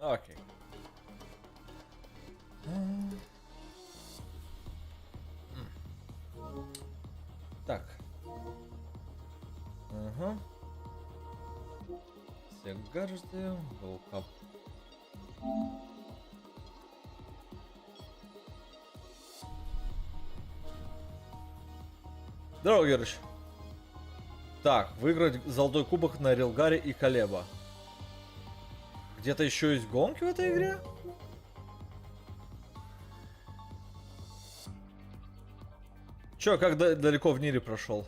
Окей. Так. Ага. Все гаджеты. Волкап. Здорово, Герыч. Так, выиграть золотой кубок на Рилгаре и Колеба. Где-то еще есть гонки в этой игре? Че, как далеко в Нире прошел?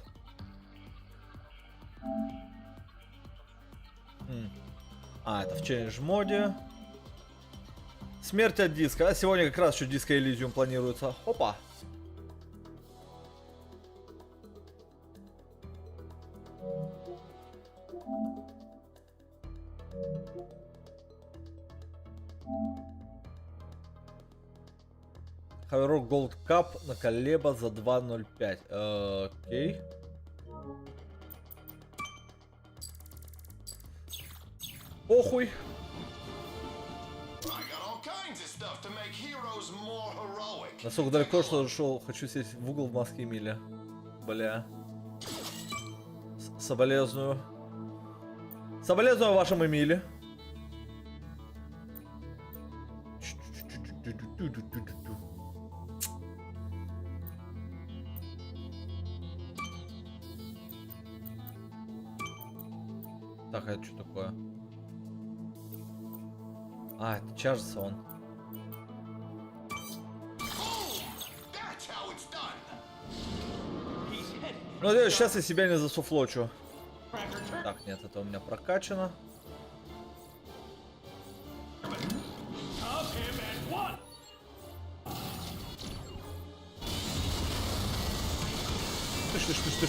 А, это в челлендж моде. Смерть от диска. А сегодня как раз еще диско Elysium планируется. Опа. Хаверок Gold Cup на Колеба за 2.05. Окей. Похуй. Насколько далеко что зашел, хочу сесть в угол в маске Эмиля. Бля. Соболезную. Соболезную вашему Эмиле. Так, а это что такое? А, это чаржится он. Ну, сейчас я себя не засуфлочу. Так, нет, это у меня прокачано.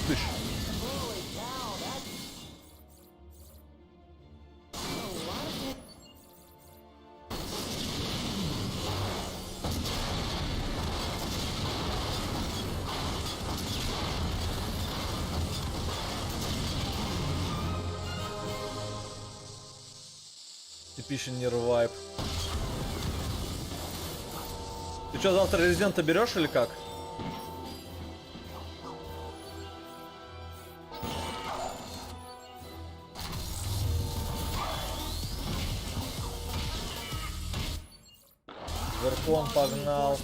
Тыш. Типичный нервайп. Ты что, завтра резидента берешь или как? Верхом погнал.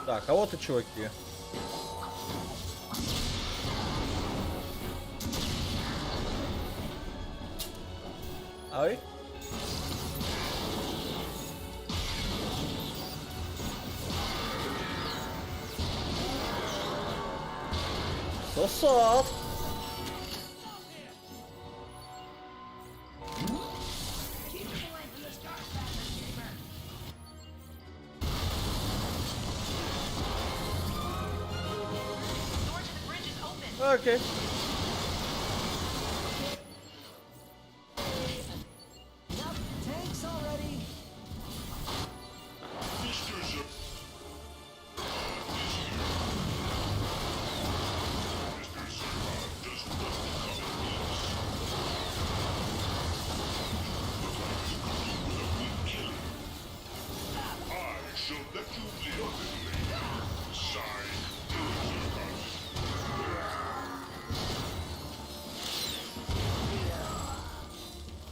Так, а вот и чуваки. Ай. Сосад. Окей.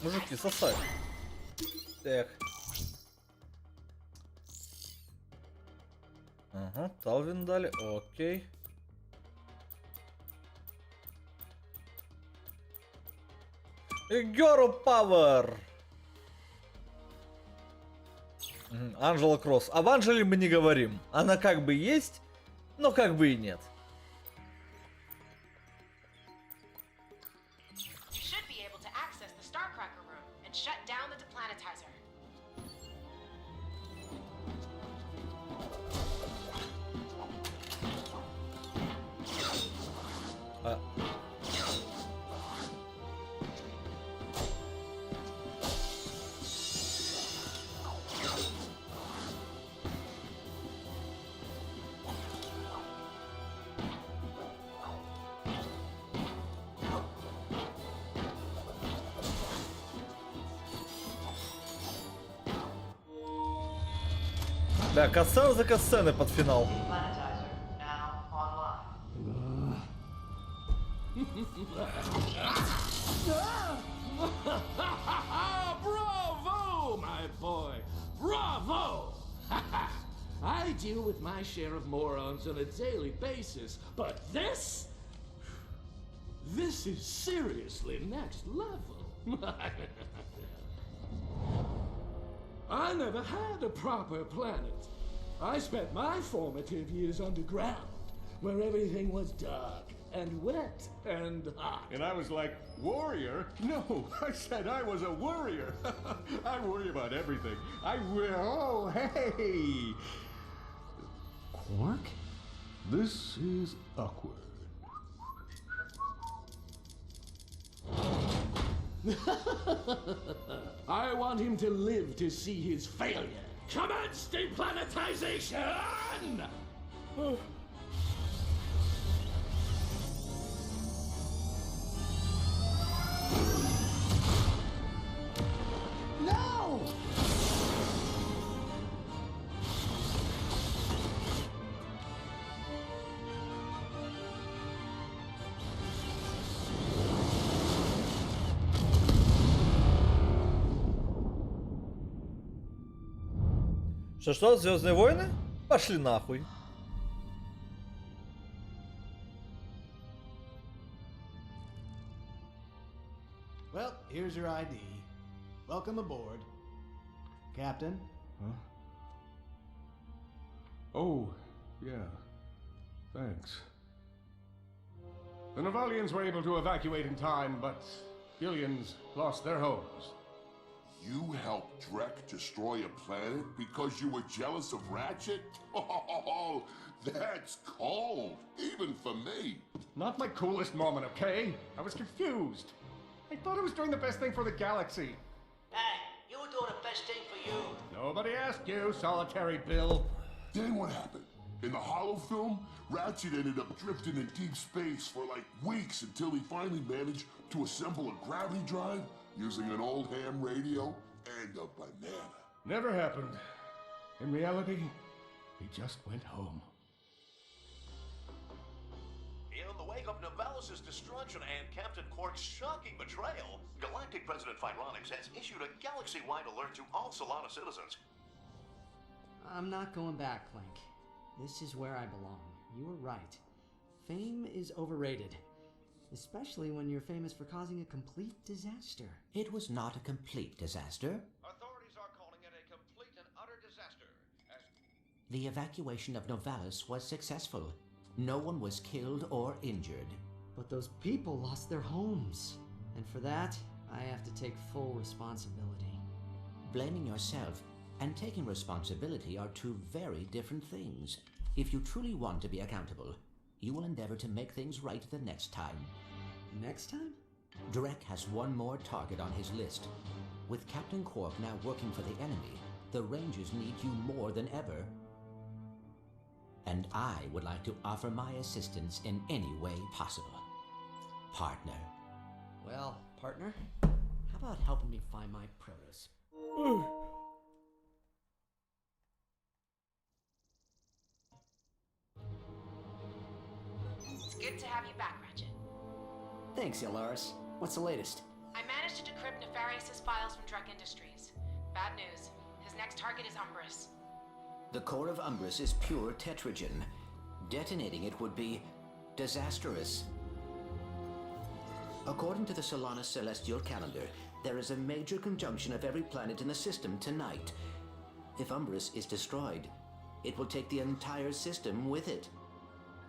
Мужики, сосай. Эх. Ага, Талвин дали, окей. Girl Power. Анжела Кросс. Об Анжеле мы не говорим. Она как бы есть, но как бы и нет. Бля, катсцены за катсцены под финал. Planetizer now online. Bravo, my boy! Bravo! I deal with my share of morons on a daily basis, but this? This is seriously next level. I never had a proper planet. I spent my formative years underground, where everything was dark and wet and hot. And I was like, warrior? No, I said I was a worrier. I worry about everything. Oh, hey! Quark? This is awkward. I want him to live to see his failure. Commence deplanetization! No! Что, Звездные войны? Пошли нахуй. Well, here's your ID. Welcome aboard. Captain. Huh? Oh, yeah. Thanks. The Navalians were able to evacuate in time, but billions lost their homes. You helped Drek destroy a planet because you were jealous of Ratchet? Oh, that's cold, even for me. Not my coolest moment, okay? I was confused. I thought I was doing the best thing for the galaxy. Hey, you were doing the best thing for you. Nobody asked you, solitary Bill. Then what happened? In the Hollow film, Ratchet ended up drifting in deep space for like weeks until he finally managed to assemble a gravity drive using an old ham radio and a banana. Never happened. In reality, he just went home. In the wake of Novellis' destruction and Captain Quark's shocking betrayal, Galactic President Phyronix has issued a galaxy-wide alert to all Solana citizens. I'm not going back, Clank. This is where I belong. You were right. Fame is overrated. Especially when you're famous for causing a complete disaster. It was not a complete disaster. Authorities are calling it a complete and utter disaster. The evacuation of Novalis was successful. No one was killed or injured. But those people lost their homes. And for that, I have to take full responsibility. Blaming yourself and taking responsibility are two very different things. If you truly want to be accountable, you will endeavor to make things right the next time. Next time? Drek has one more target on his list. With Captain Quark now working for the enemy, the Rangers need you more than ever. And I would like to offer my assistance in any way possible. Partner. Well, partner, how about helping me find my produce? It's good to have you back, Ratchet. Thanks, Yolaris. What's the latest? I managed to decrypt Nefarious' files from Drek Industries. Bad news. His next target is Umbris. The core of Umbris is pure tetragen. Detonating it would be disastrous. According to the Solana celestial calendar, there is a major conjunction of every planet in the system tonight. If Umbris is destroyed, it will take the entire system with it.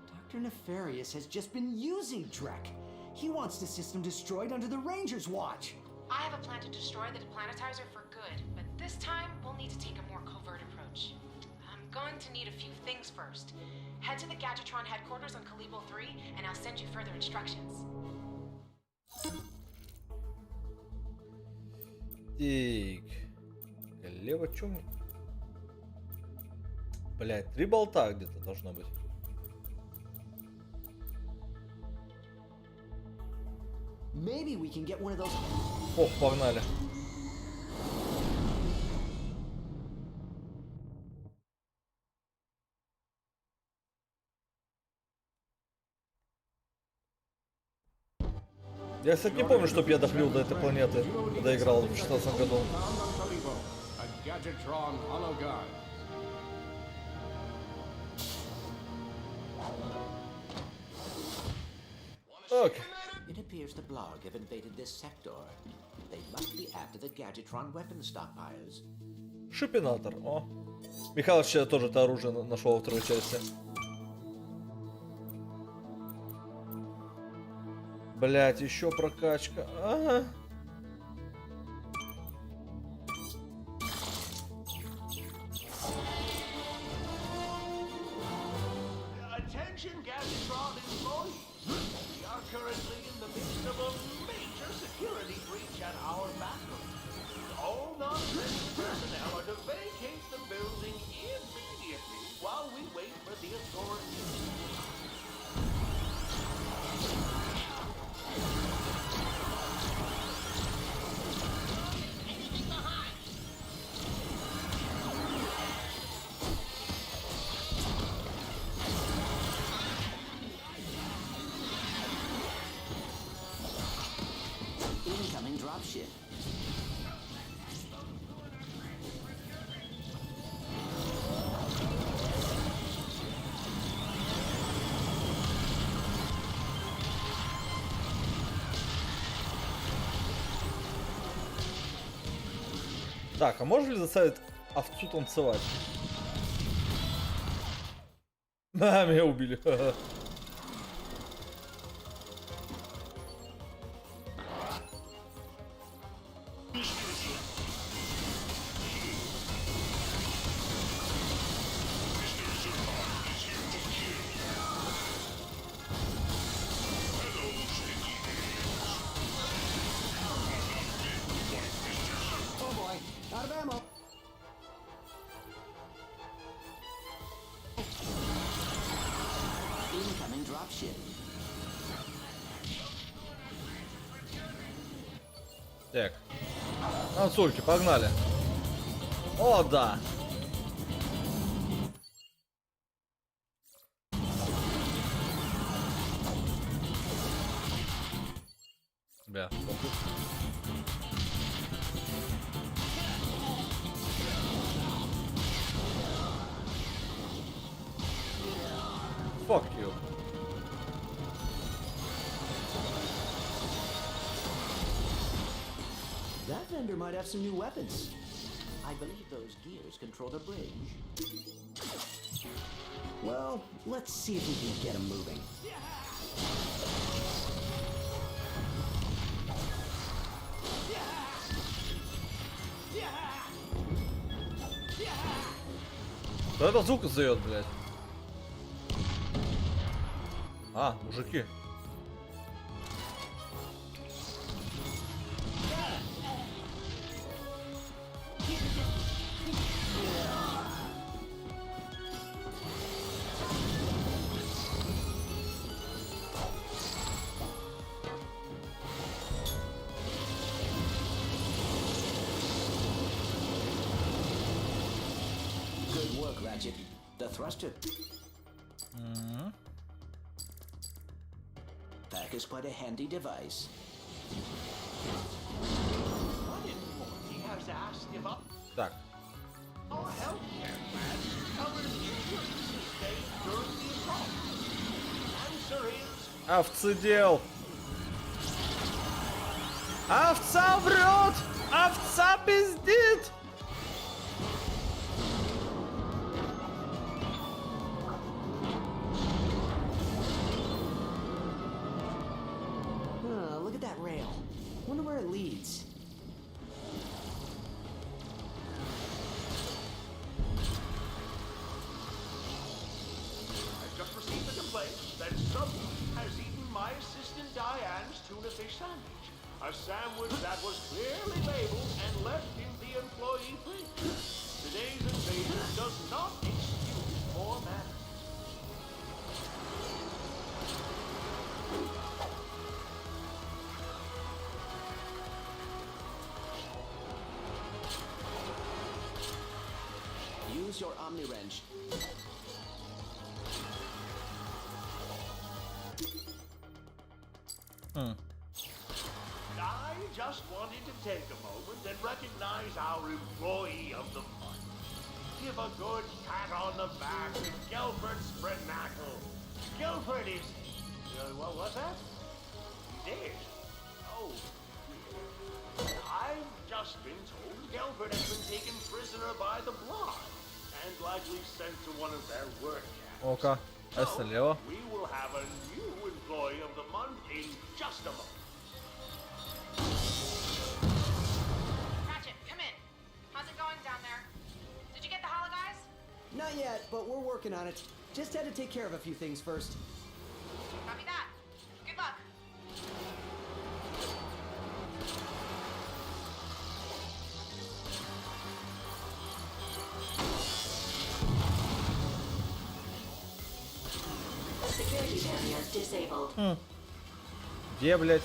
Dr. Nefarious has just been using Drek. He wants the system destroyed under the Rangers' watch. I have a plan to destroy the deplanetizer for good, but this time we'll need to take a more covert approach. I'm going to need a few things first. Head to the Gadgetron headquarters on Kalibo 3, and I'll send you further instructions. Так. Лево чё? Блять, 3 болта где-то должно быть. Maybe we can get one of those. Ох, погнали. Я, кстати, не помню, чтоб я доплыл до этой планеты, когда играл в 16 году. A Gadgetron hologuy. Okay. It appears the Blarg have invaded this sector. They must be after the Gadgetron weapon stockpiles. Шипинатор, о. Михалыч тоже это оружие нашел во второй части. Блять, еще прокачка. Ага. Attention, Gadgetron employees. We are currently in the midst of a major security breach at our factory. All non-resident personnel are to vacate the building immediately while we wait for the authorities. Incoming dropship. Так, а можно ли заставить овцу танцевать? А, меня убили. Oh boy, out of ammo. Incoming dropship. Так. Танцульки, погнали. О, да. Бля, фокус. Fuck you. That vendor might have some new weapons. I believe those gears control the bridge. Well, let's see if we can get them moving. Что это звук издает, блядь? А, мужики. Good work, Ratchet. The thruster pack is quite a handy device. What employee has asked if Так. our healthcare plan covers injuries sustained during the assault? Answer is Овцедел. Овца врет! Овца пиздит! Look at that rail. Wonder where it leads. I've just received a complaint that someone has eaten my assistant Diane's tuna fish sandwich. A sandwich that was clearly labeled and left in the employee fridge. Today's invasion does not excuse poor manners. Use your Omni Wrench. just wanted to take a moment and recognize our employee of the month. Give a good pat on the back to Gelford Sprenackle. Gelford is... what was that? Dead. Oh. I've just been told Gelford has been taken prisoner by the Blood and likely sent to one of their work camps. О-ка, а слева? We will have a new employee of the month in just a moment. Ratchet, come in. How's it going down there? Did you get the holo guys? Not yet, but we're working on it. Just had to take care of a few things first. Copy that. Good luck. Security barrier disabled. Где, блядь?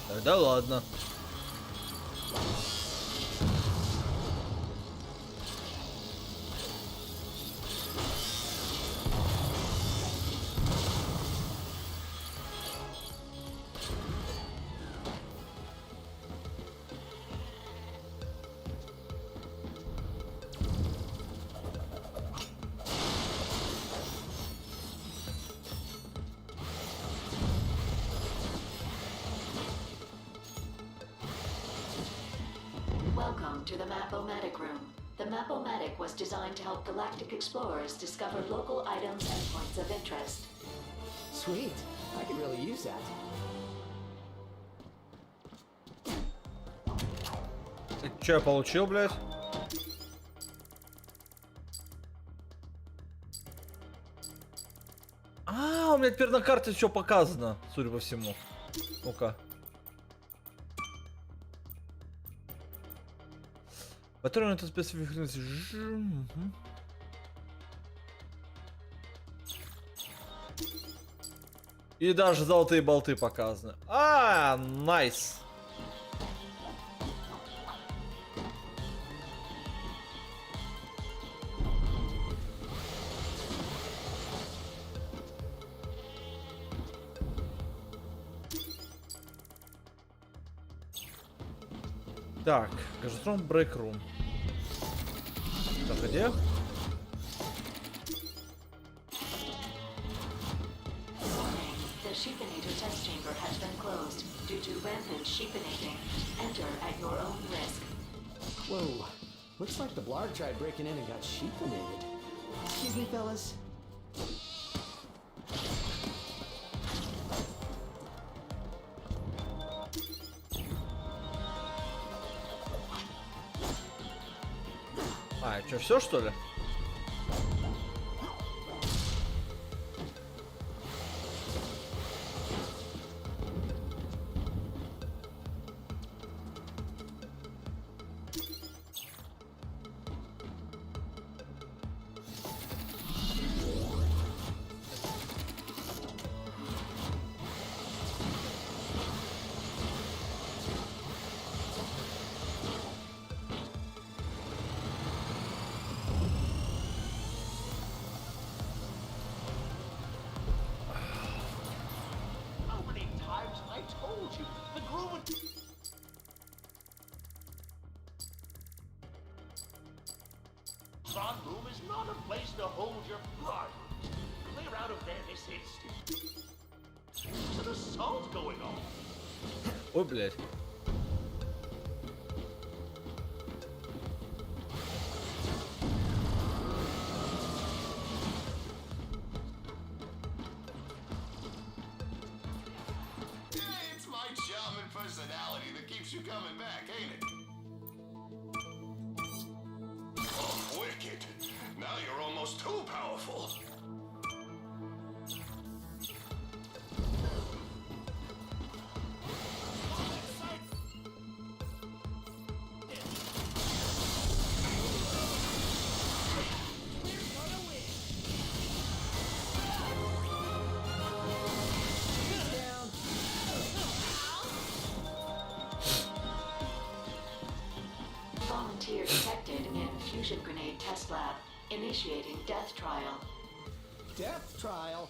Тогда ладно. Welcome to the Map-O-Matic room. The Map-O-Matic was designed to help galactic explorers discover local items and points of interest. Sweet. I could really use that. Че я получил, блядь? У меня теперь на карте все показано, судя по всему. Ну-ка. Патроны это спецификация. И даже золотые болты показаны. Найс. Так, Газотрон Брейкрум. Так, где? The Sheepinator test chamber has been closed due to rampant sheepinating. Enter at your own risk. Whoa. Looks like the Blarg tried breaking in and got sheepinated. Excuse me, fellas. Что, все что ли? Tron room is not a place to hold your blood. Clear out of there this instant. There's an assault going on. Ой, блядь. It's my charm and personality that keeps you coming back, ain't it? Oh, wicked. Now you're almost too powerful. Initiating death trial. Death trial.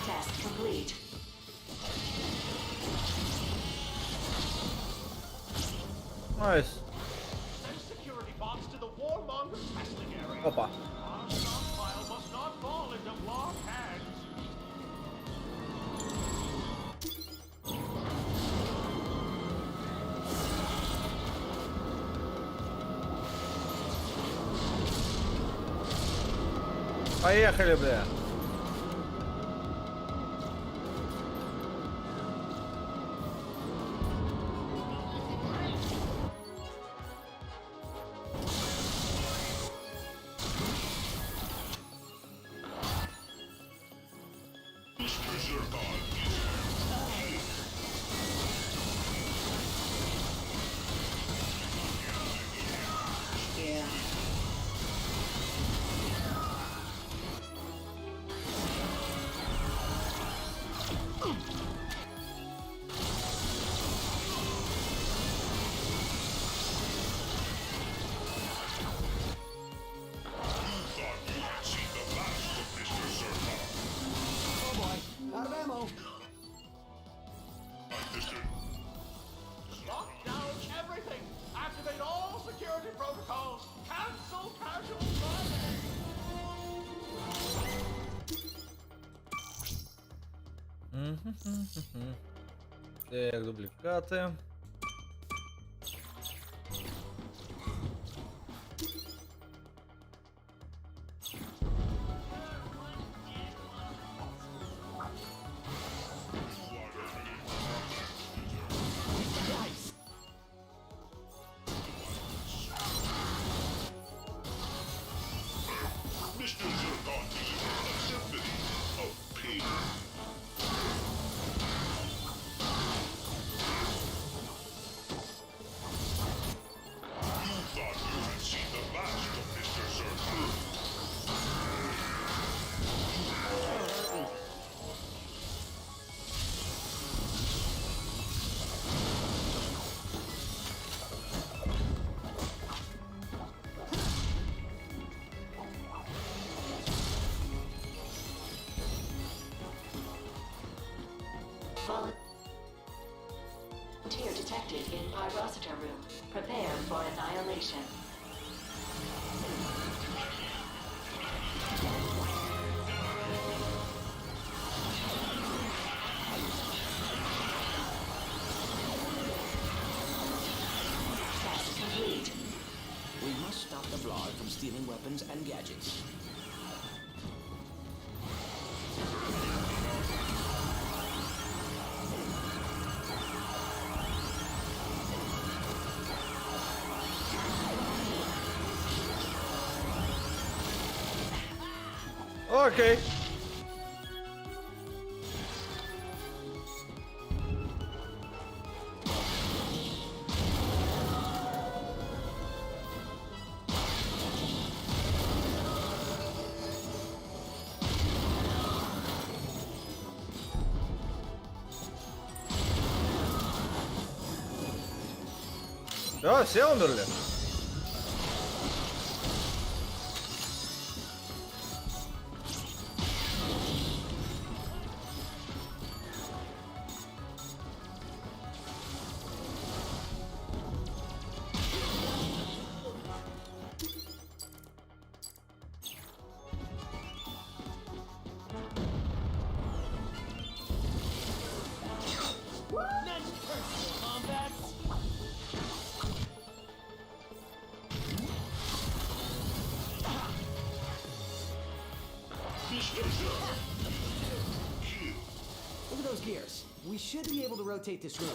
Test complete. Nice. Send security box to the warmonger testing area. Опа. Our stockpile must not fall into wrong hands. Поехали, бля. Yeah. Oh boy, out of ammo. Lock down everything. Activate all security protocols. Cancel casual flying. Так, дубликаты. Mr. Zircon delivered a symphony of pain. You thought you had seen the last of Mr. Zircon. Volunteer detected in Pyrociter room. Prepare for annihilation. Test complete. We must stop the Blar from stealing weapons and gadgets. Окей. Да, все умерли. Next personal combat. Look at those gears. We should be able to rotate this room.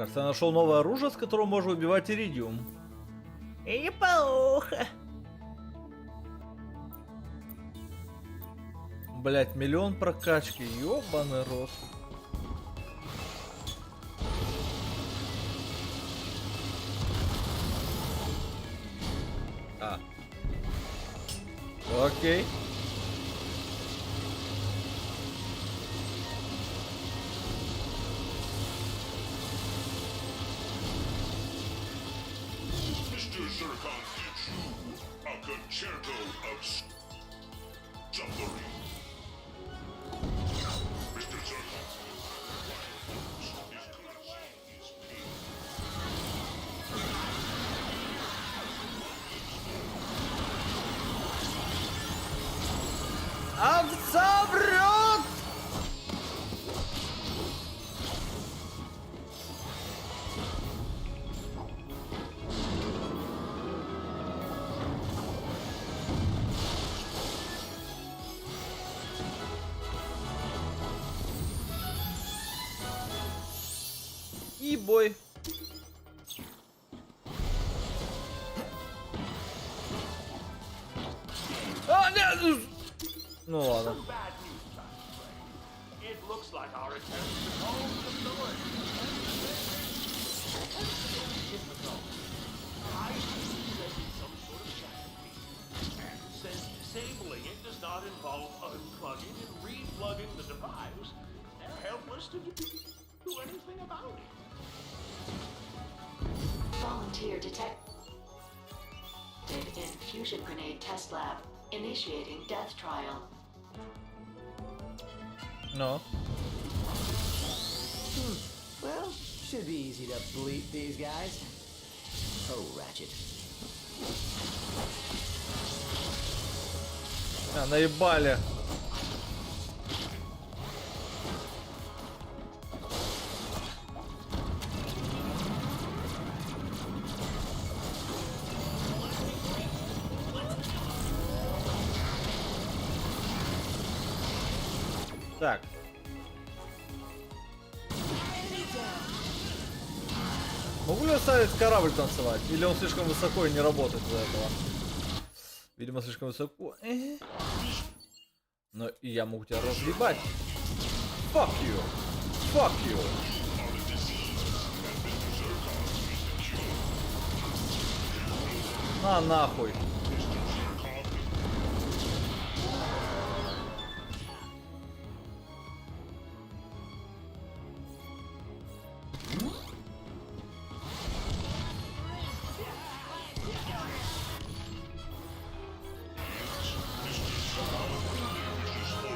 Кажется, я нашел новое оружие, с которым можно убивать иридиум. И неплохо. Блять, миллион прокачки, ёбаный рот. А. Окей. Mr. Zircon gives you a concerto of submarine. Mr. Zircon, his currency is pink. Овца врет! И бой. А, нет! Ну ладно. Some bad news, Dr. Gray. It looks like our attempts to calm the storm difficult. I think there's some sort of chassis feed. And since disabling it does not involve unplugging and replugging the device, they're helpless to do anything about it. Volunteer detected in fusion grenade test lab. Initiating death trial. No. Well, should be easy to bleep these guys. Oh, Ratchet. А, наебали. Так. Могу ли оставить корабль танцевать? Или он слишком высоко и не работает из-за этого? Видимо, слишком высоко. Но и я могу тебя разъебать. Fuck you. Fuck you. На нахуй.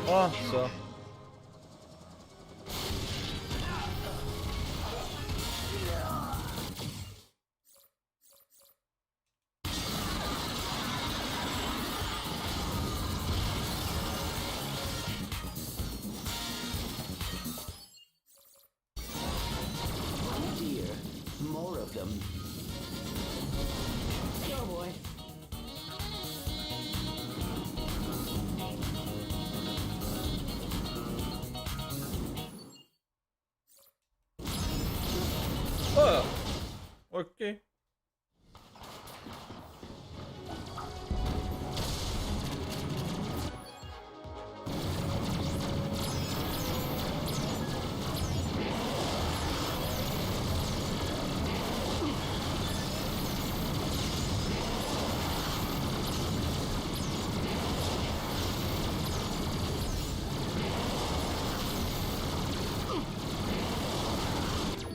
О, все. Dear, more of them. Oh boy. Окей.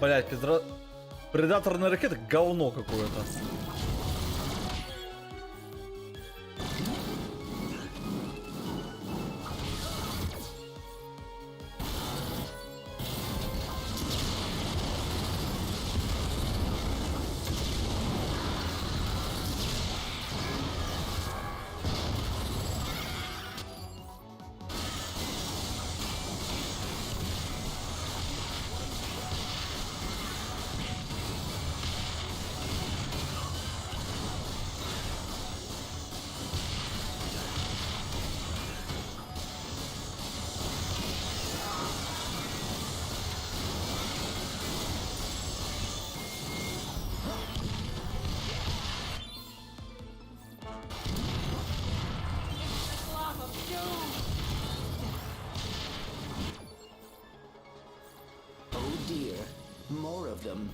Блять, предаторная ракета говно какое-то. system.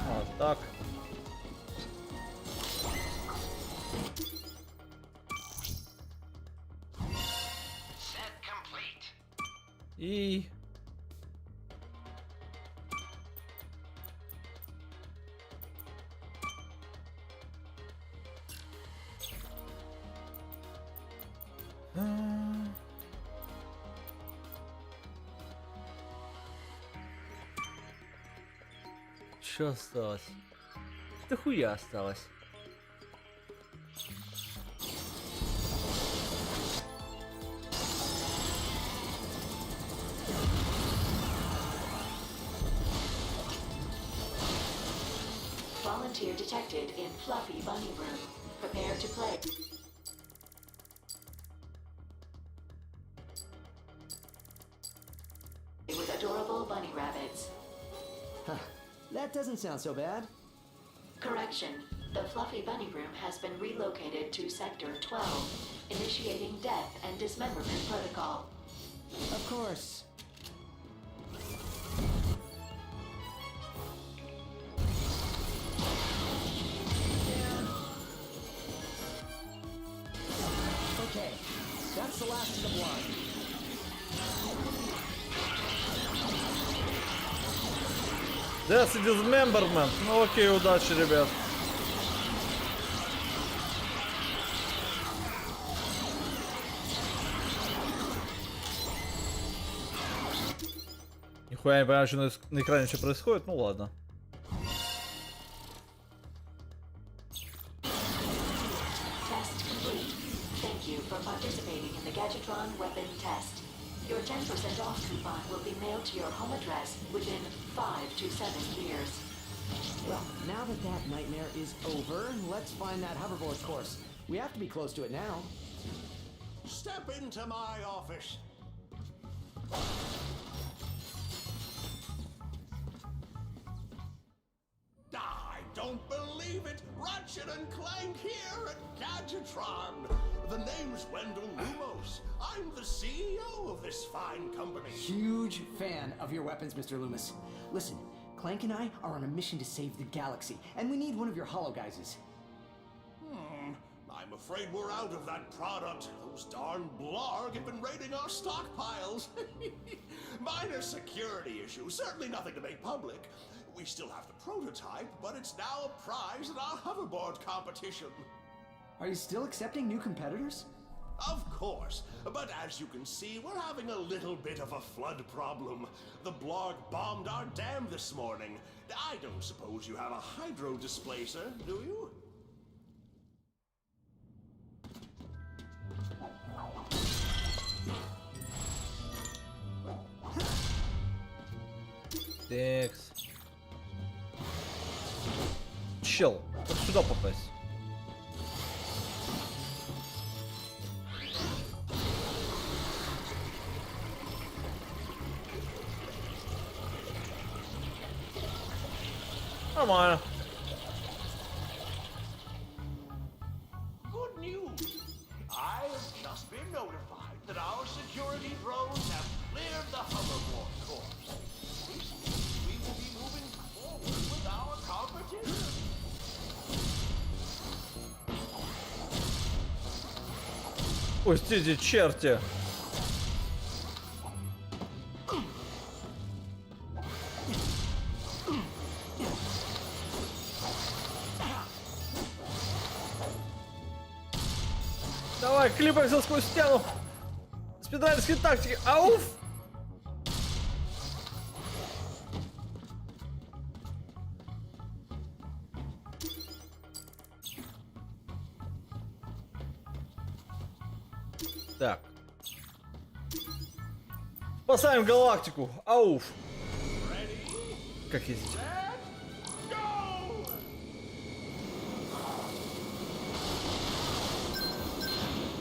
Вот так. Set complete. И... Что осталось? Да хуя осталось. Volunteer detected in Fluffy Bunny Room. Prepare to play. With adorable bunny rabbits. Huh. That doesn't sound so bad. Correction. The Fluffy Bunny Room has been relocated to Sector 12, initiating death and dismemberment protocol. Of course. Okay, that's the last of the blood. Death and Dismemberment. Ну окей, удачи, ребят. Нихуя не понимаю, что на экране что происходит, ну ладно. Test complete. Thank you for participating in the Gadgetron weapon test. Your 10% off coupon will be mailed to your home address within 5 to 7 years. Well, now that that nightmare is over, let's find that hoverboard course. We have to be close to it now. Step into my office. I don't believe it! Ratchet and Clank here at Gadgetron! The name's Wendell Lumos. I'm the CEO of this fine company. Huge fan of your weapons, Mr. Loomis. Listen, Clank and I are on a mission to save the galaxy, and we need one of your hollow guyses. I'm afraid we're out of that product. Those darn blarg have been raiding our stockpiles. Minor security issue, certainly nothing to make public. We still have the prototype, but it's now a prize in our hoverboard competition. Are you still accepting new competitors? Of course, but as you can see, we're having a little bit of a flood problem. The blarg bombed our dam this morning. I don't suppose you have a hydro displacer, do you? Текс. Чел, как сюда попасть? Нормально. Good news! I have just been notified that our security drones have cleared the hoverboard course. We will be moving forward with our competition. Пустите, черти. Давай, клипайся сквозь стену. Спидрайдерские тактики. Ауф! Так. Спасаем галактику. Ауф. Как ездить?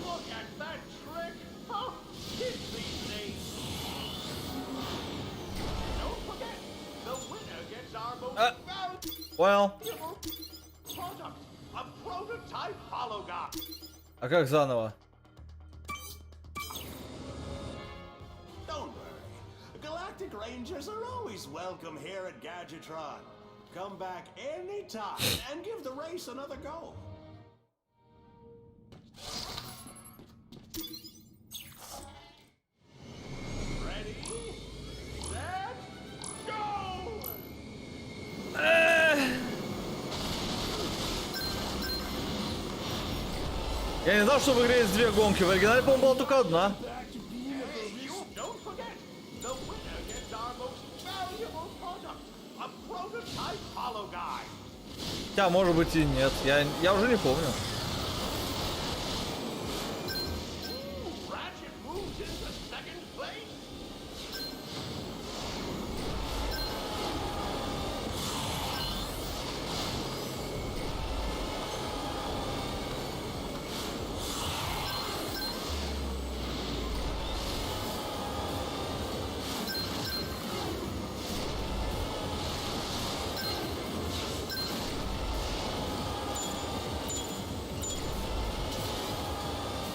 Look at that trick! Oh, kids these days. Понял. Product, a prototype hologon. А как заново? Don't worry. Galactic Rangers are always welcome here at Gadgetron. Come back anytime and give the race another go. Ready? Set? Go! Я не знал, что в игре есть две гонки. В оригинале, по-моему, была только одна. Hey, you don't forget. The winner gets our most valuable product, a prototype hologuy. Хотя, может быть, и нет. Я уже не помню. Ratchet moves into second place.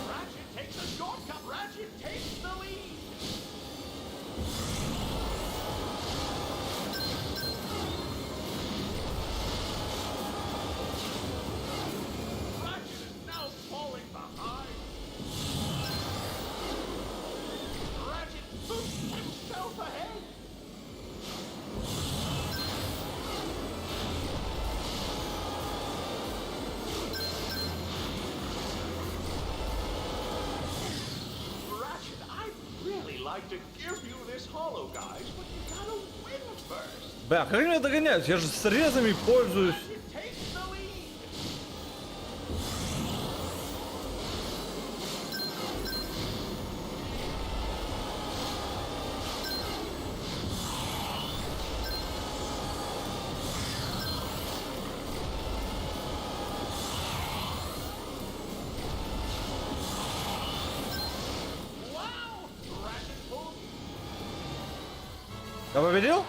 Ratchet takes a shortcut. Ratchet takes the lead. Ratchet is now falling behind. Ratchet boosts himself ahead. Ratchet, I'd really like to give you this holo, guys, but you gotta win first. Бля, как они меня догоняют? Я же срезами пользуюсь. Ratchet takes the lead. Wow! Ratchet pulled. Я победил?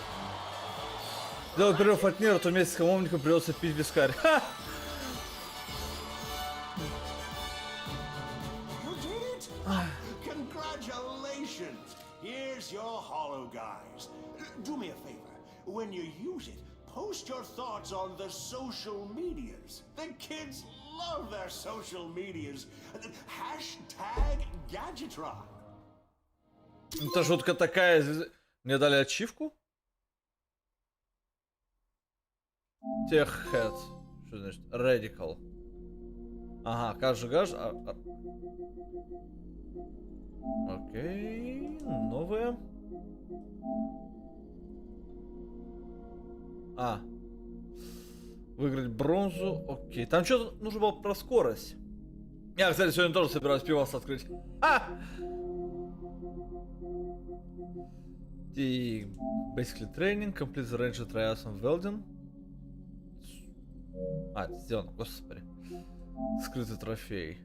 Сделать перерыв от мира, то вместе с хамовником придется пить вискарь. Ха! You did it! Congratulations! Here's your holo, guys. Do me a favor. When you use it, post your thoughts on the social medias. The kids love their social medias. Hashtag Gadgetron. Это шутка такая. Мне дали ачивку? Теххед. Что значит? Radical. Ага, каждый. Окей. Новое. Выиграть бронзу. Окей. Там что-то нужно было про скорость. Я, кстати, сегодня тоже собираюсь пивас открыть. Basically training, complete the range trials on Welding. Это сделано, господи. Скрытый трофей.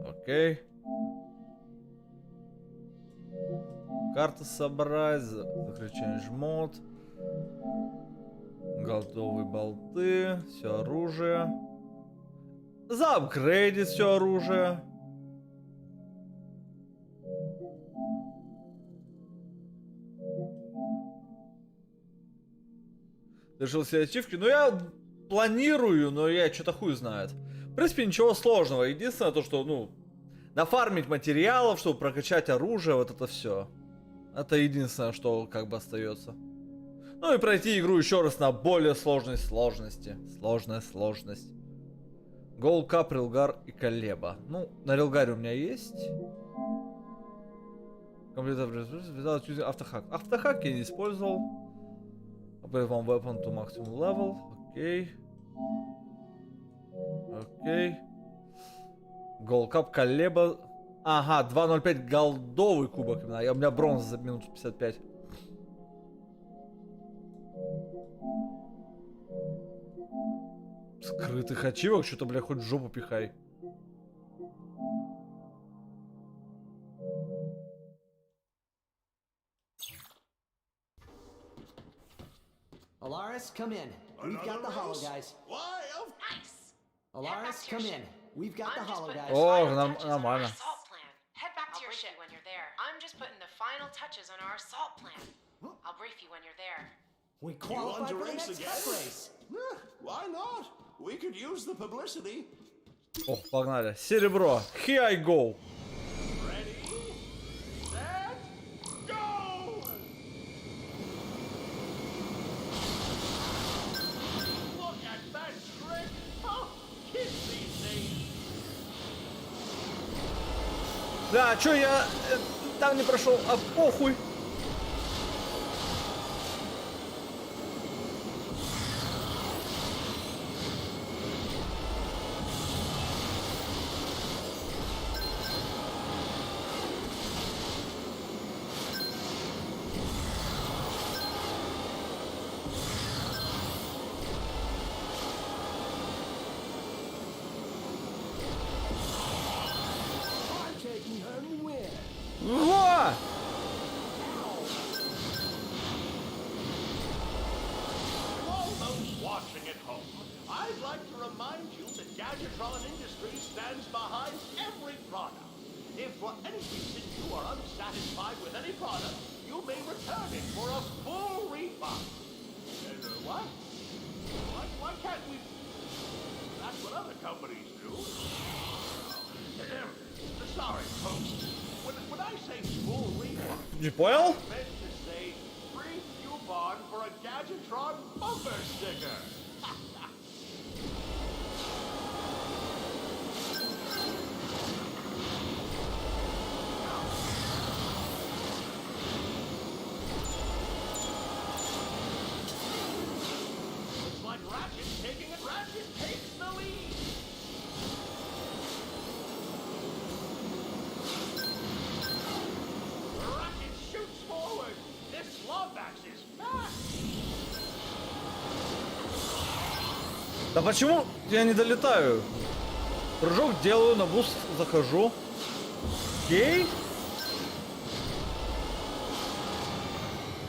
Окей. Карта собрать, заключение жмот. Готовые болты, все оружие. Заапгрейдить все оружие. Решил себе ачивки. Ну я планирую, но я что-то хуй знает. В принципе, ничего сложного. Единственное то, что, ну, нафармить материалов, чтобы прокачать оружие, вот это все. Это единственное, что как бы остается. Ну и пройти игру еще раз на более сложной сложности. Сложная сложность. Gold Cup, Рилгар и Колеба. Ну, на Рилгаре у меня есть. Автохак. Автохак я не использовал. Upgrade one weapon to maximum level. Окей. Окей. Gold Cup, Колеба. Ага, 2.05 голдовый кубок. У меня бронза за минуту 55. Скрытых ачивок, что-то, бля, хоть в жопу пихай. Alaris, come in. We've got the hollow guys. Why, of Nice. Alaris, come in. We've got the I'm just hollow putting guys. the Oh, final touches on our нормально. assault plan. Head back to your ship when you're there. I'm just putting the final touches on our assault plan. I'll brief you when you're there. We you qualify want to for the race next again? cup race. Why not? We could use the publicity. О, погнали. Серебро. Here I go. Ready, set, go! Look at that trick! Oh, kids these days! Да, чё я там не прошел, а похуй. I'm taking home the win. Во! To all those watching at home, I'd like to remind you that Gadgetron Industries stands behind every product. If for any reason you are unsatisfied with any product, you may return it for a full refund. What? Why can't we? That's what other companies do. Sorry, folks. When I say full refund, Не понял? I meant to say free coupon for a Gadgetron bumper sticker. Looks like Ratchet's taking it. Ratchet takes the lead. Ratchet shoots forward. This Lombax is fast. Да почему я не долетаю? Прыжок делаю, на буст захожу. Окей.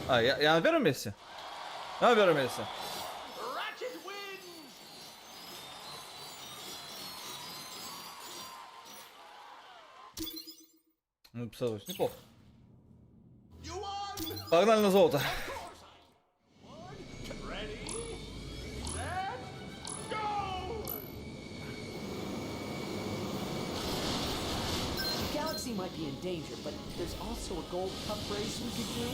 А, я на первом месте? Я на первом месте. Ratchet wins. Ну, 58, неплохо. You won. Погнали на золото. Ready, set, go. The galaxy might be in danger, but there's also a gold cup race we could do.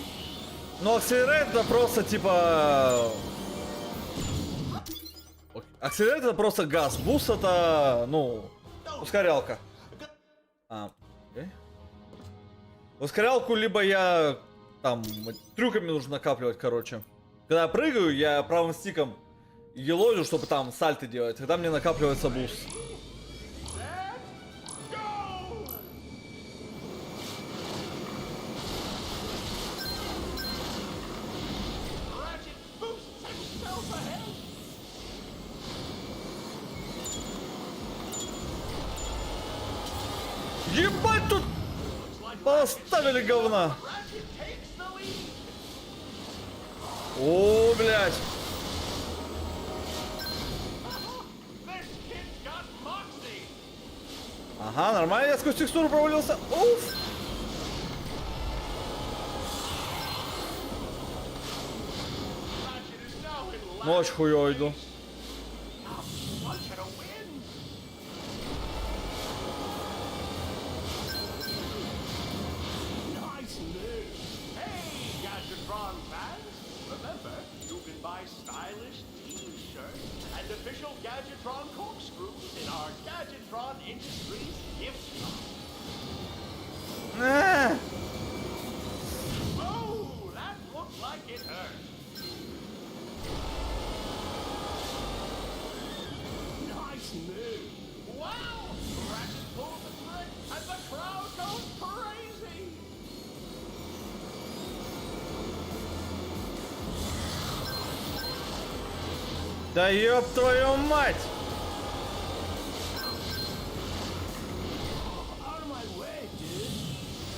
Ну, акселерейт это просто типа... Акселерейт это просто газ. Буст это, ну, ускорялка. А, окей. Ускорялку либо я там трюками нужно накапливать, короче. Когда я прыгаю, я правым стиком елозю, чтобы там сальто делать. Тогда мне накапливается буст. Ratchet boosts himself ahead. Ебать, тут поставили говна. Ratchet takes the lead. О, блядь. This kid's got moxie. Ага, нормально, я сквозь текстуру провалился. Уф. Ratchet is now in last Ну, очень хуёво иду. Ratchet a win. Nice move. Hey, Gadgetron fans! Remember, you can buy stylish T-shirts and official Gadgetron corkscrews in our Gadgetron Industries gift shop. А, Oh, that looked like it hurt. Nice move. Wow! Ratchet pulled the trick, and the crowd goes crazy. Да ёб твою мать. Out of my way, dude.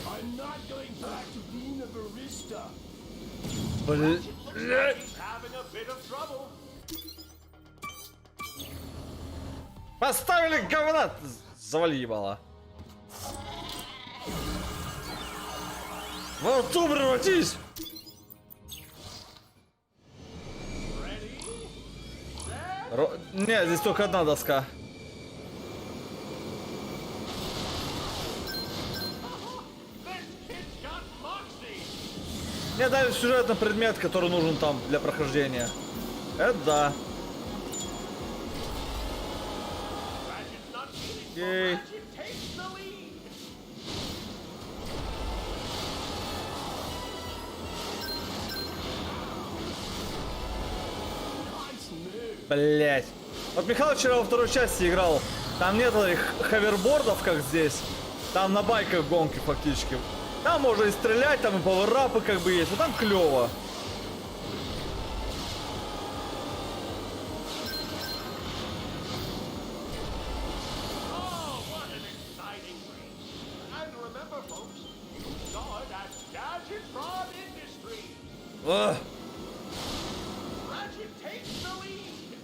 I'm not going back to being a barista. Блядь. having a bit of trouble. Поставили говна! Завали ебало. Во рту превратись! Не, здесь только одна доска. Мне дали сюжетный предмет, который нужен там для прохождения. Это да. Окей. Блять. Вот Михаил вчера во второй части играл. Там нет этих ховербордов, как здесь. Там на байках гонки фактически. Там можно и стрелять, там и пауэрапы как бы есть. Вот там клево. Ugh. Ratchet takes the lead.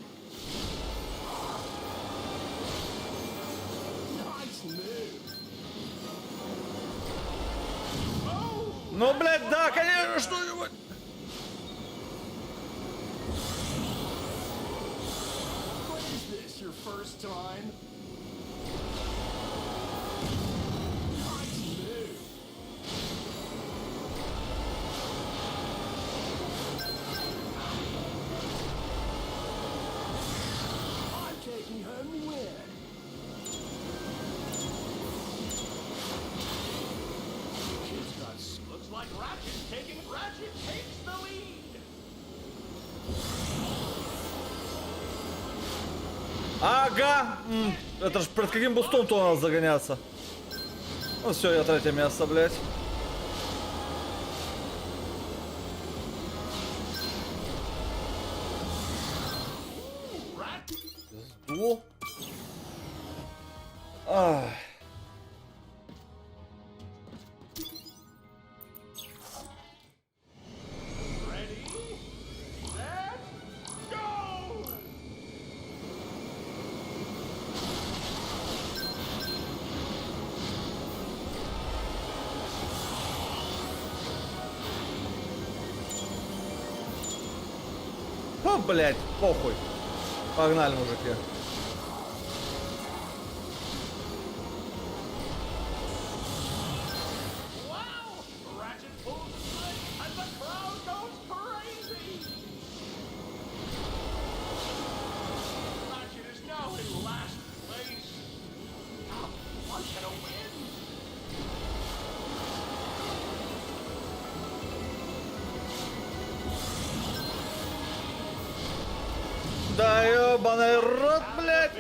Nice move. Ну, блядь, да, конечно, что-нибудь. What is this, your first time? Nice move. I'm taking home the win. Looks like Ratchet takes the lead. Ага. Это ж перед каким бустом-то у нас загоняться? Ну все, я третье место, блядь. Сду. Ах. О, блядь, похуй. Погнали, мужики. Да ёбаный рот, блядь!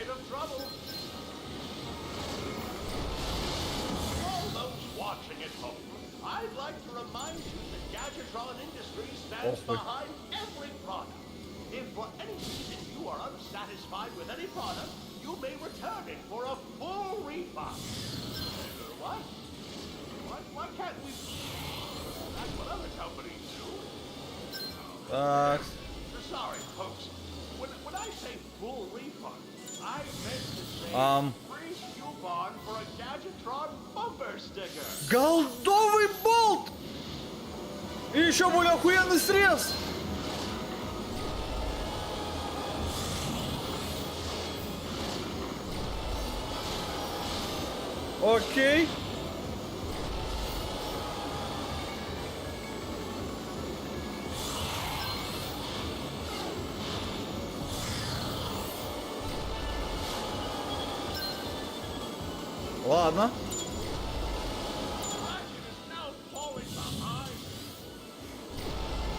I'd like to remind you that Gadgetron Industries stands behind every product. If for any reason you are unsatisfied with any product, you may return it for a full refund. What? Why can't we? That's what other companies do. Sorry, folks. When I say full refund, I meant to say free coupon for a Gadgetron bumper sticker. Голдовый болт! И еще более охуенный срез! Окей. Ладно.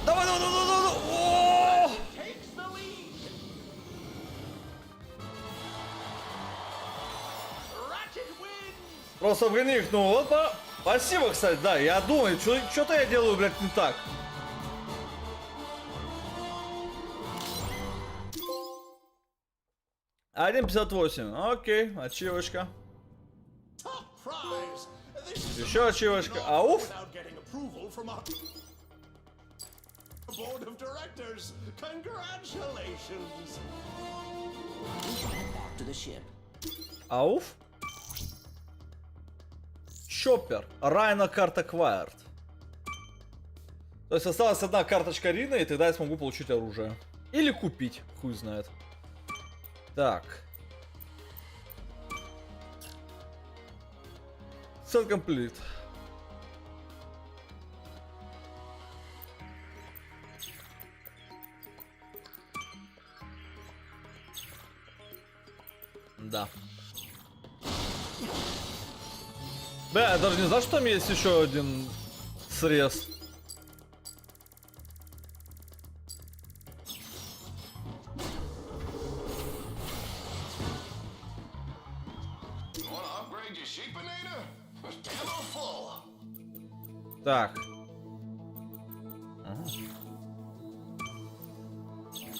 Давай, давай, давай, давай, давай. О! Просто в них, ну вот, спасибо, кстати, да, я думаю, что-то я делаю, блядь, не так. $1.58, окей, ачивочка. Еще ачивочка, ауф. board of directors. Congratulations. We shall head back to the ship. Ауф. Chopper. Rhino Card Acquired. То есть осталась одна карточка Рина, и тогда я смогу получить оружие. Или купить, хуй знает. Так. Set complete. Да. Бля, я даже не знал, что там есть еще один срез. Так. Ага.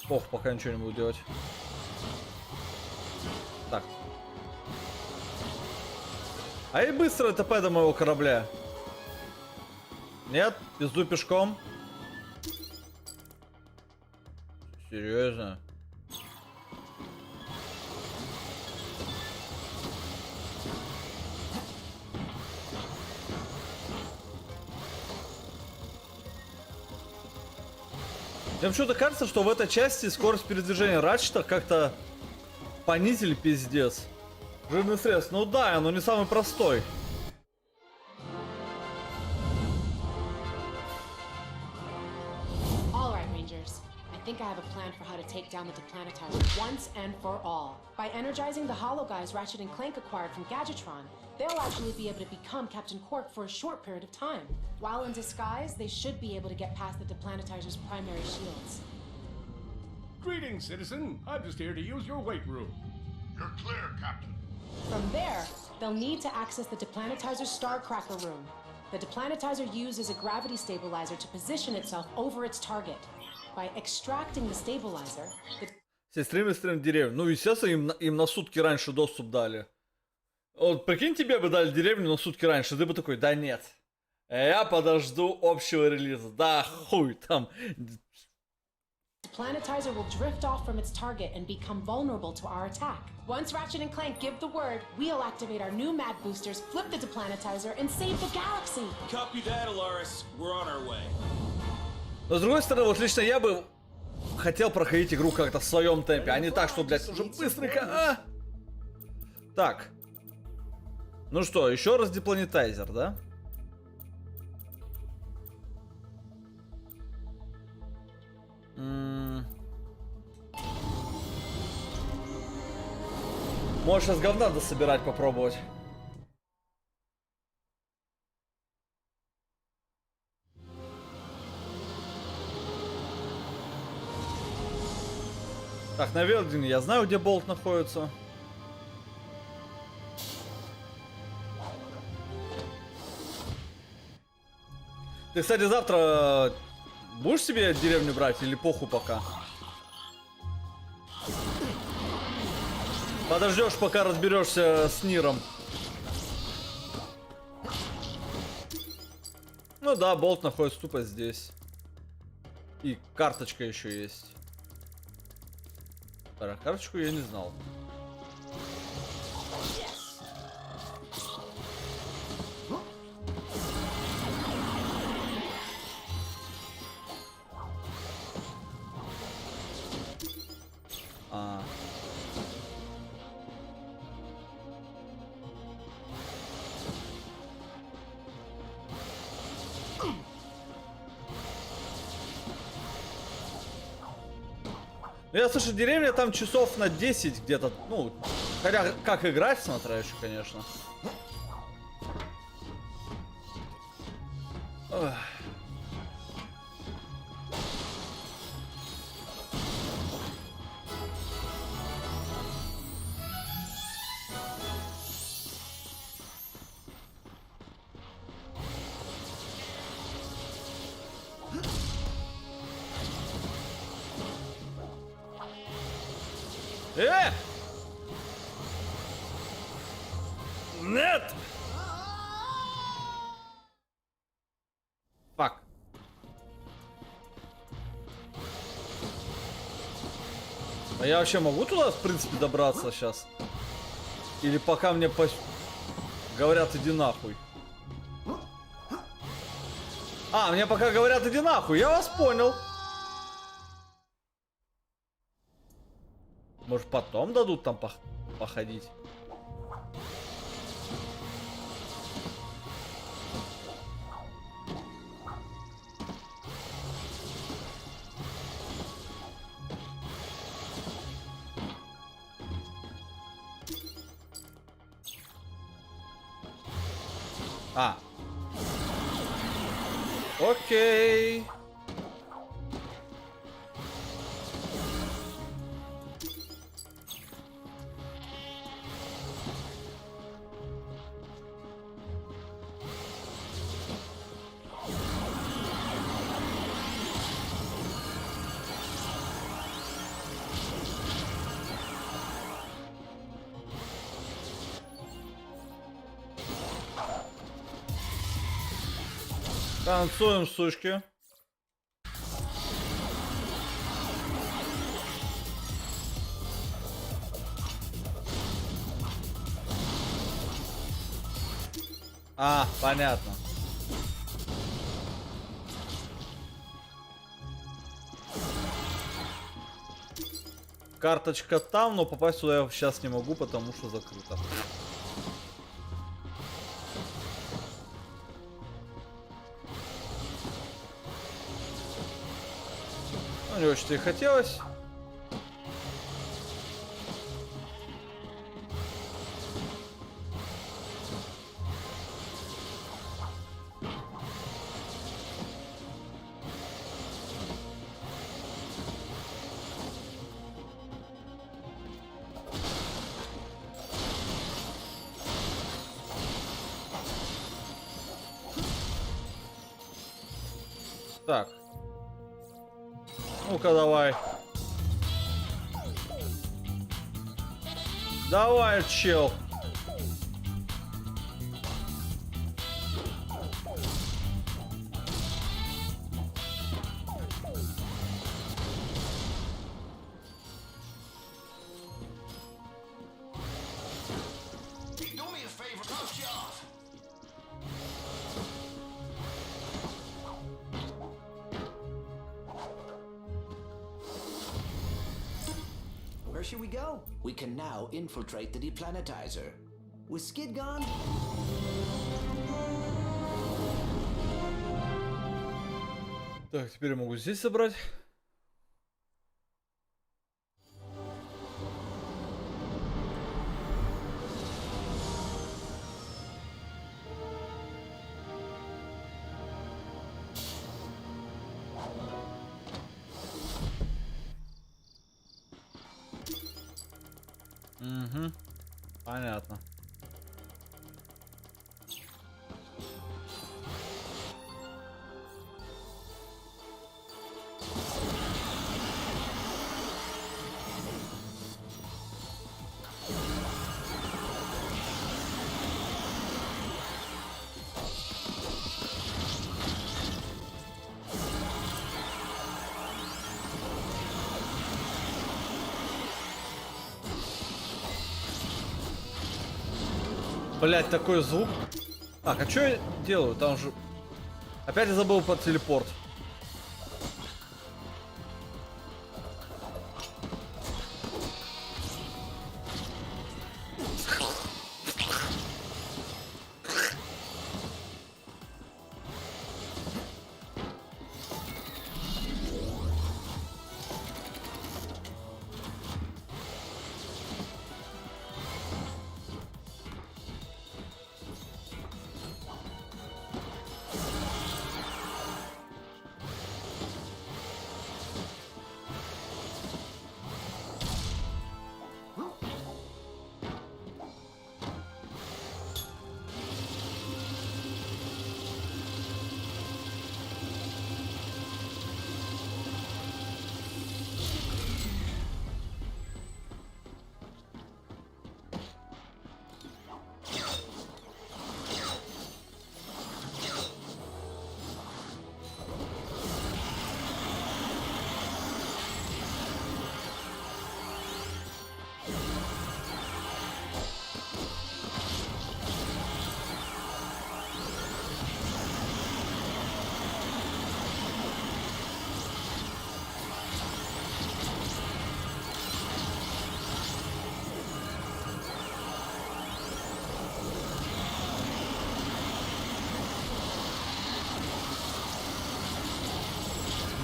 Ох, пока ничего не буду делать. Так. А и быстро ТП до моего корабля. Нет, пизду пешком. Серьезно? Мне почему-то кажется, что в этой части скорость передвижения Ratchet как-то понизили пиздец. Жирный срез. Ну да, но не самый простой. All right, Rangers. I think I have a plan for how to take down the Deplanetizer once and for all. By energizing the Hollow Guys Ratchet and Clank acquired from Gadgetron, they'll actually be able to become Captain Quark for a short period of time. While in disguise, they should be able to get past the Deplanetizer's primary shields. Greetings, citizen. I'm just here to use your weight room. You're clear, Captain. From there, they'll need to access the Deplanetizer's Starcracker room. The Deplanetizer uses a gravity stabilizer to position itself over its target. By extracting the stabilizer, the Сестрим деревню. Ну, естественно, им на сутки раньше доступ дали. Вот прикинь, тебе бы дали деревню на сутки раньше, ты бы такой, да нет. Я подожду общего релиза. Да хуй там. Deplanetizer will drift off from its target and become vulnerable to our attack. Once Ratchet and Clank give the word, we'll activate our new Mad Boosters, flip the Deplanetizer, and save the galaxy! Copy that, Alaris. We're on our way. Но с другой стороны, вот лично я бы хотел проходить игру как-то в своем темпе, а не так, что, блядь, уже быстренько. А! Так. Ну что, еще раз Депланетайзер, да? Можешь сейчас говна дособирать, попробовать. Так, на Велдине я знаю, где болт находится. Ты, кстати, завтра будешь себе деревню брать или похуй пока? Подождешь, пока разберешься с Ниром. Ну да, болт находится тупо здесь. И карточка еще есть. Про карточку я не знал. Я слышу, деревня там часов на 10 где-то, ну, хотя как играть, смотря еще, конечно. Ох. Нет! А я вообще могу туда, в принципе, добраться сейчас? Или пока мне говорят, иди нахуй? А, мне пока говорят, иди нахуй, я вас понял. Может, потом дадут там походить? А. Окей. Танцуем, сучки. А, понятно. Карточка там, но попасть туда я сейчас не могу, потому что закрыто. Не очень-то и хотелось. Так. Ну-ка, давай. Давай, чел. Do me a favor, cut you off. Where should we go? We can now infiltrate the deplanetizer. With Skid gone? Так, теперь я могу здесь собрать. Угу. Понятно. Блять, такой звук. Так, а что я делаю? Там же... Опять я забыл про телепорт.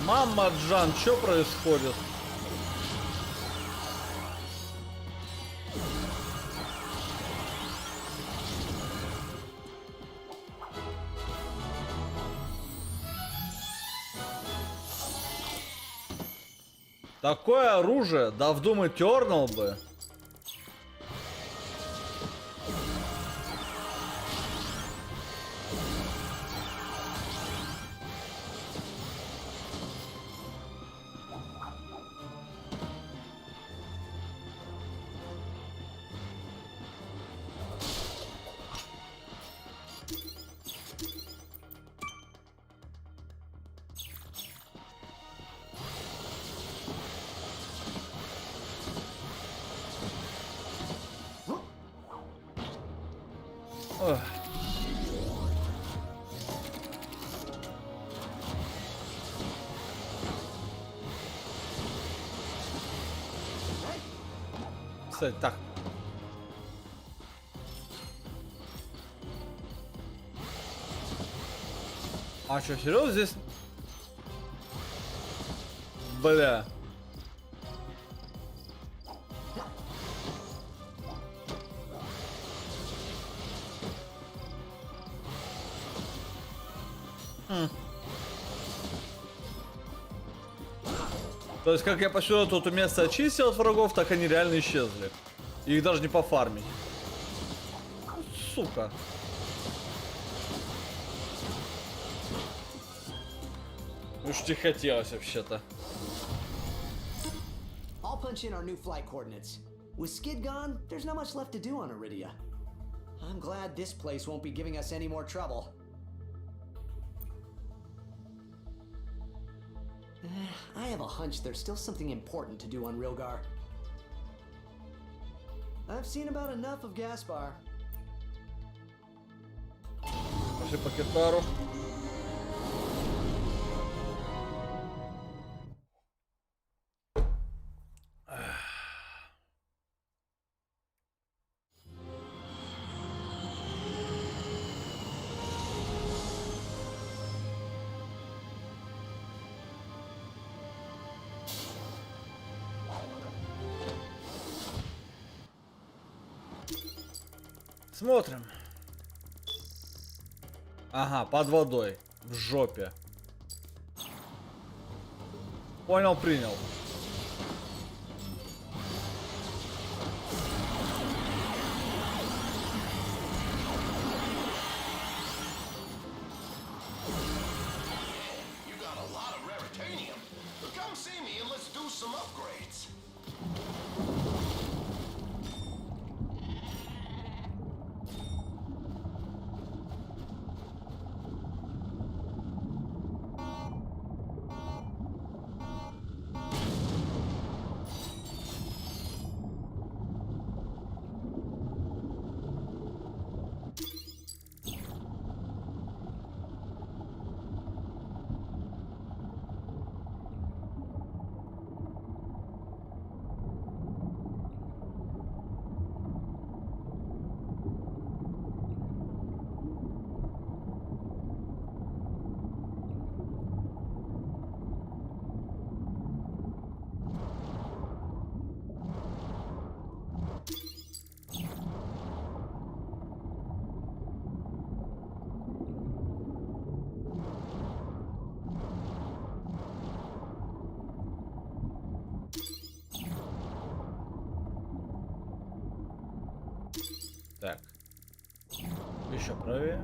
Мама Джан, что происходит? Такое оружие, да в Doom Eternal бы. Ох. Кстати, так. А что, серьезно здесь? Бля. То есть, как я посчитал, тут место очистил от врагов, так они реально исчезли. Их даже не пофармить. Сука. Уж тебе хотелось вообще-то. I'll punch in our new flight coordinates. With Skid gone, there's not much left to do on Iridia. I'm glad this place won't be giving us any more trouble. I have a hunch there's still something important to do on Rilgar. I've seen about enough of Gaspar. Пошли по китару. Смотрим. Ага, под водой. В жопе. Понял, принял. You got a lot of raritanium. Come see me and let's do some upgrades. Так. Еще правее.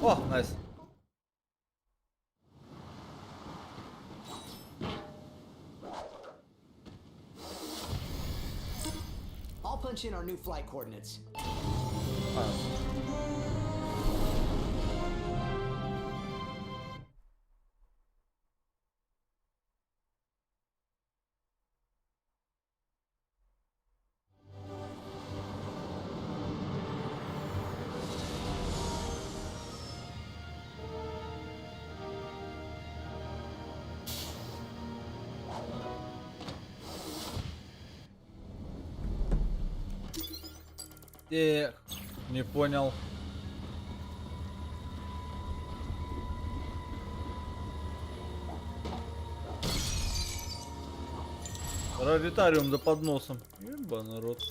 О, найс. I'll punch in our new flight coordinates. Не понял. Раритариум да под носом. Ебаный рот.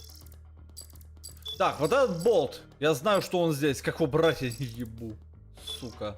Так, вот этот болт. Я знаю, что он здесь. Как его брать, я не ебу. Сука.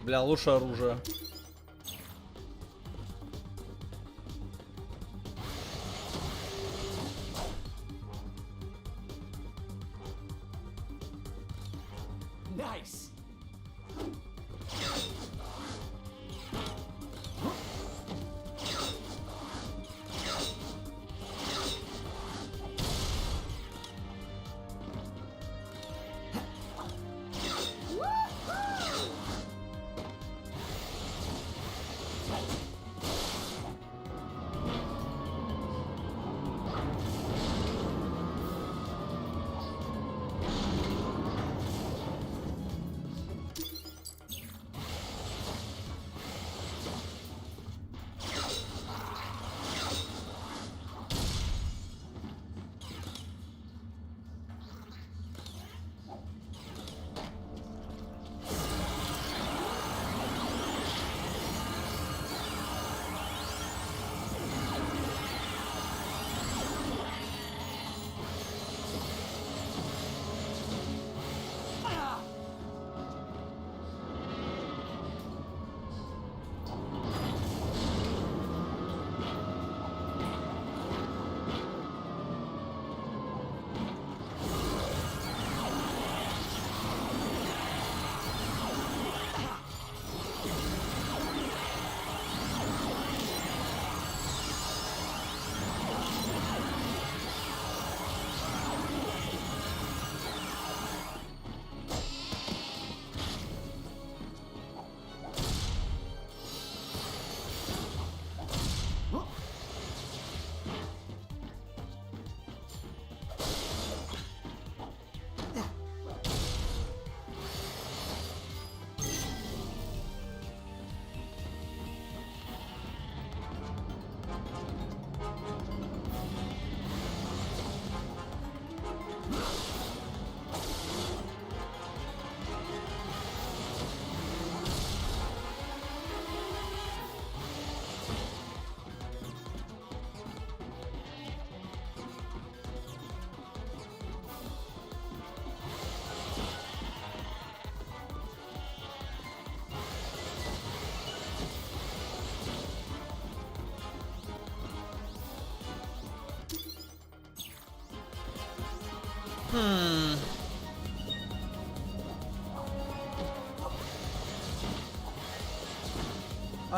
Бля, лучше оружие. Nice.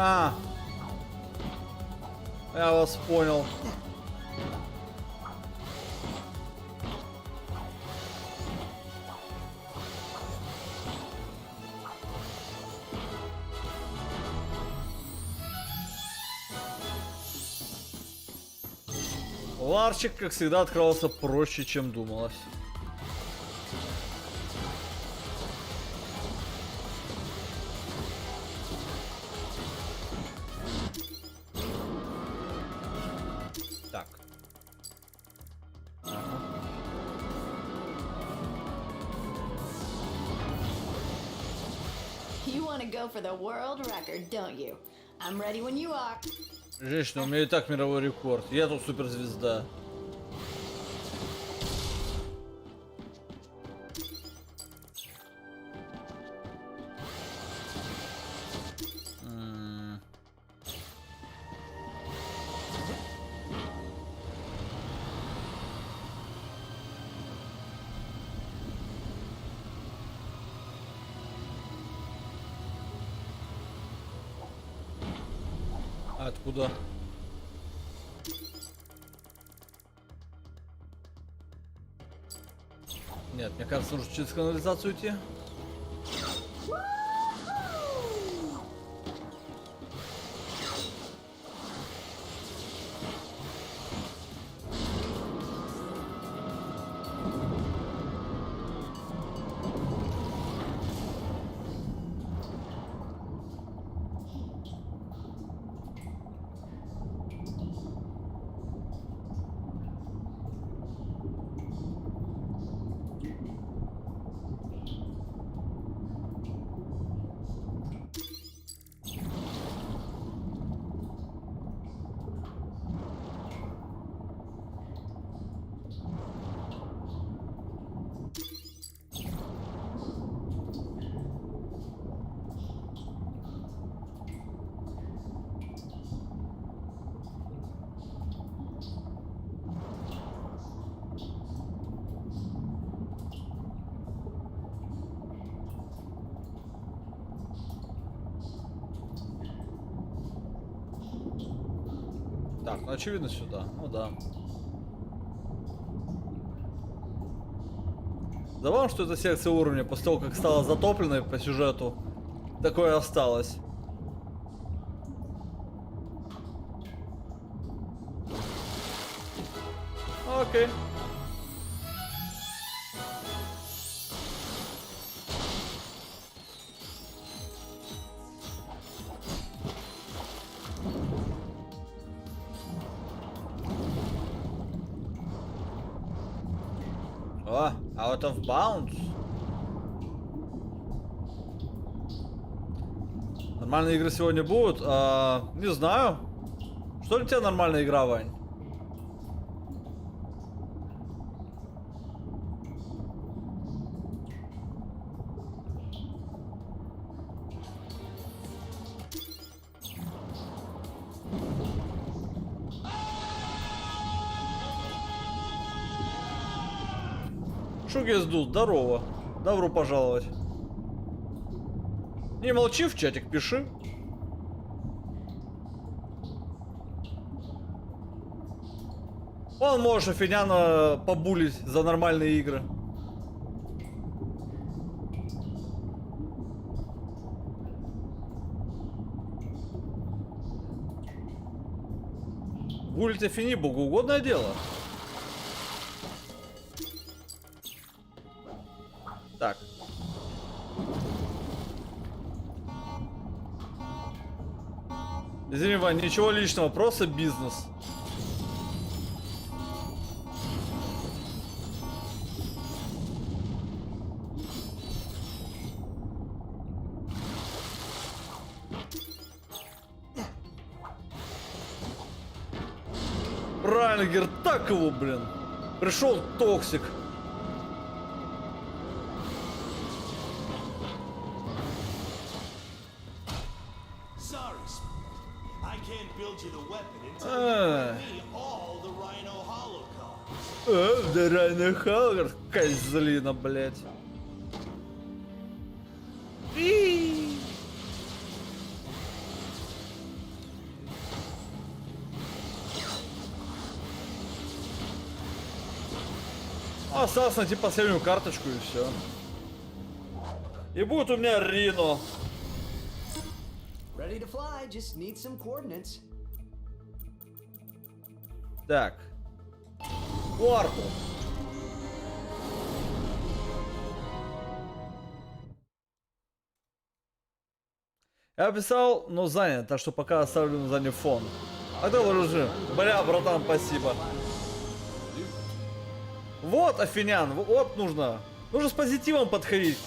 А, я вас понял. Ларчик, как всегда, открывался проще, чем думалось. Так. You want to go for the world record, don't you? I'm ready when you are. Женщина, у меня и так мировой рекорд. Я тут суперзвезда. Откуда? Нет, мне кажется, нужно через канализацию идти. Так, ну очевидно сюда. Ну да. Забавно, что эта секция уровня после того, как стала затопленной по сюжету, такое осталось. Окей. О, out of bounds. Нормальные игры сегодня будут? Не знаю. Что для тебя нормальная игра, Вань? Шугезду, здорово. Добро пожаловать. Не молчи, в чатик пиши. Он может офигенно побулить за нормальные игры. Булить Афини богоугодное дело. Так. Извини, Вань, ничего личного, просто бизнес. Правильно, Гер, так его, блин. Пришел токсик. Дырайный Халгар, козлина, блядь. Осталось найти последнюю карточку и все. И будет у меня Рино. Ready to fly, just need some coordinates. Так. Кварту. Я писал, но занят, так что пока оставлю на задний фон. А ты ложи. Бля, братан, спасибо. Вот, Афинян, вот нужно. Нужно с позитивом подходить.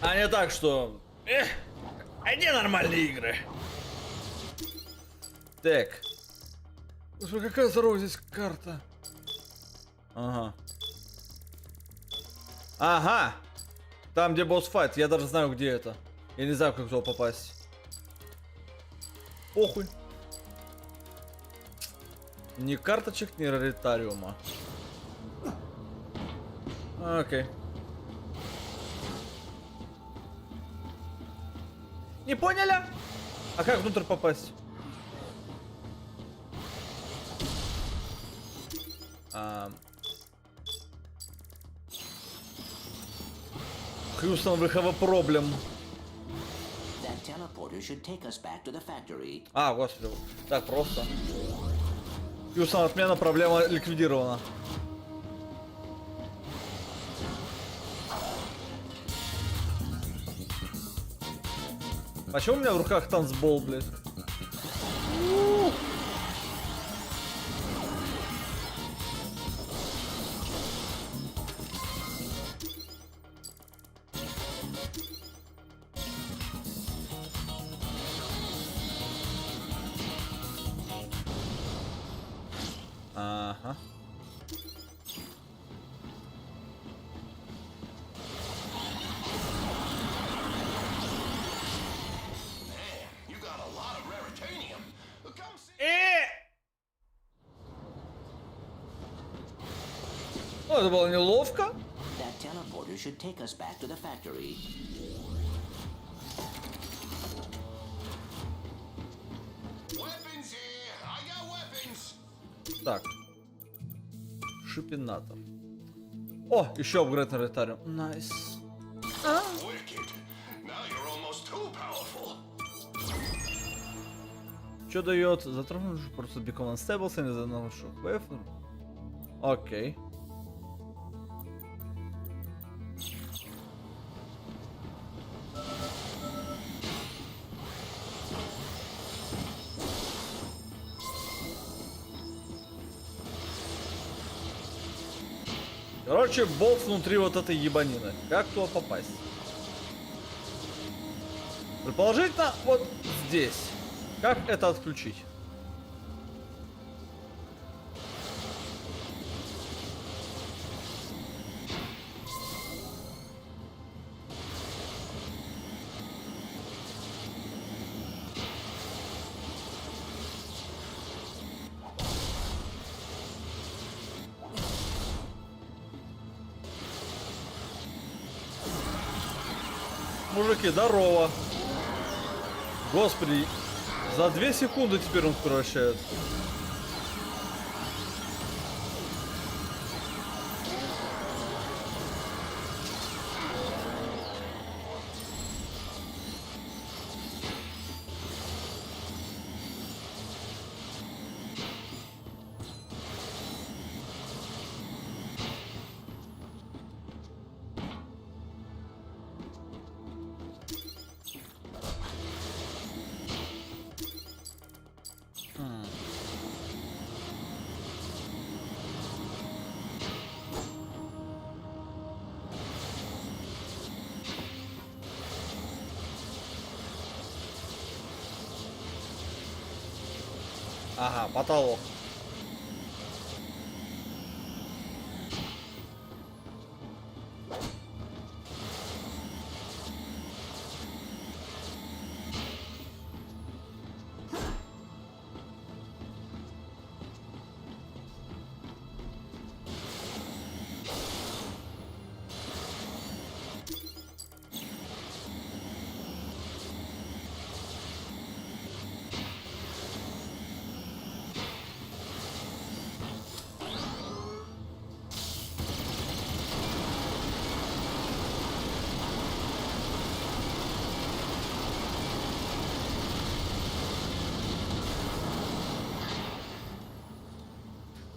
А не так, что... а где нормальные игры? Так. Слушай, какая здоровая здесь карта. Ага. Ага. Там, где босс-файт. Я даже знаю, где это. Я не знаю, как туда попасть. Похуй. Ни карточек, ни раритариума. Окей. Не поняли? А как внутрь попасть? Хьюстон, we have a problem. That teleporter should take us back to the factory. А, господи. Так просто. Хьюстон, отмена, проблема ликвидирована. Почему у меня в руках танцбол, блядь? Ага. Ну, это было неловко. That teleporter should take us back to the factory. Weapons here. I got weapons. Так. Шипинатор. О, еще апгрейд на раритариум. Найс. Wicked. Now you're almost too powerful. Что дает? Затронул просто Become Unstable, не занял шок. Окей. Короче, болт внутри вот этой ебанины. Как туда попасть? Предположительно, вот здесь. Как это отключить? Мужики, здорово. Господи, за 2 секунды теперь он превращает. Ага, потолок.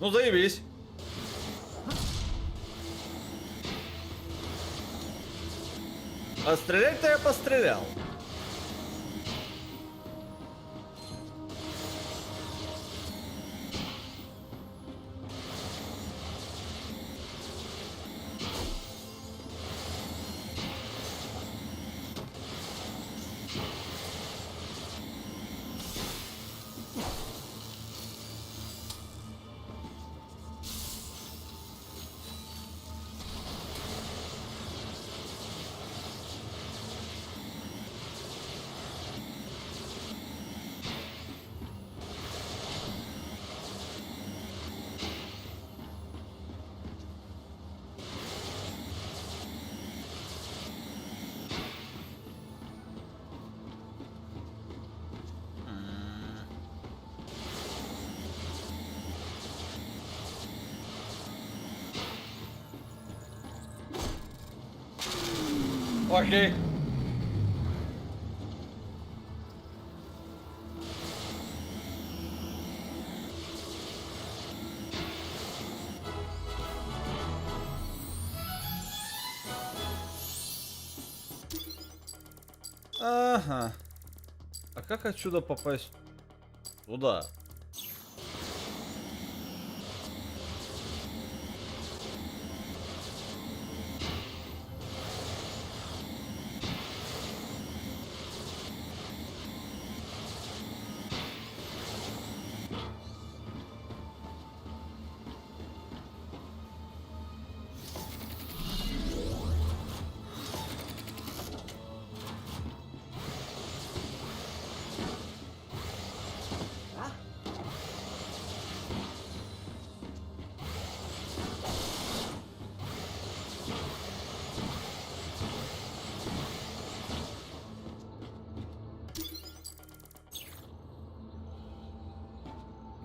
Ну, заебись. А стрелять-то я пострелял. Окей. Ага. А как отсюда попасть туда?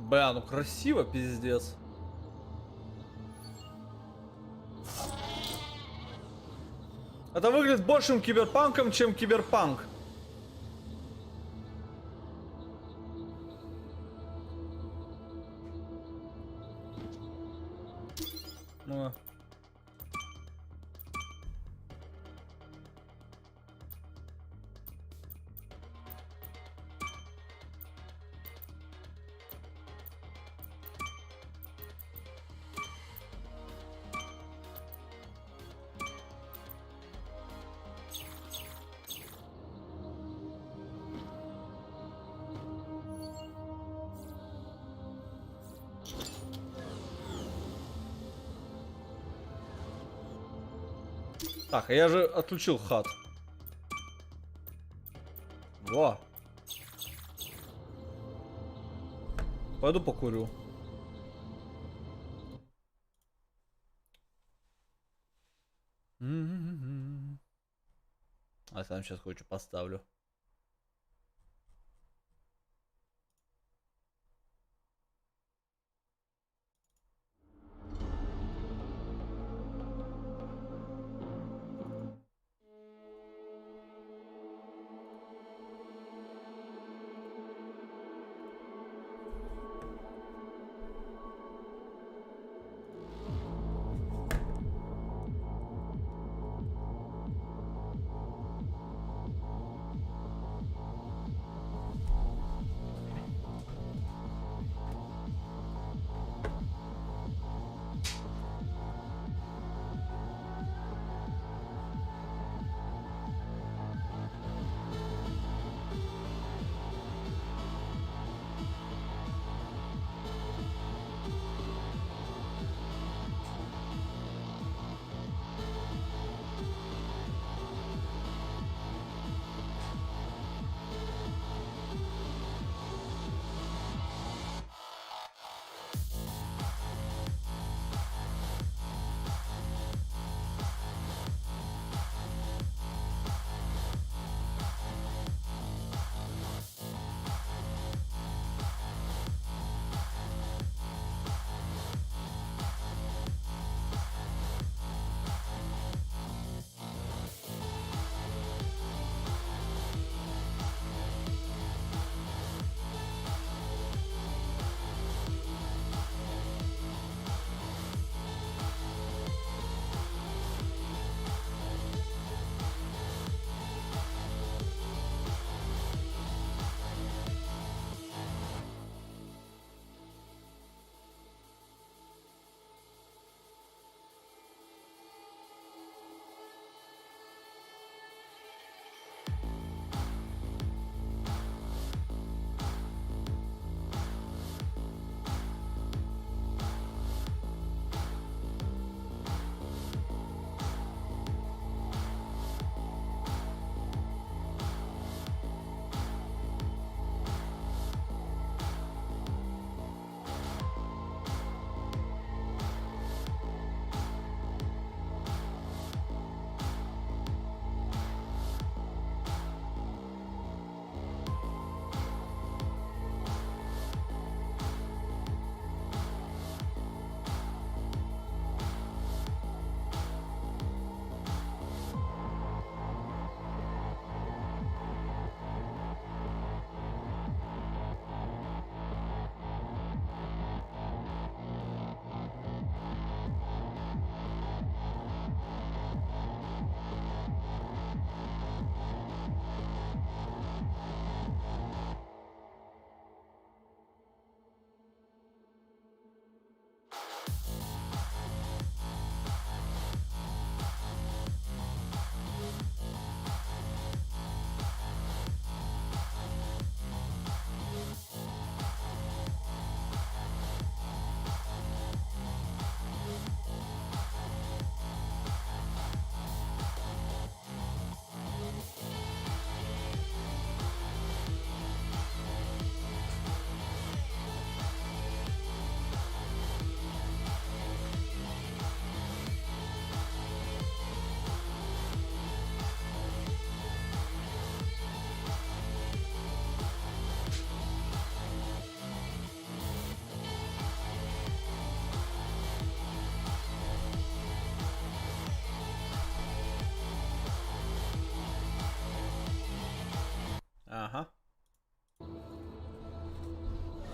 Бля, ну красиво, пиздец. Это выглядит большим киберпанком, чем киберпанк. Ну. Так, а я же отключил хат. Во. Пойду покурю. А сам сейчас кое-что поставлю.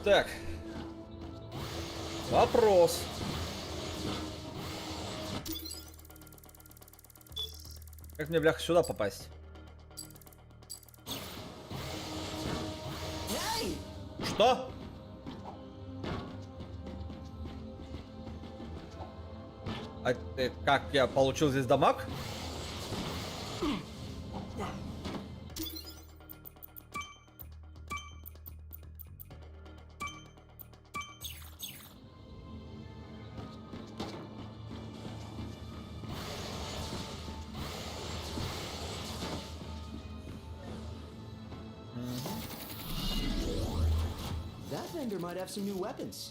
Так. Вопрос. Как мне, бляха, сюда попасть? Что? А как я получил здесь дамаг? That vendor might have some new weapons.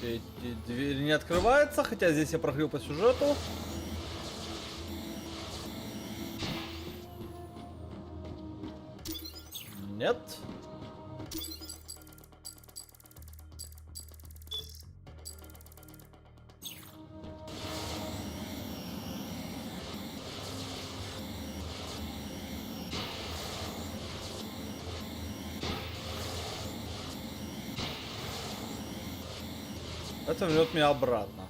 Эти двери не открываются, хотя здесь я прокрыл по сюжету. Нет. Это вернет меня обратно.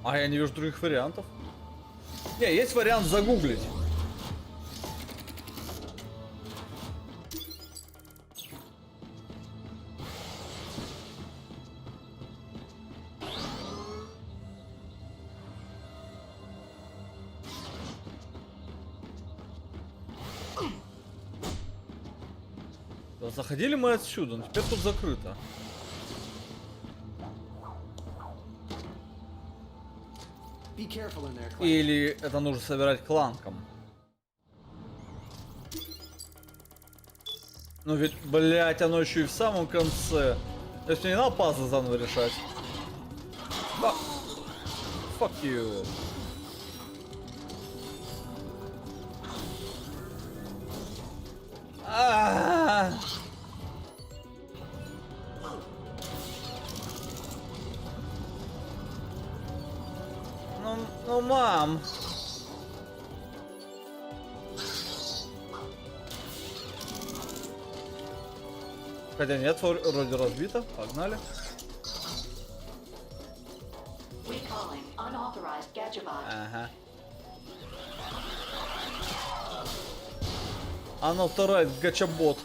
А я не вижу других вариантов. Не, есть вариант загуглить. Заходили мы отсюда, но теперь тут закрыто. Или это нужно собирать кланком? Ну ведь, блять, оно еще и в самом конце. То есть мне не надо пазлы заново решать. Fuck you. Ну, мам. Хотя нет, вроде разбито. Погнали. Ага. Unauthorized гачабот.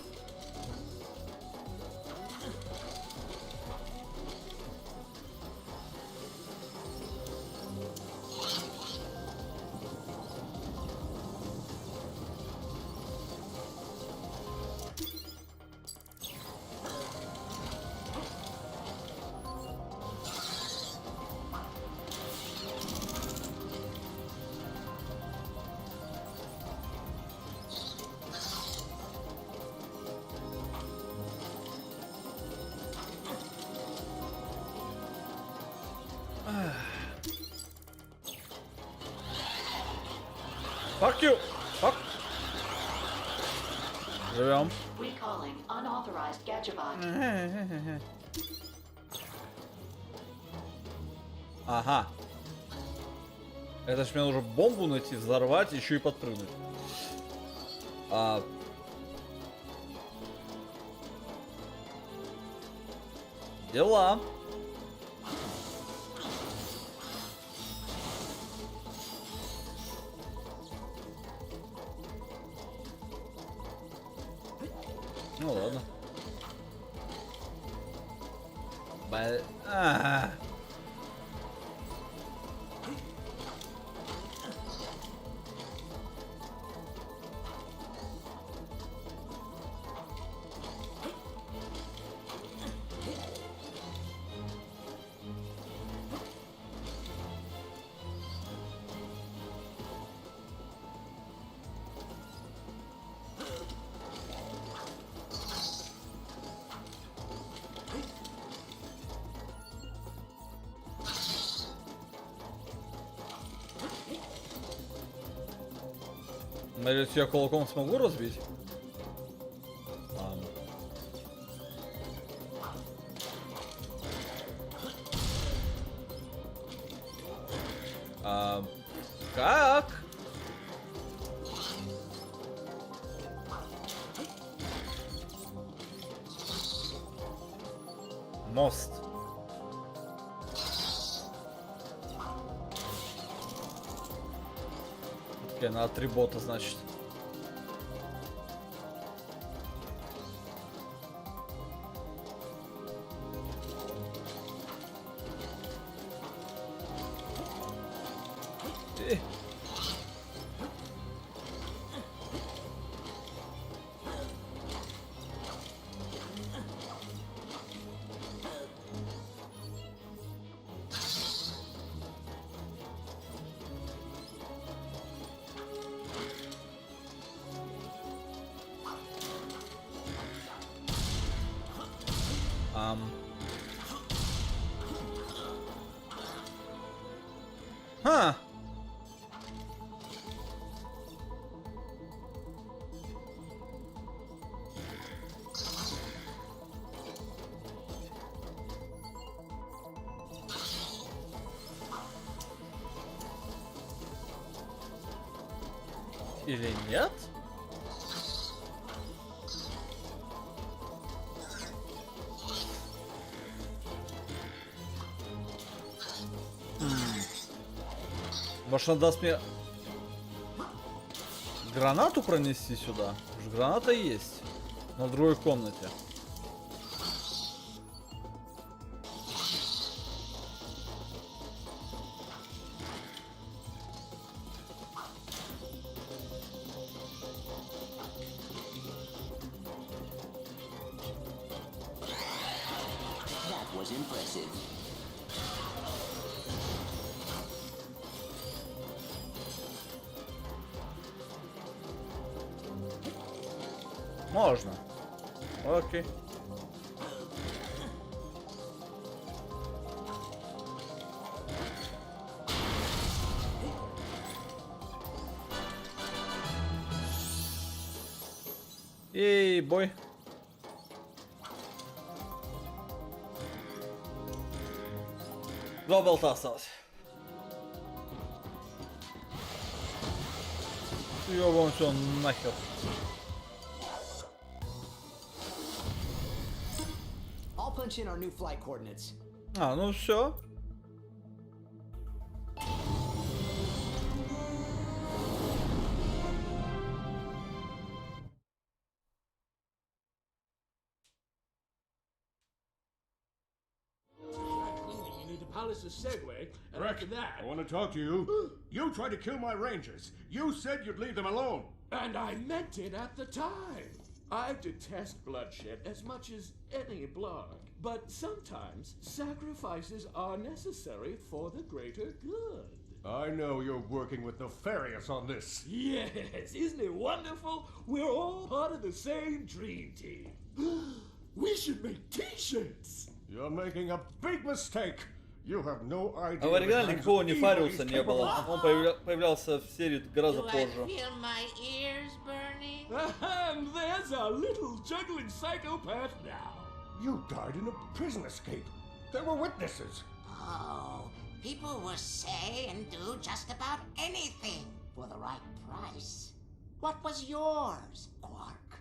Fuck you! Fuck! Живем. Ага. Это ж мне нужно бомбу найти, взорвать, еще и подпрыгнуть. Дела. Ну ладно. Надеюсь, я кулаком смогу разбить? Ладно. Как? Мост. Окей, на 3 бота, значит. Ха. Или нет? Может, он даст мне гранату пронести сюда? Уже граната есть. Но в другой комнате. That was impressive. Можно. Окей. Эй, бой. Два болта осталось. Ёбан всё нахер. I'll punch in our new flight coordinates. А, ну все. You need to polish the Segway, and Rick, after that... I want to talk to you. You tried to kill my rangers. You said you'd leave them alone. And I meant it at the time. I detest bloodshed as much as any blog, but sometimes sacrifices are necessary for the greater good. I know you're working with Nefarious on this. Yes, isn't it wonderful? We're all part of the same dream team. We should make t-shirts. You're making a big mistake. You have no idea. А в оригинале никакого Нефариуса не было. Он появлялся в серии гораздо позже. Feel my ears burning? And there's a little juggling psychopath now. You died in a prison escape. There were witnesses. Oh, people will say and do just about anything for the right price. What was yours, Quark?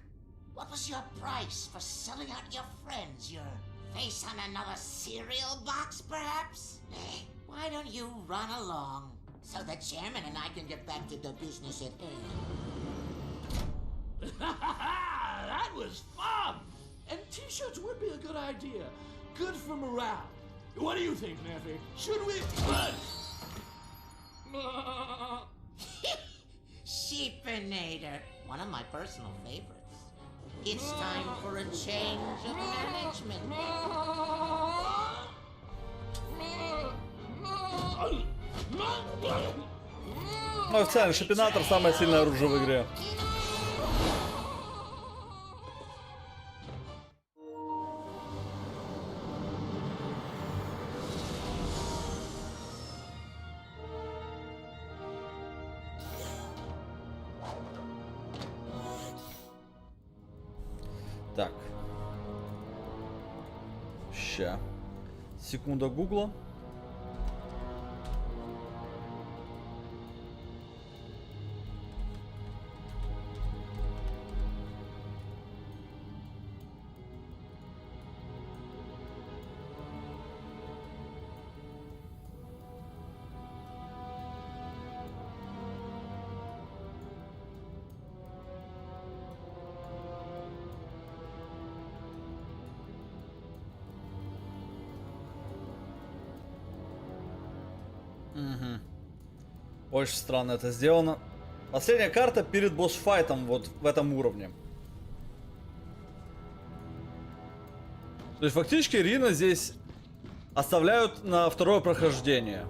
What was your price for selling out your friends? Your face on another cereal box, perhaps? Eh, why don't you run along so the chairman and I can get back to the business at hand? That was fun! And t-shirts would be a good idea. Good for morale. What do you think, Neffy? Should we... Sheepinator, one of my personal favorites. It's time for a change of management. Ну, официально, Шипинатор самое сильное оружие в игре. Так. Ща. Секунда гугла. Угу. Очень странно это сделано. Последняя карта перед босс-файтом вот в этом уровне. То есть фактически Рина здесь оставляют на второе прохождение.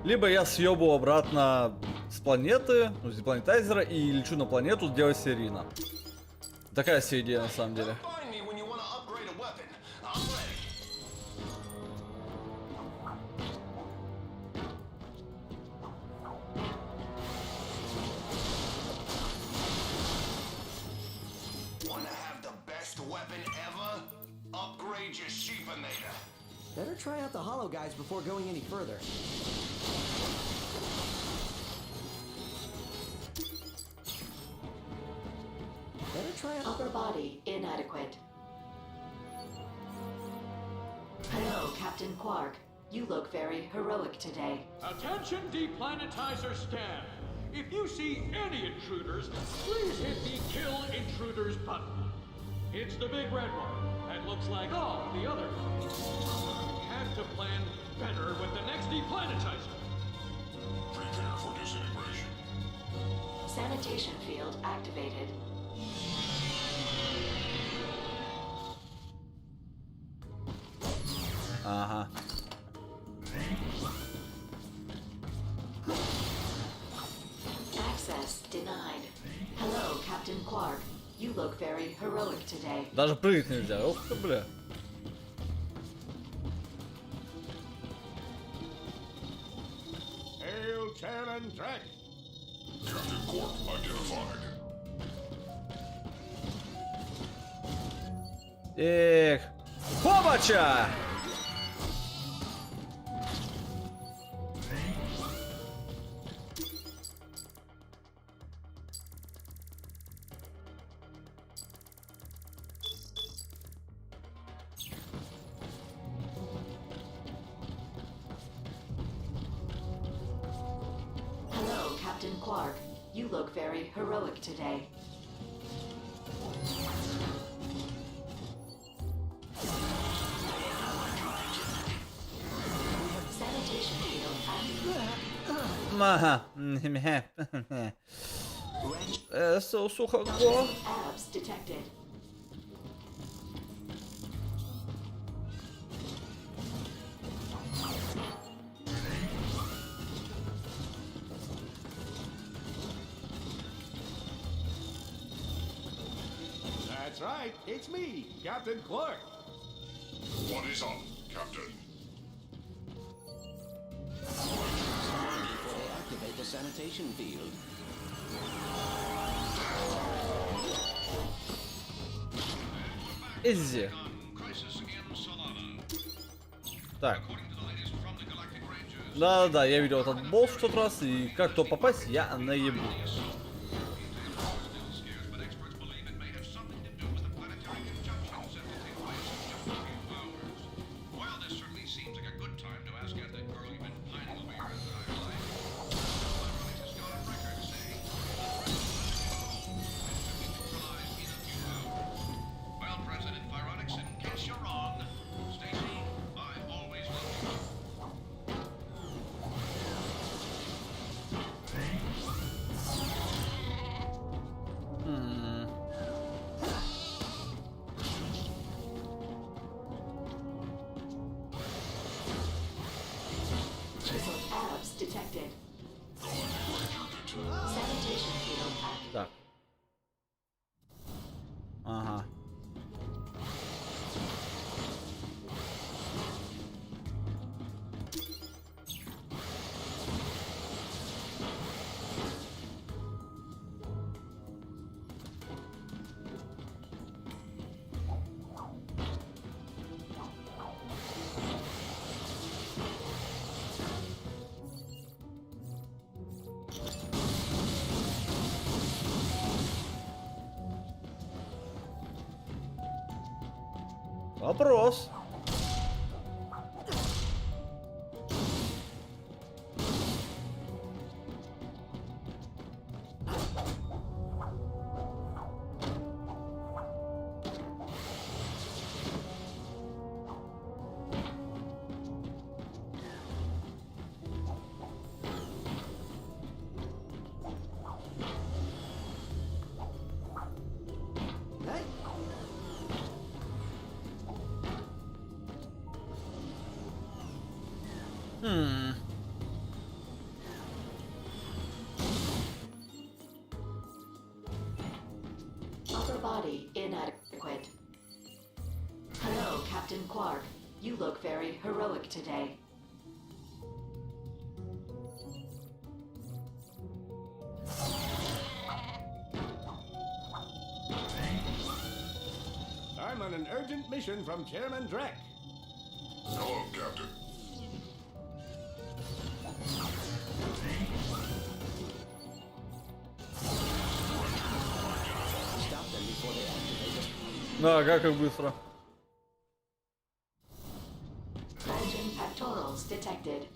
Либо я съебу обратно с планеты, ну, с планетайзера, и лечу на планету делать себе Рина. Такая себе идея на самом деле. Better try out the hollow guys before going any further. Better try out Upper body inadequate. Hello, Captain Quark. You look very heroic today. Attention deplanetizer scan. If you see any intruders, please hit the kill intruders button. It's the big red one that looks like all the other ones. Have to plan better with the next deplanetizer. Prepare for disintegration. Sanitation field activated. Ага. Access denied. Hello, Captain Quark. You look very heroic today. Даже прыгать нельзя. Ух ты, бля. Hail, Chairman Drek. Captain Quark identified. Эх. Хобача! Hello, Captain Quark. You look very heroic today. Sanitation field activated. Ага. Сухо. Abs detected. That's right, it's me, Captain Clark. What is up, Captain? Before they activate the sanitation field. Изи. Так. Да-да-да, я видел этот босс в тот раз, и как то попасть, я наебу. Abs detected. Sanitation field activated. Так. Ага. Вопрос. Upper body inadequate. Hello, Captain Quark. You look very heroic today. I'm on an urgent mission from Chairman Drek. Hello, Captain. Ага, как быстро. Bulging pectorals detected.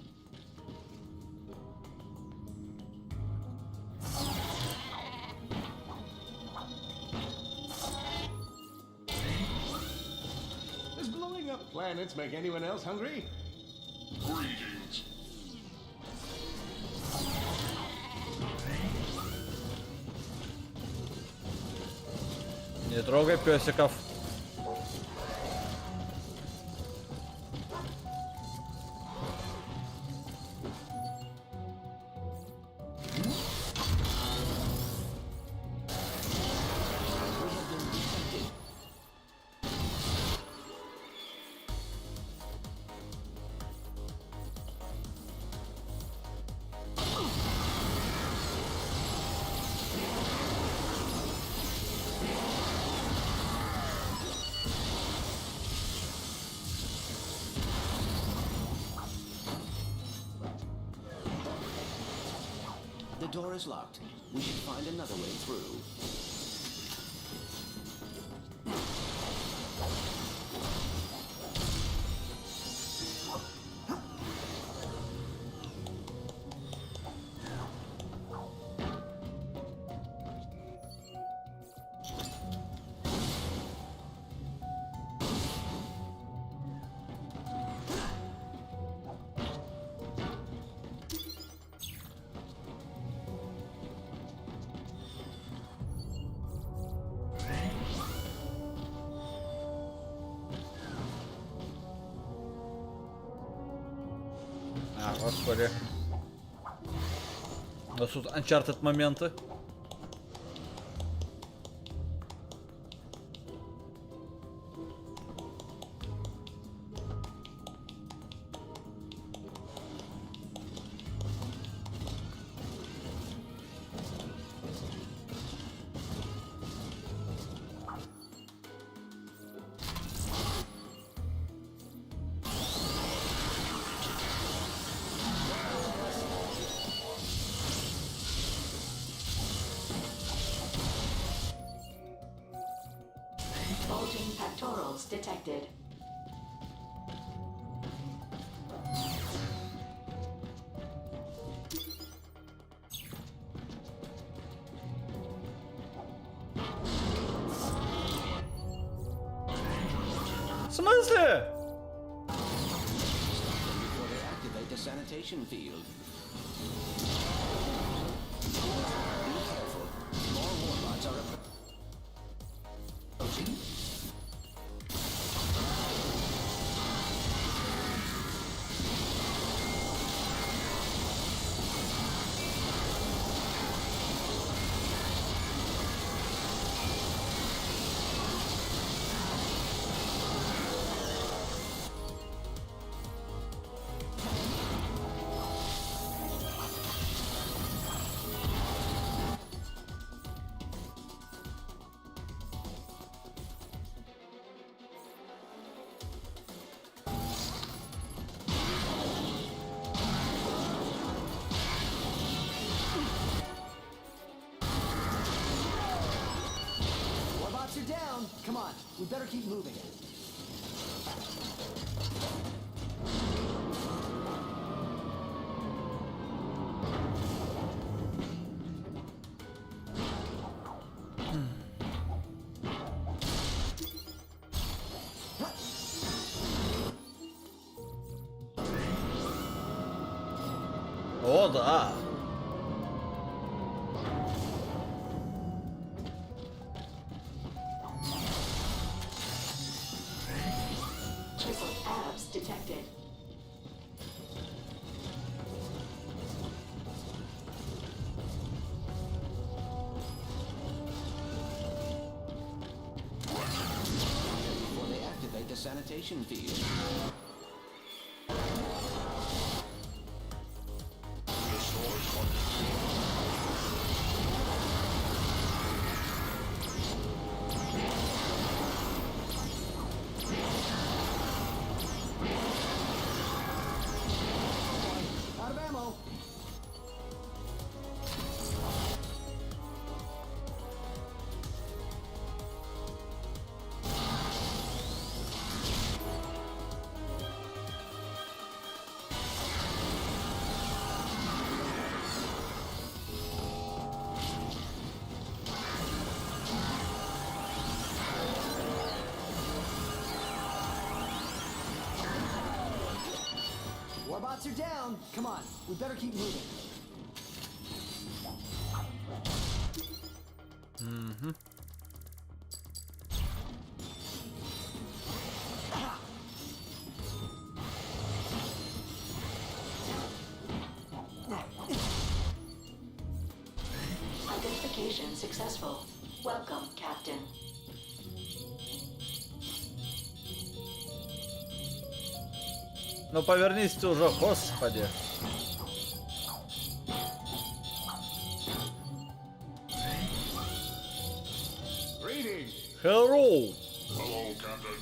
Does blowing up planets make anyone else hungry? Greetings. Не трогай песиков. The door is locked. We should find another way through. А, господи. У нас тут Uncharted моменты. Bulging pectorals detected. В смысле? Before they activate the sanitation field. Be careful. More warlords are approaching. Warbots are down. Come on, we better keep moving. О, да. Chiseled abs detected. Before they activate the sanitation field. Out of ammo. Warbots are down. Come on, we better keep moving. Identification successful. Welcome, Captain. Ну повернись ты уже, господи. Greetings. Hello. Hello, Captain.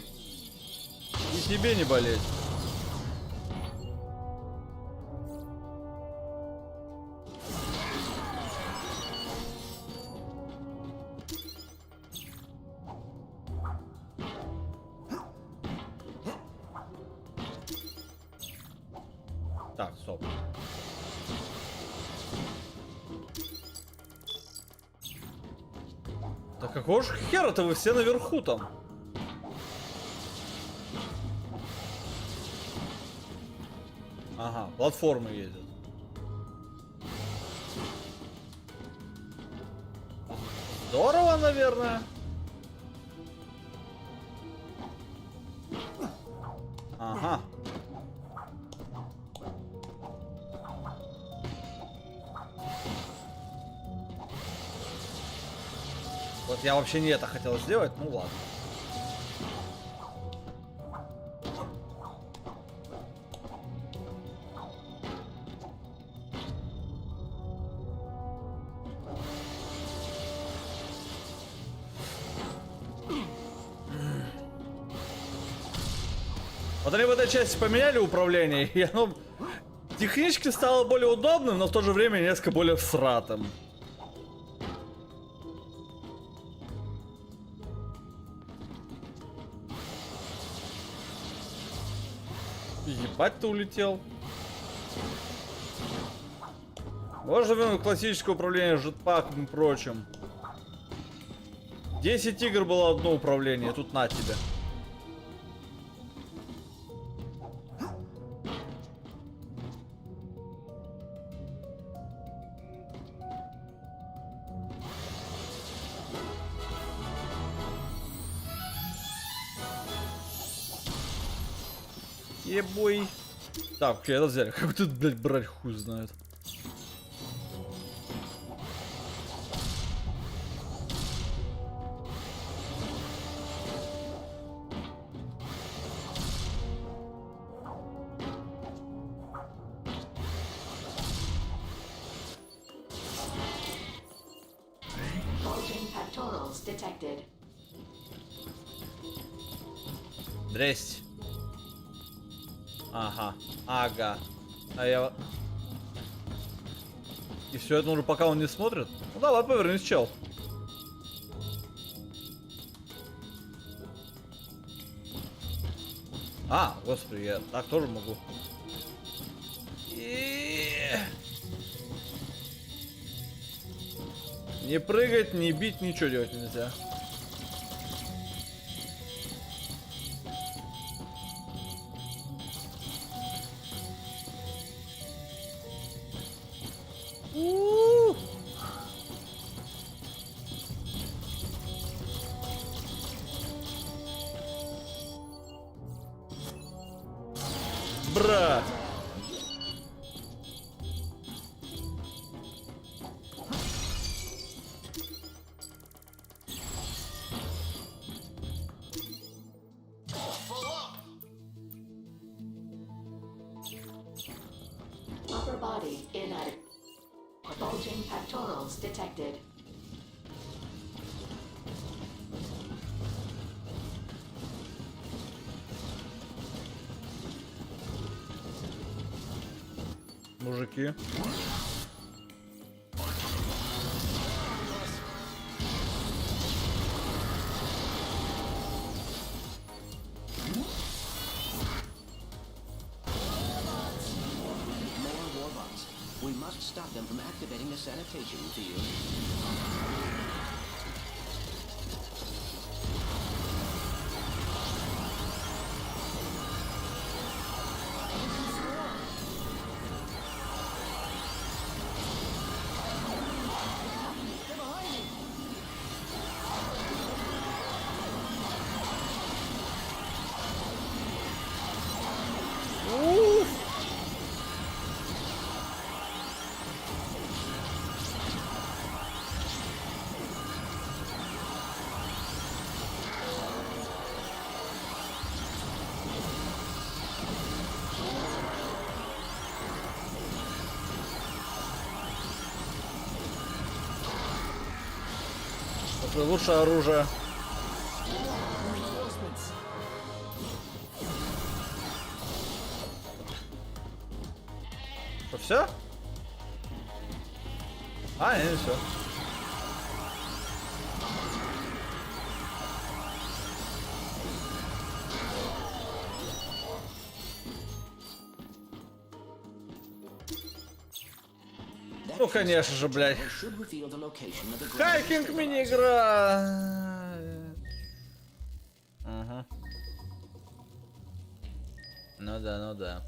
И тебе не болеть. Так, стоп. Да какого же хера-то вы все наверху там? Ага, платформы ездят. Здорово, наверное. Ага. Вот я вообще не это хотел сделать, ну ладно. Вот они в этой части поменяли управление, и оно технически стало более удобным, но в то же время несколько более всратым. Ебать, ты улетел. Можно вернуть классическое управление жетпаком и прочим. 10 игр было одно управление, тут на тебе. Ебой. Так, окей, это взяли. Как тут, блядь, брать, хуй знает. Bulging pectorals detected. Здрасте. Ага, ага. А я... И все это уже пока он не смотрит? Ну давай, повернись, чел. А, господи, я так тоже могу. Не прыгать, не бить, ничего делать нельзя. Брат. Upper body inadequate. Bulging pectorals detected. Мужики. We must stop them from activating the sanitation field. Это лучшее оружие. Что, все? А, не все. Ну, конечно же, блядь. Хайкинг мини-игра. Ага. Ну да, ну да.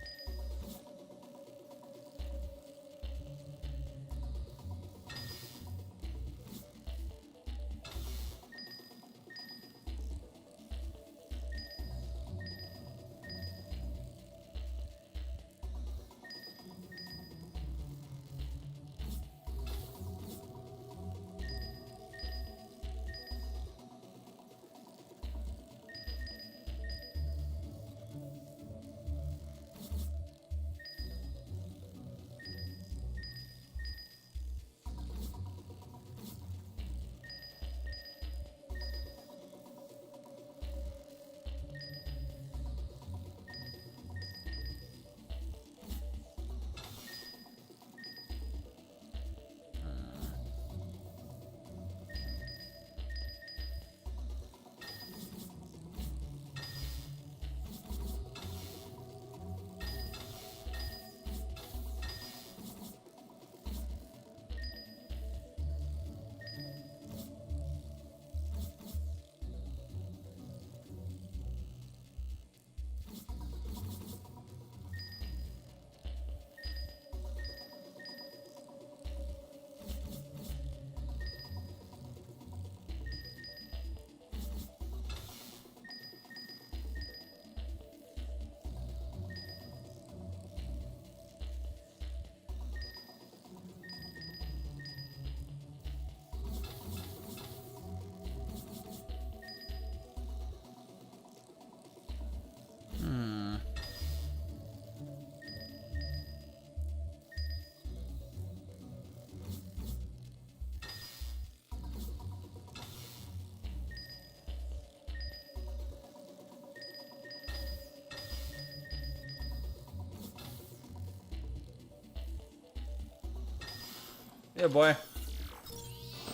Yeah, boy.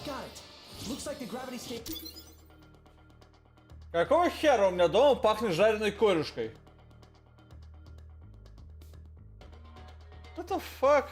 Got it. Looks like the gravity state. Какого хера у меня дома пахнет жареной корюшкой? What the fuck?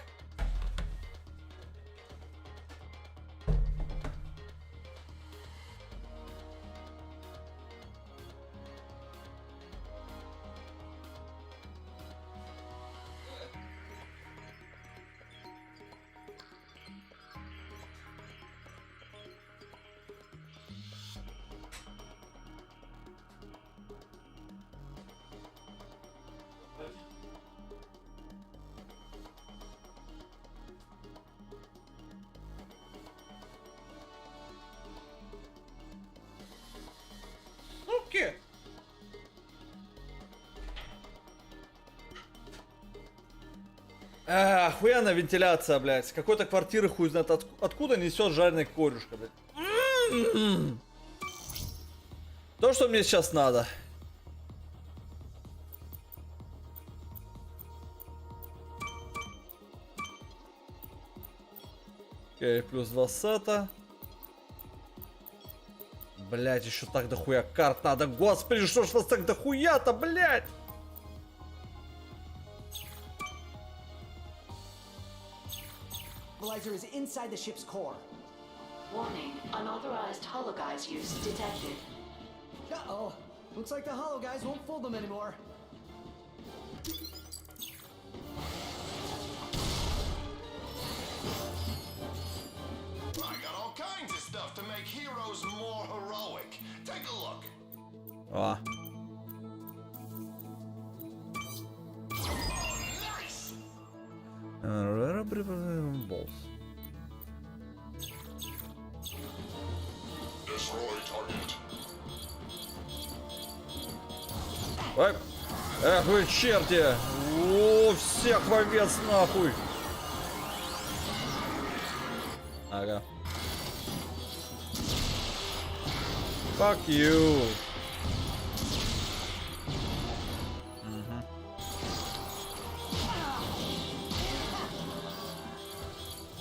Охуенная вентиляция, блядь. С какой-то квартиры хуй знает откуда несет жареный корюшка, блядь. То, что мне сейчас надо. Окей, плюс 2 сета. Блять, еще так дохуя карт надо. Господи, что ж вас так дохуя-то, блять? Stabilizer is inside the ship's core. Warning, unauthorized hologuise use detected. Uh-oh. Looks like the holo guys won't fool them anymore. I got all kinds of stuff to make heroes more heroic. Take a look. О. Nice! Balls. Destroy target. Ой. Эх вы черти! О, всех в овец нахуй! Ага. Fuck you!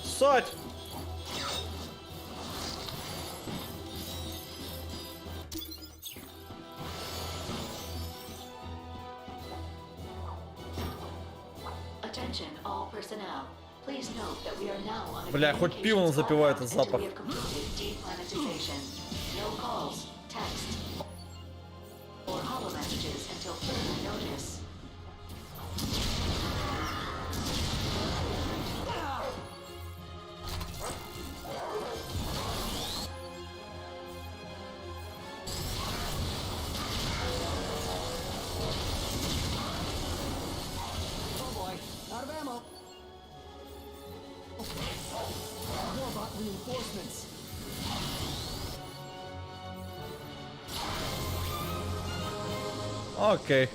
Сать! Attention, all personnel. Please note that we are now on a Бля, хоть пивом запивай этот until запах. we have completed deplanetization. No calls, text, or holo messages until further notice. Oh boy, out of ammo. Robot reinforcements. Окей.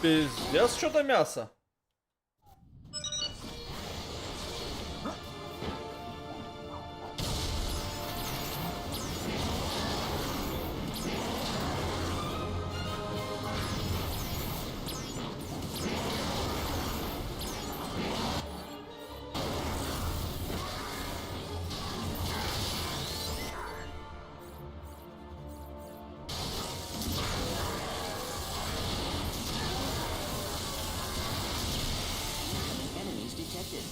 Пиздец, что-то мясо. Enemies detected.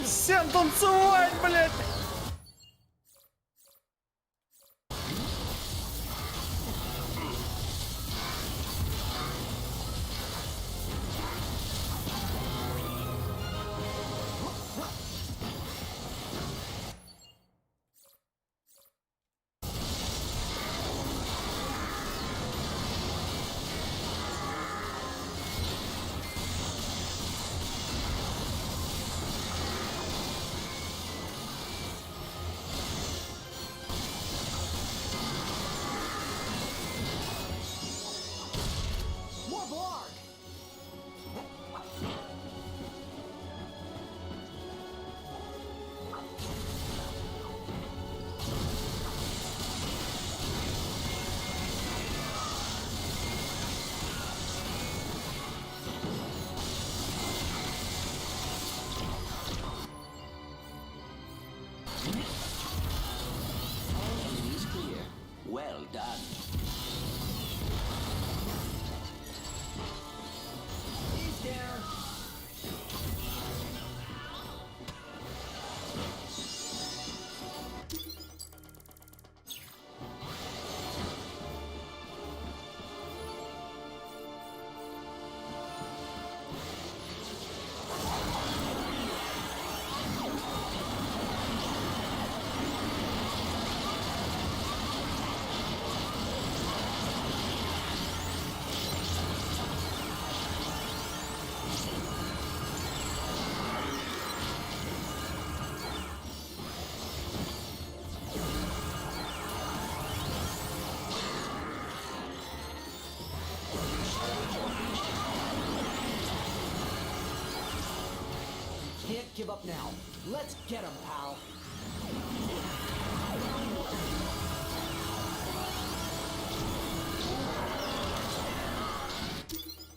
Всем танцевать, блядь! can't give up now. Let's get him, pal.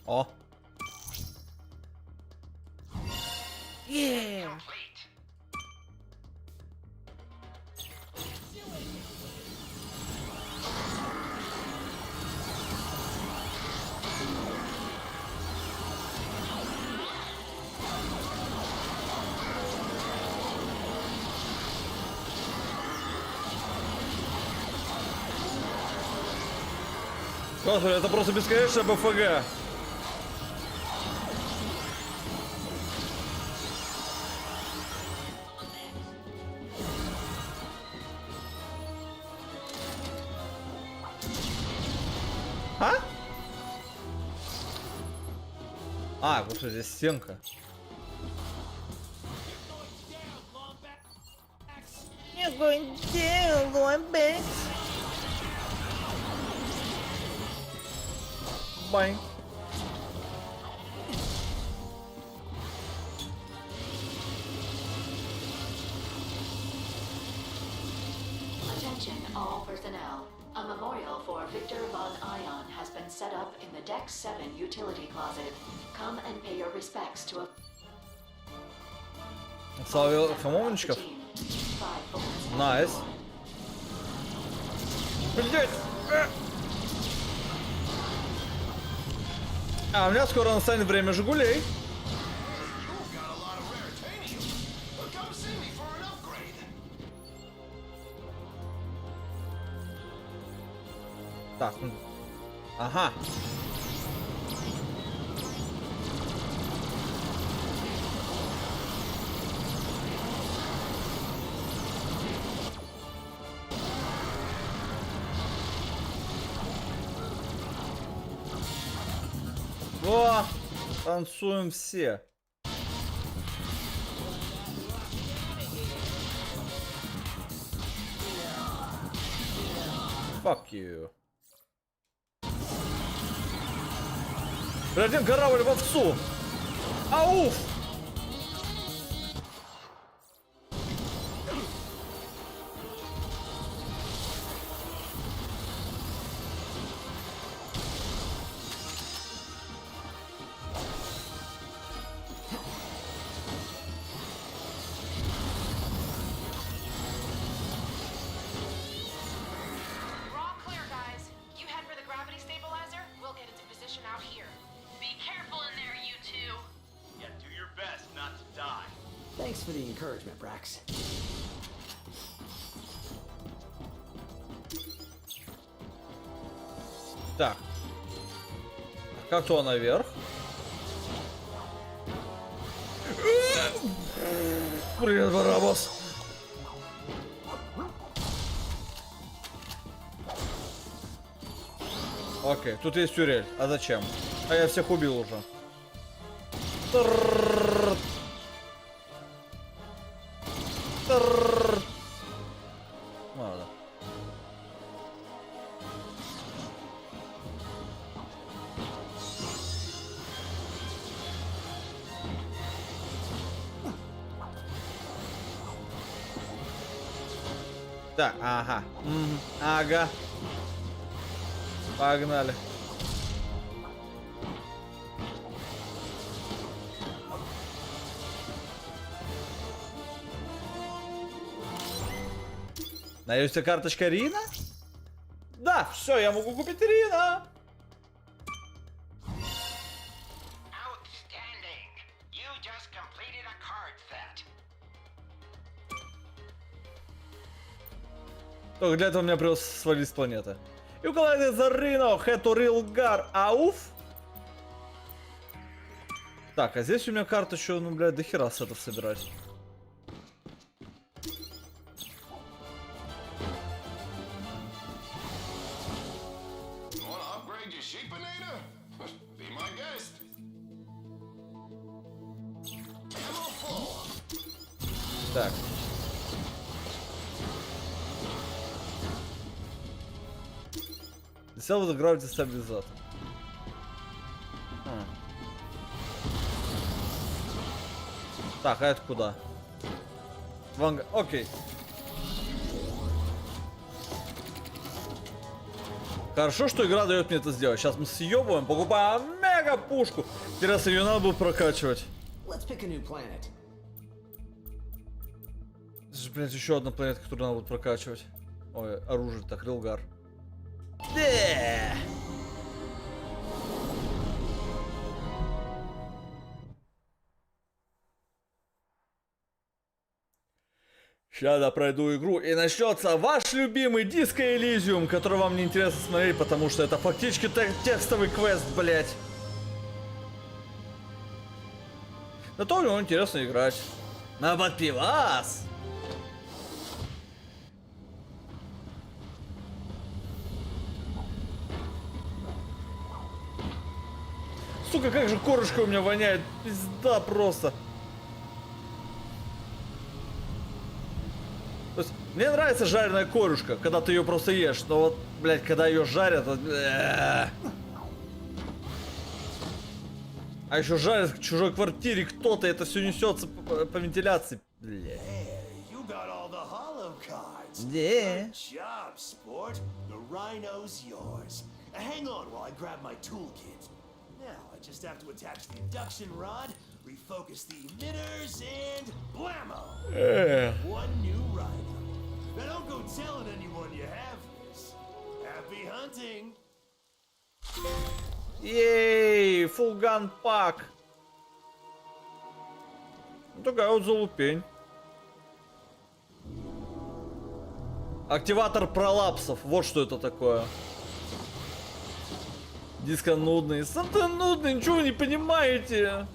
О. Yeah. Господи, это просто бесконечная БФГ. А, господи, здесь стенка. You're going down, Lombax. Bang. Attention, all personnel. A memorial for Victor von Ion has been set up in the Deck 7 utility closet. Come and pay your respects to a... Слава хамовничков. Найс. Блять. А у меня скоро настанет время Жигулей. Так, ну... Ага. О, танцуем все. Fuck you. Один корабль в овцу. Ауф! Thanks for the encouragement, Brax. Так. Как то наверх? Привет, Барабас. Окей, тут есть тюрель. А зачем? А я всех убил уже. Ладно. Так, ага. Ага. Погнали. Найдется карточка Рина? Да, все, я могу купить Рина. Только для этого меня придется свалить с планеты. И укладывает за Рино, Хэтурилгар, ауф. Так, а здесь у меня карта еще, ну, блядь, дохера сетов собирать. Так. Disable the gravity stabilizer. Так, а это куда? Окей. Хорошо, что игра дает мне это сделать. Сейчас мы съебываем, покупаем мега пушку. Интересно, ее надо будет прокачивать. Это же, блядь, еще одна планета, которую надо будет прокачивать. Ой, оружие, так, Рилгар. Сейчас я пройду игру и начнется ваш любимый Диско Элизиум, который вам не интересно смотреть, потому что это фактически текстовый квест, блять. Зато у него интересно играть. На подпивас! Сука, как же корочка у меня воняет. Пизда просто. То есть, мне нравится жареная корюшка, когда ты ее просто ешь, но вот, блядь, когда ее жарят, вот, а еще жарят в чужой квартире кто-то, это все несется по вентиляции, блядь. Yeah. Job, sport. The rhino's yours. Hang on while I grab my toolkit. Now I just have to attach the induction rod, refocus the emitters, and blammo! One new rhino. Now don't go telling anyone you have this. Happy hunting! Ей, full gun pack. Ну, такая вот залупень. Активатор пролапсов. Вот что это такое. Диско нудный. Сам ты нудный, ничего вы не понимаете.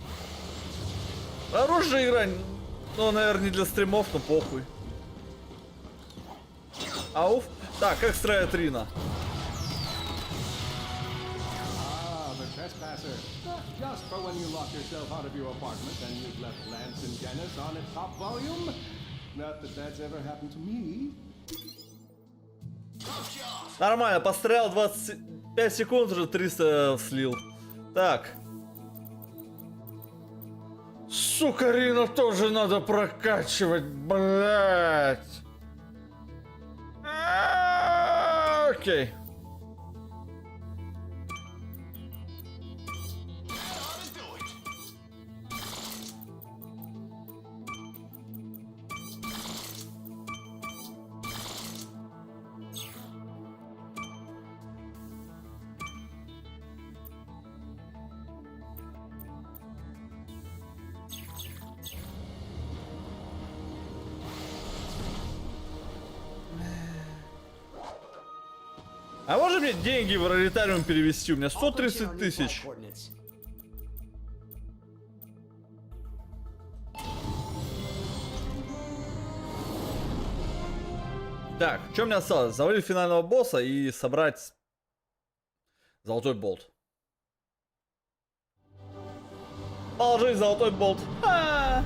Хорошая игра. Ну, наверное, не для стримов, но похуй. Ауф. Так, как строят Рина. Just for when you lock yourself out of your apartment and you've left Lance and Dennis on at top volume. Not that that's ever happened to me. Нормально, пострелял 25 секунд, уже 300 слил. Так. Сука, Рину тоже надо прокачивать, блять. Окей. А можно мне деньги в Раритариум перевести? У меня 130 тысяч. Так, что мне осталось? Завалить финального босса и собрать золотой болт. Положи золотой болт. А-а-а.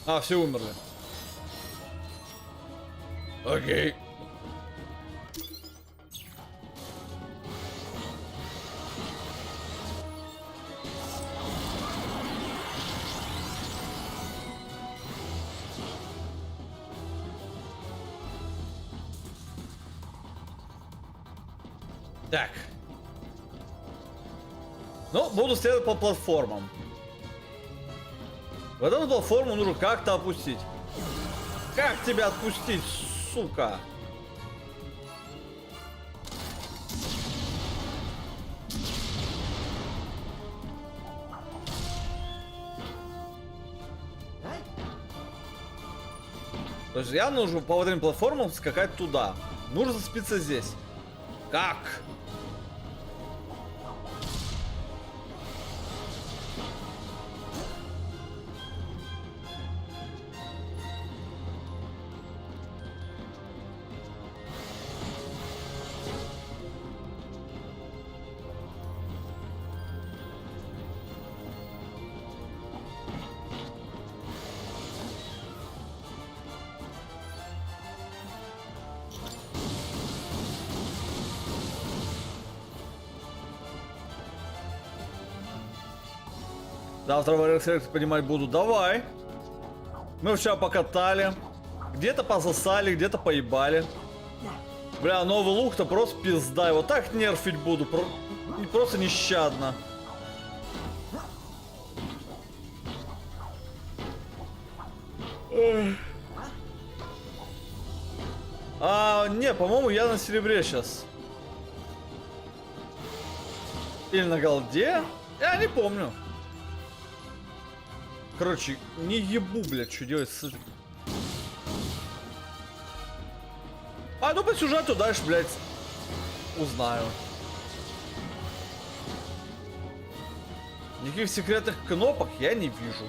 А, все умерли. Окей. Так. Ну, буду следовать по платформам. Вот эту платформу нужно как-то опустить. Как тебя отпустить, сука? То есть я нужно по вот этим платформам скакать туда. Нужно зацепиться здесь. Как? Завтра в RX понимать буду. Давай. Мы вчера покатали. Где-то позасали, где-то поебали. Бля, новый лук-то просто пизда. Его так нерфить буду. Просто нещадно. Не, по-моему, я на серебре сейчас. Или на голде? Я не помню. Короче, не ебу, блядь, что делать с... ну по сюжету дальше, блядь, узнаю. Никаких секретных кнопок я не вижу.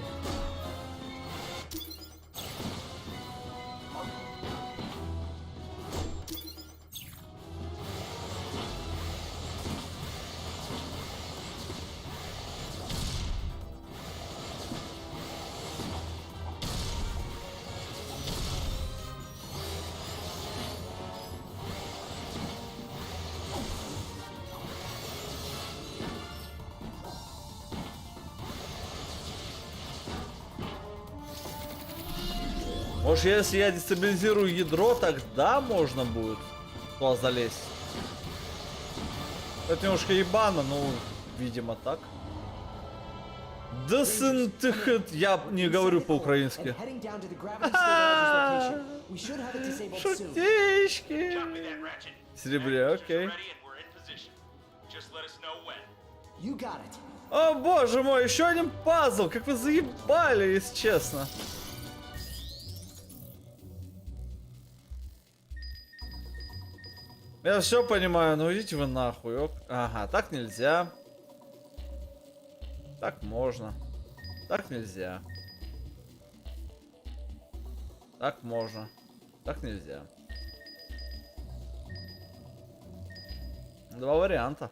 Может, если я дестабилизирую ядро, тогда можно будет туда залезть. Это немножко ебано, но, видимо, так. Я не говорю по-украински. Шутечки. Серебре, окей. О, боже мой, еще один пазл. Как вы заебали, если честно. Я все понимаю, но идите вы нахуй. Ага, так нельзя. Так можно. Так нельзя. Так можно. Так нельзя. Два варианта.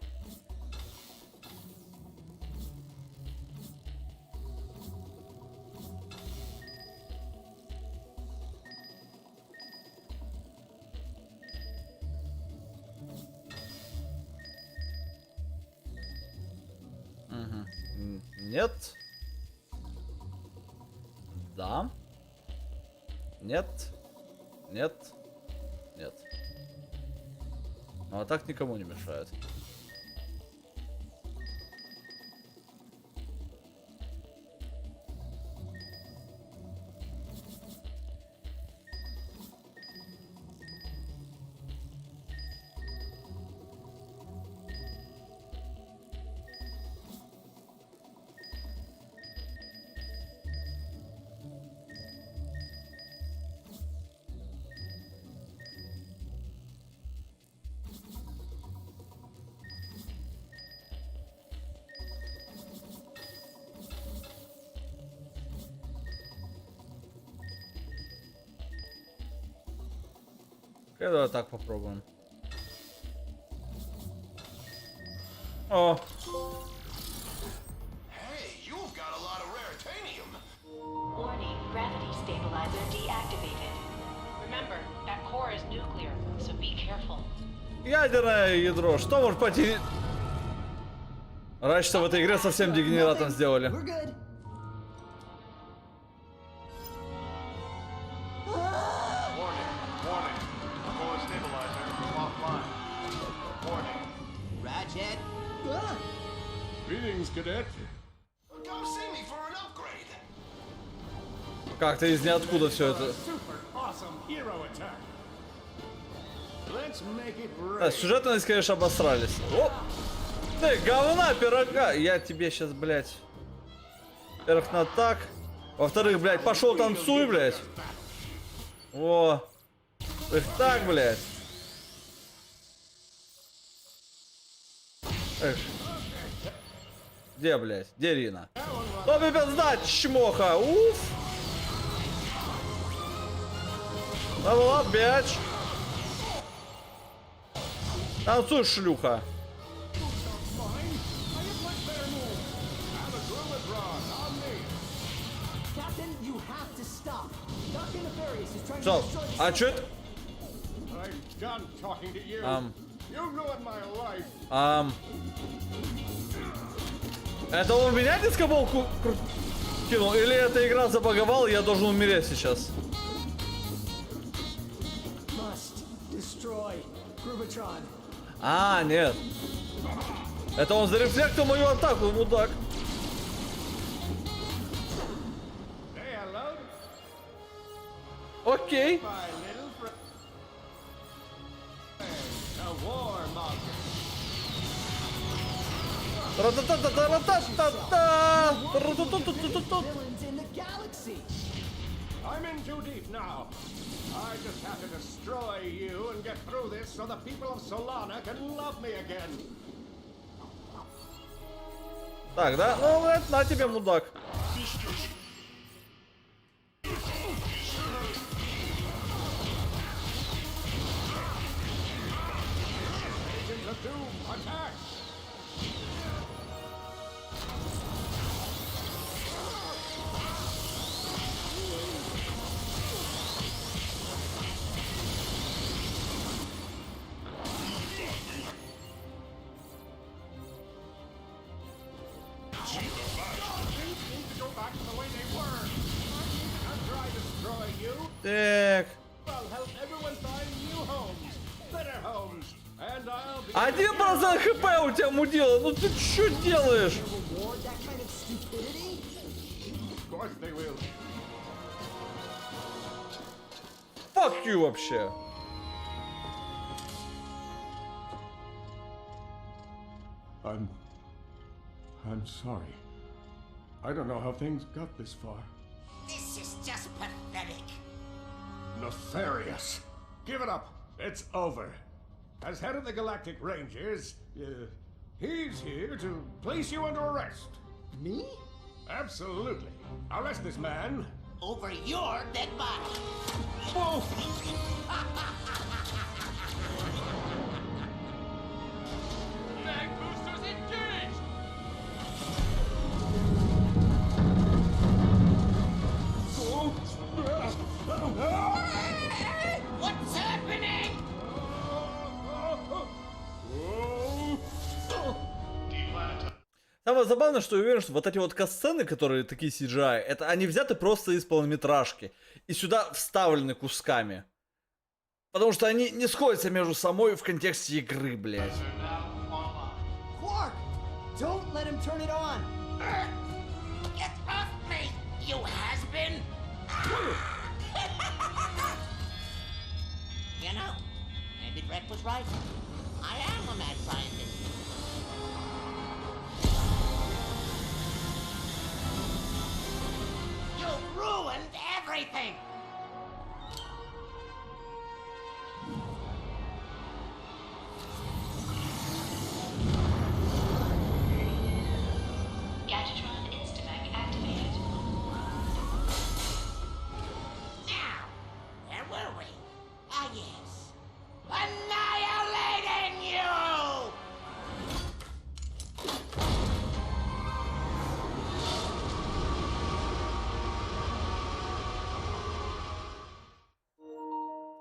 Нет. Да. Нет. Нет. Нет. Ну а так никому не мешает. Давай так попробуем. О. Hey, you've got a lot of rare titanium. Warning, gravity stabilizer deactivated. Remember, that core is nuclear, so be careful. Ядерное ядро. Что может потерять? Раньше в этой игре совсем дегенератом сделали. Ratchet? Greetings, cadet. Come see me for an upgrade. Как-то из ниоткуда все это. Да, сюжетность, конечно, обосрались. Оп! Ты, говна, пирога! Я тебе сейчас, блядь. Во-первых, на так. Во-вторых, блядь, пошел танцуй, блядь. О. Их так, блядь. Эх. Где, блядь? Где Рина? Тоби пизда, чмоха! Уф! Level up, bitch! Танцуй, шлюха! Что? А чё это? Это он меня дискоболку кинул? Или эта игра забаговала, и я должен умереть сейчас? Must destroy Grubitron. А, нет. Это он зарефлектил мою атаку, мудак. Окей. I'm in too deep now. I just have to destroy you and get through this so the people of Solana can love me again. Так, да? Ну, это на тебе, мудак. Agents of Doom, attack! Так. 1% хп у тебя, мудила. Ну ты что делаешь? Fuck you вообще. I'm sorry. I don't know how things got this far. This is just pathetic. Nefarious. Give it up. It's over. As head of the Galactic Rangers, he's here to place you under arrest. Me? Absolutely. Arrest this man. Over your dead body. Whoa! Mag boosters engaged! What's happening? Самое забавное, что я уверен, что вот эти вот катсцены, которые такие CGI, это они взяты просто из полнометражки. И сюда вставлены кусками. Потому что они не сходятся между собой в контексте игры, блядь. Quark! Don't let him turn it on! Get off me, you has-been! You know, maybe Drek was right. I am a mad scientist. You've ruined everything! Gadgetron Instavac activated. Now, where were we? Ah, yes. Annihilating you!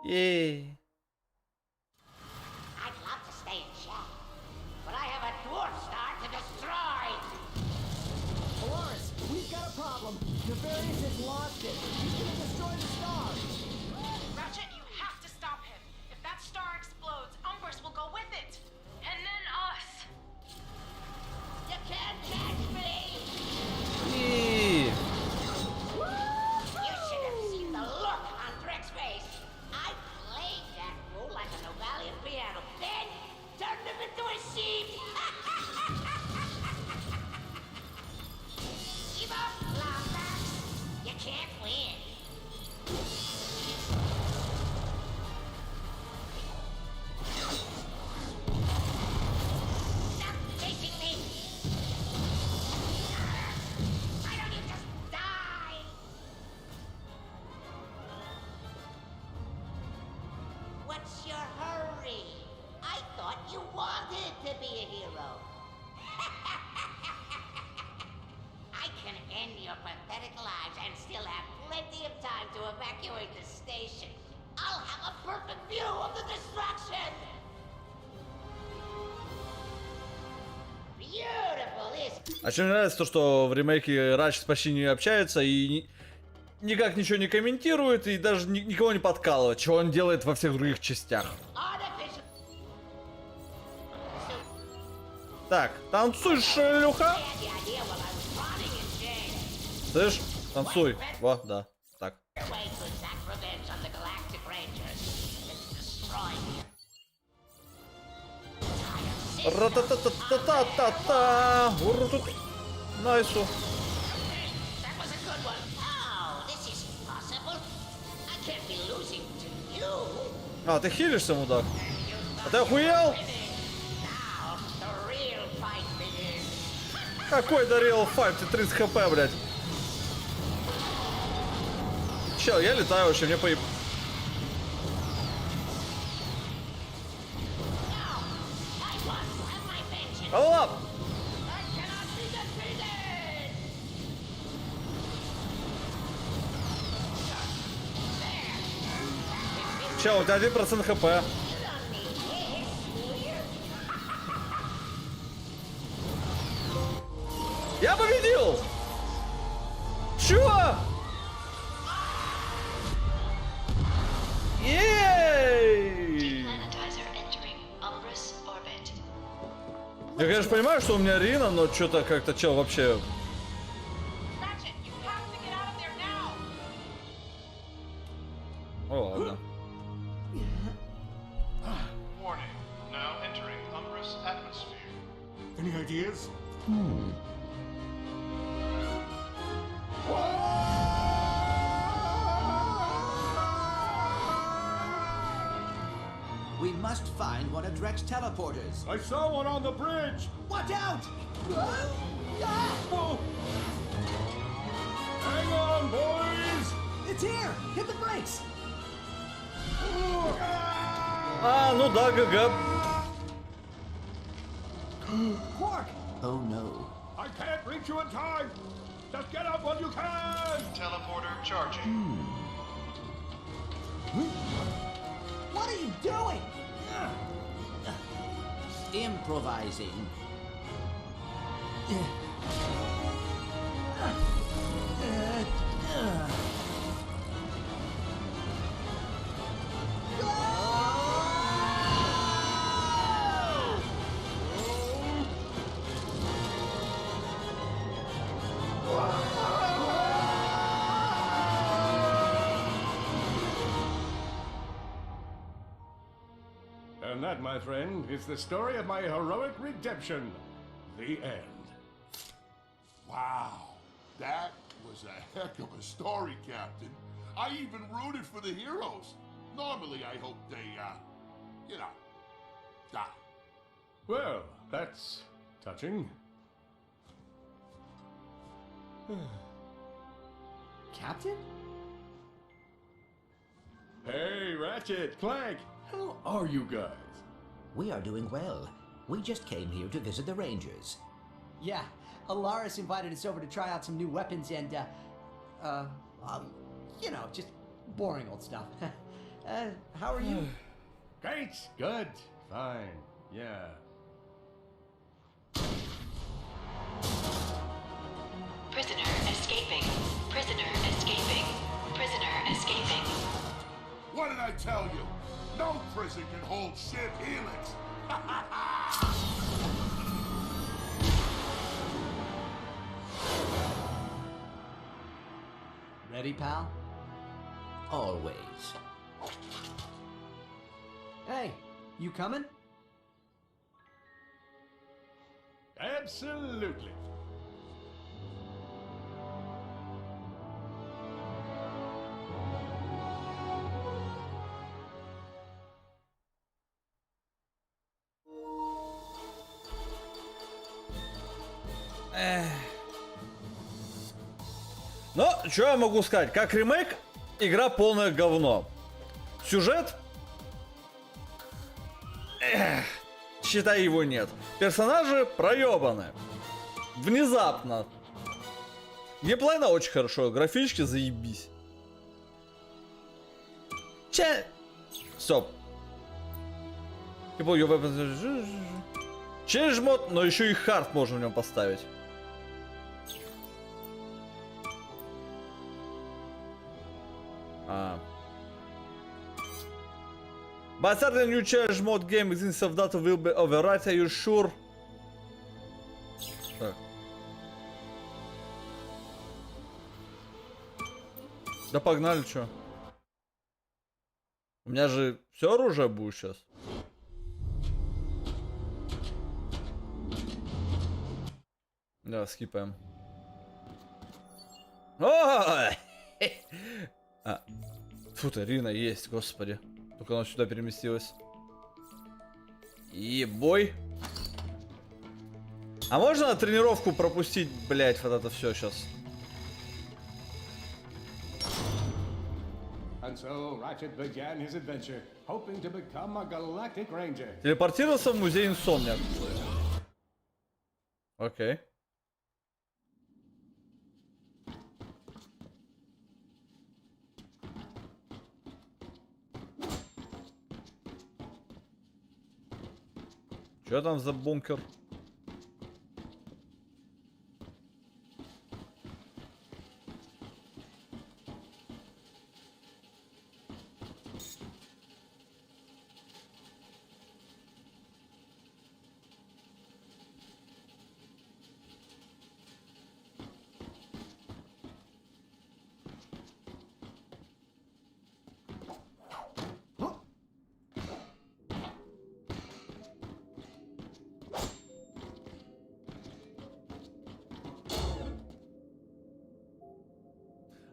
Ей. I'd love to stay in shadow, but I have a dwarf star to destroy! Polaris, we've got a problem. Nefarious has lost it. He's gonna destroy the star. Ratchet, you have to stop him. If that star explodes, Umbrus will go with it. And then us. You can't catch me! И... You should have seen the look on Drek's face. I played that role like an Ovalian piano, then turned him into a sheep! Give up, Lombax! You can't win! Stop chasing me! Why don't you just die? What's your hurry? I thought you wanted to be a hero. I can end your pathetic lives and still have plenty of time to evacuate the station. I'll have a perfect view of the destruction! Beautiful, isn't it? А что мне нравится, то что в ремейке Ratchet почти не общается и никак ничего не комментирует и даже никого не подкалывает, чего он делает во всех других частях. Так, танцуй, шлюха! Слышь, танцуй. Во, да, так. Ра-та-та-та-та-та-та! Найсу. А, ты хилишься, мудак? А ты охуел? Какой да real fight? Ты 30 хп, блядь. Чел, я летаю вообще, мне поеб... Алло! Чел, у тебя 1% хп. Я победил! Чё? Ей! Я, конечно, понимаю, что у меня Рина, но что-то как-то чел вообще... О, ладно. Warning. Now entering Umbrus atmosphere. Any ideas? We must find one of Drek's teleporters. I saw one on the bridge! Watch out! Whoa. Hang on, boys! It's here! Hit the brakes! А, ну да, ГГ. Quark! Oh no. I can't reach you in time! Just get up when you can! Teleporter charging. What are you doing? Improvising. And that, my friend, is the story of my heroic redemption. The end. Wow, that was a heck of a story, Captain. I even rooted for the heroes. Normally, I hope they, you know, die. Well, that's touching. Captain? Hey, Ratchet, Clank, how are you guys? We are doing well. We just came here to visit the Rangers. Yeah, Alaris invited us over to try out some new weapons and, you know, just boring old stuff. How are you? Great, good, fine, yeah. Prisoner escaping. Prisoner escaping. Prisoner escaping. What did I tell you? No prison can hold shit Helix. Ready, pal? Always. Hey, you coming? Absolutely. Но, что я могу сказать? Как ремейк, игра полное говно. Сюжет? Считай, его нет. Персонажи проебаны. Внезапно. Геймплейно очень хорошо, графички заебись. Стоп. Change мод, но еще и хард можно в нем поставить. А. By starting a new challenge mode game, existence of data will be overwritten, are you sure? Так. Да погнали, чё? У меня же все оружие будет сейчас. Да, скипаем. О! А. Фу ты, Рина есть, господи. Только она сюда переместилась. Ебой. А можно тренировку пропустить, блять, вот это все сейчас? And so Ratchet began his adventure, hoping to become a galactic ranger. Телепортировался в музей Инсомниак. Окей. Что там за бункер?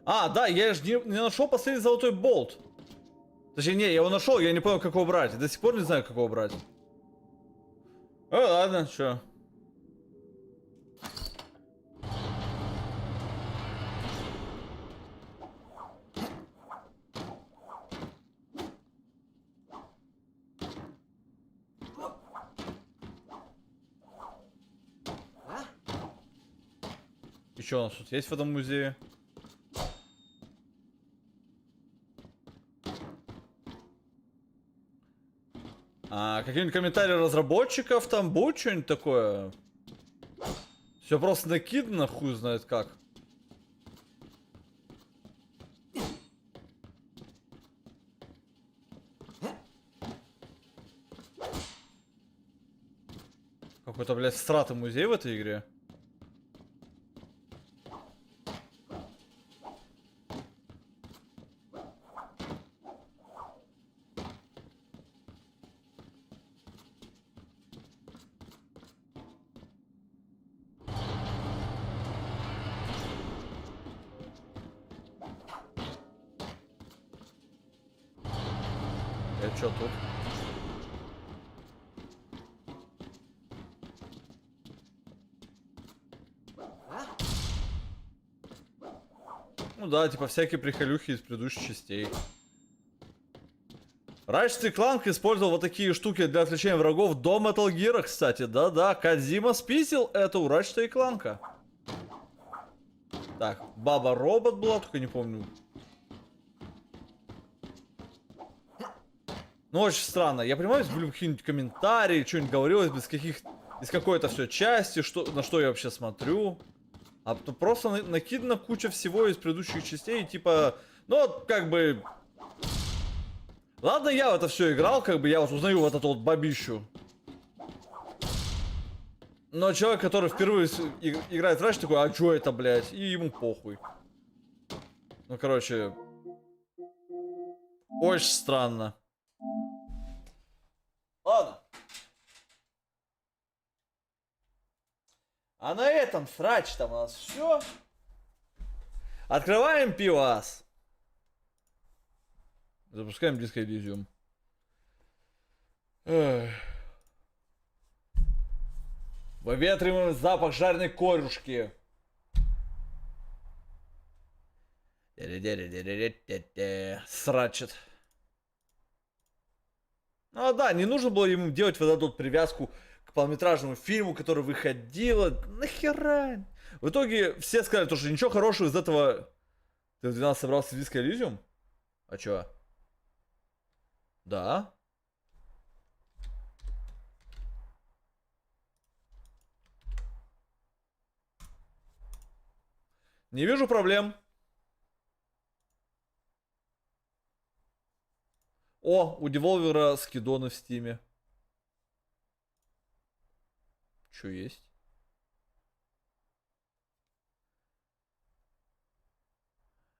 А, да, я же не нашел последний золотой болт. Точнее, не, я его нашел, я не понял, как его брать. Я до сих пор не знаю, как его брать. Ладно, чё. И что у нас тут есть в этом музее? А какие-нибудь комментарии разработчиков там будет что-нибудь такое? Все просто накидано, хуй знает как. Какой-то, блядь, стратый музей в этой игре. Что тут? Ну да, типа всякие приколюхи из предыдущих частей. Ratchet Clank использовал вот такие штуки для отвлечения врагов до Metal Gear, кстати. Да-да, Кодзима спиздил это у Ratchet Clank. Так, Баба-робот была, только не помню. Ну, очень странно. Я понимаю, если были какие-нибудь комментарии, что-нибудь говорилось, без какой-то все части, на что я вообще смотрю. А то просто накидана куча всего из предыдущих частей, типа, ну, как бы... Ладно, я в это все играл, как бы, я вот узнаю вот эту вот бабищу. Но человек, который впервые играет в Ratchet, такой, а чё это, блядь? И ему похуй. Ну, короче... Очень странно. Ладно. А на этом с Ratchet'ом у нас все. Открываем пивас. Запускаем Ratchet Elysium. Выветриваем запах жареной корюшки. С Ratchet. Ну да, не нужно было ему делать вот эту вот привязку к полнометражному фильму, который выходил. Нахера? В итоге все сказали, что ничего хорошего из этого... Ты в 12 собрался в Ratchet Elysium? А чё? Да. Не вижу проблем. О, у Devolver скидоны в стиме. Что есть?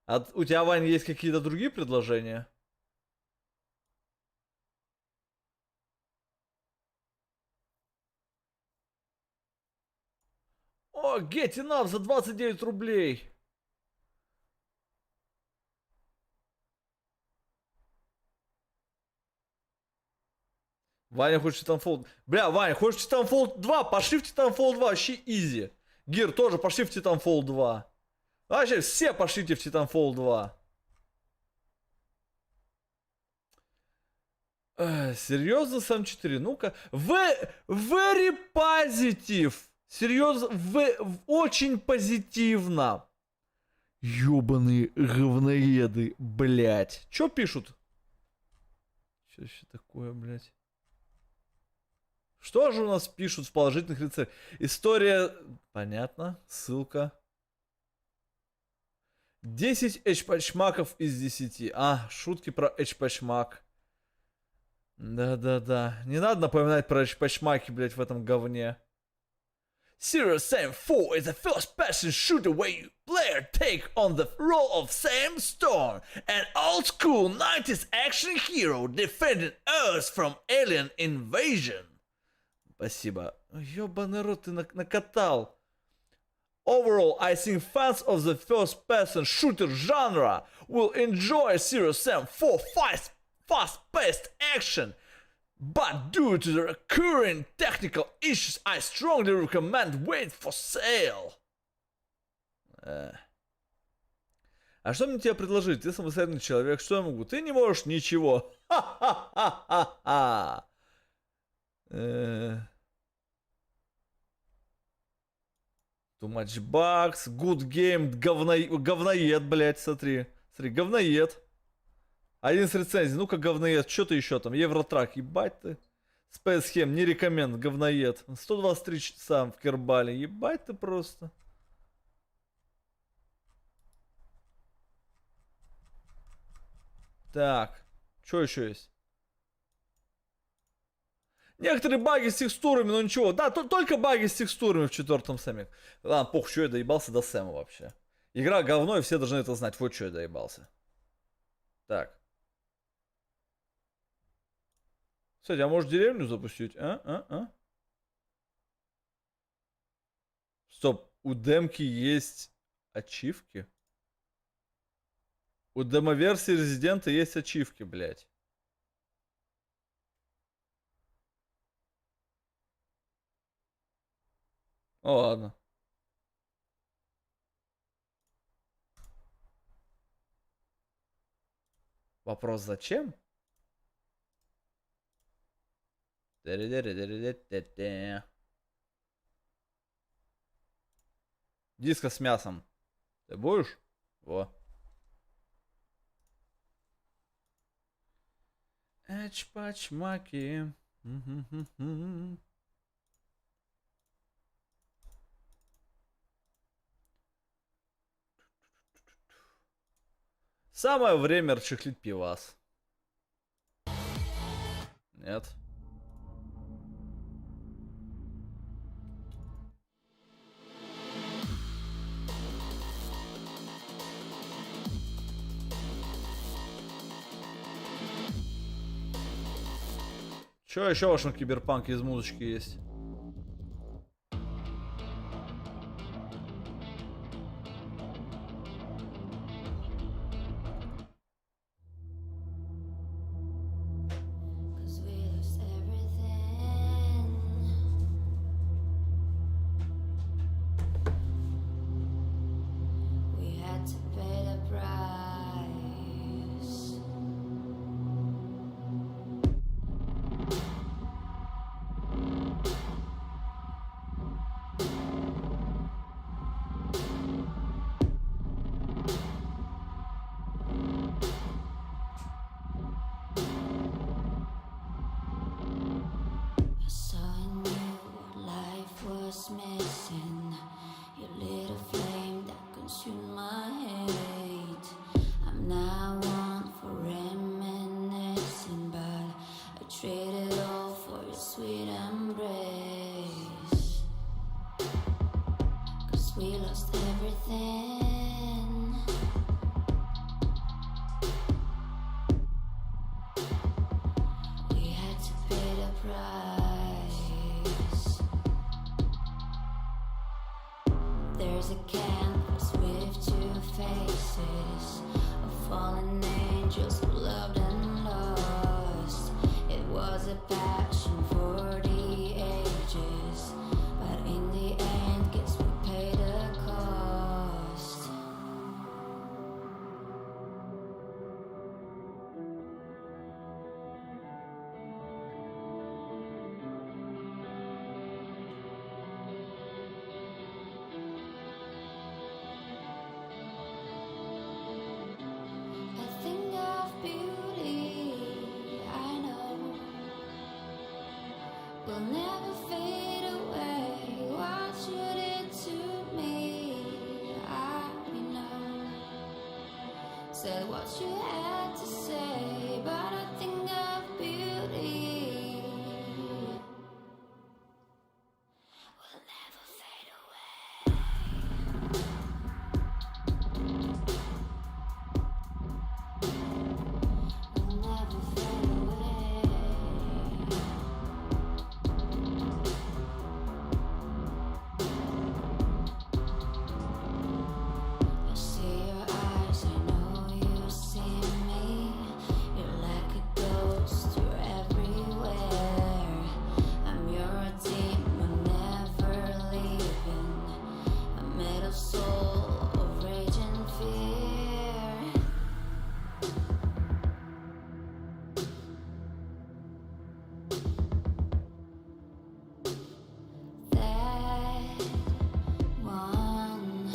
А у тебя, Вань, есть какие-то другие предложения? О, get enough за 29 рублей. Ваня хочет Titanfall. Бля, Ваня, хочешь Titanfall 2? Пошли в Titanfall 2, вообще изи. Гир тоже пошли в Titanfall 2. Вообще все пошлите в Titanfall 2. Серьезно, сам 4? Ну-ка. Very positive. Серьезно, очень позитивно. Ёбаные говноеды, блять. Чё пишут? Что еще такое, блять? Что же у нас пишут в положительных рецептах? История... Понятно. Ссылка. 10 эчпачмаков из 10. А, шутки про эчпачмак. Да-да-да. Не надо напоминать про эчпачмаки, блять, в этом говне. Serious Sam 4 is a first-person shooter where you player take on the role of Sam Storm, an old-school 90s action hero defending Earth from alien invasion. Спасибо. Ёбаный рот, ты накатал. Overall, I think fans of the first-person shooter genre will enjoy Serious Sam 4 fast-paced action. But due to the recurring technical issues, I strongly recommend wait for sale. А что мне тебе предложить? Ты самостоятельный человек, что я могу? Ты не можешь ничего. Ха-ха-ха-ха-ха. Too much bugs, good game, говноед, блядь, смотри. Смотри, говноед. 11 рецензий, ну-ка, говноед, что ты еще там? Евротрак, ебать ты. Space Hem, не рекоменд, говноед. 123 часа в Кербале, ебать ты просто. Так, что еще есть? Некоторые баги с текстурами, но ничего. Да, только баги с текстурами в 4-м Сэме. Ладно, похуй, что я доебался до Сэма вообще. Игра говно, и все должны это знать. Вот что я доебался. Так. Кстати, а может деревню запустить? Стоп, у демки есть ачивки? У демоверсии Резидента есть ачивки, блядь. Ну ладно. Вопрос зачем? Диско с мясом. Ты будешь? Во. Эчпачмаки. Самое время расчехлить пивас. Нет. Что еще в вашем киберпанке из музычки есть? We lost everything. We had to pay the price. There's a canvas with two faces of fallen angels who loved and lost. It was a passion for the ages, but in the end, guess we paid the cost. A thing of beauty, I know, will never fade away. What you did to me, I know. Said what you had to say, but a thing of beauty will never fade away. Will never fade away. I see your eyes, I know you see me. You're like a ghost, you're everywhere. I'm your demon, never leaving. A metal soul of rage and fear. That one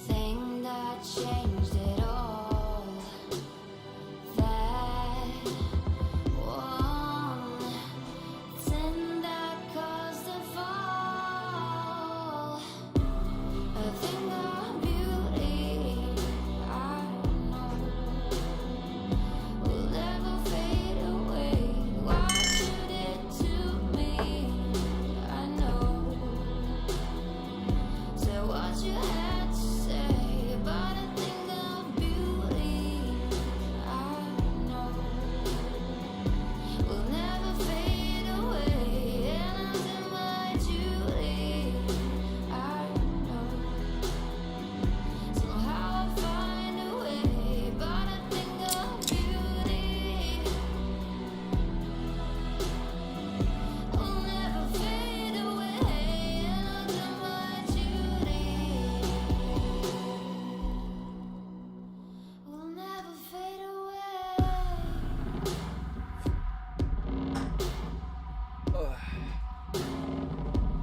thing that changed it all. That one thing that caused the fall. A thing of beauty, I know, will never fade away. What you did to me, I know. So what you had to say, but a thing of beauty, I know, will never fade away. And until my duty, I know. Somehow I'll find a way, but a thing of beauty will never fade away. And until my duty will never fade away.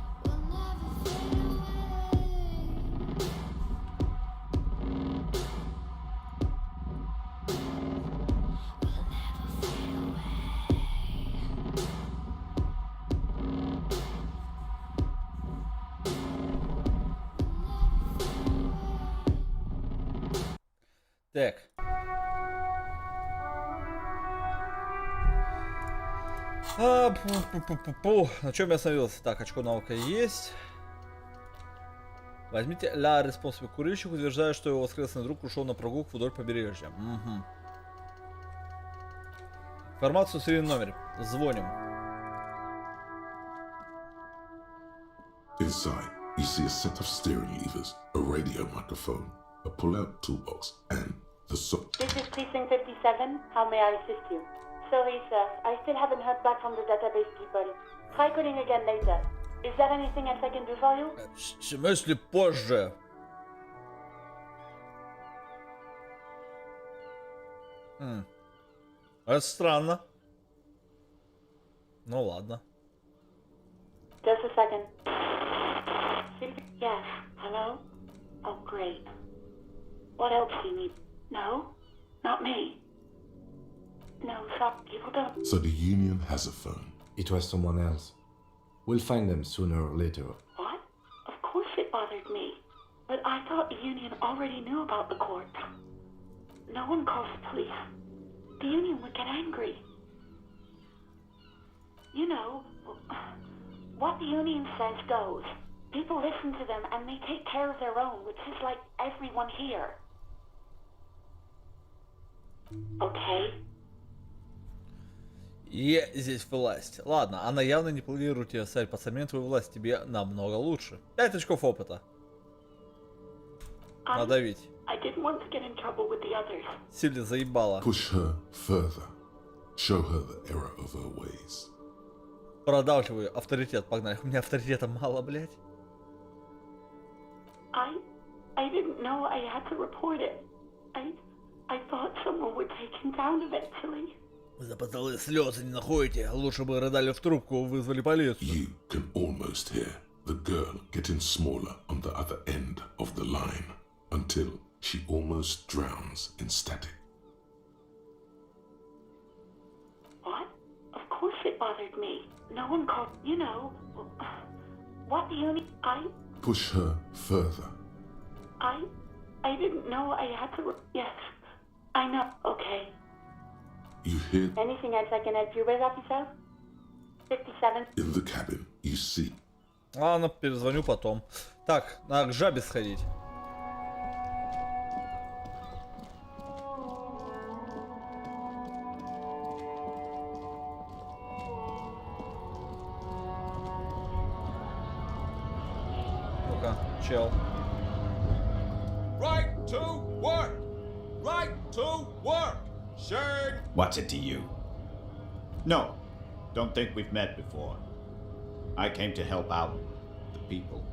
Will never fade Так. На чем я остановился? Так, очко навыка есть. Возьмите ля респонсибл. Курильщик утверждает, что его воскресный друг ушел на прогулку вдоль побережья. Угу. Информацию в серийном номере. Звоним. Inside, you see a set of steering levers, a radio microphone, a pull-out toolbox, and the This is Precinct 57. How may I assist you? Sorry, sir. I still haven't heard back from the database people. Try calling again later. Is there anything else I can do for you? В смысле позже? Это странно. Ну ладно. Just a second. Yes. Hello? Oh, great. What else do you need? No? Not me. No, stop. People don't. So the Union has a phone. It was someone else. We'll find them sooner or later. What? Of course it bothered me. But I thought the Union already knew about the court. No one calls the police. The Union would get angry. You know, what the Union says goes. People listen to them and they take care of their own, which is like everyone here. Okay? И здесь власть. Ладно, она явно не планирует тебя ставить под сомнение, твою власть тебе намного лучше. 5 очков опыта. Надавить. I didn't want to get in trouble with the others. Сильно заебала. Push her further. Show her the error of her ways. Продавливаю авторитет, погнали. У меня авторитета мало, блядь. I didn't know I had to report it. I thought someone would take him down eventually. Запоздалые слезы не находите. Лучше бы рыдали в трубку, вызвали полицию. You can almost hear the girl getting smaller on the other end of the line until she almost drowns in static. What? Of course it bothered me. No one called, you know. What do you need? Push her further. I didn't know I had to. Yes, I know. Okay. You hear Anything else I can help you with, officer? 57. in the cabin, you see. Ладно, перезвоню потом. Так, надо к жабе сходить. Ну-ка, чел. Right to work! Right to work! Shane! What's it to you? No, don't think we've met before. I came to help out the people.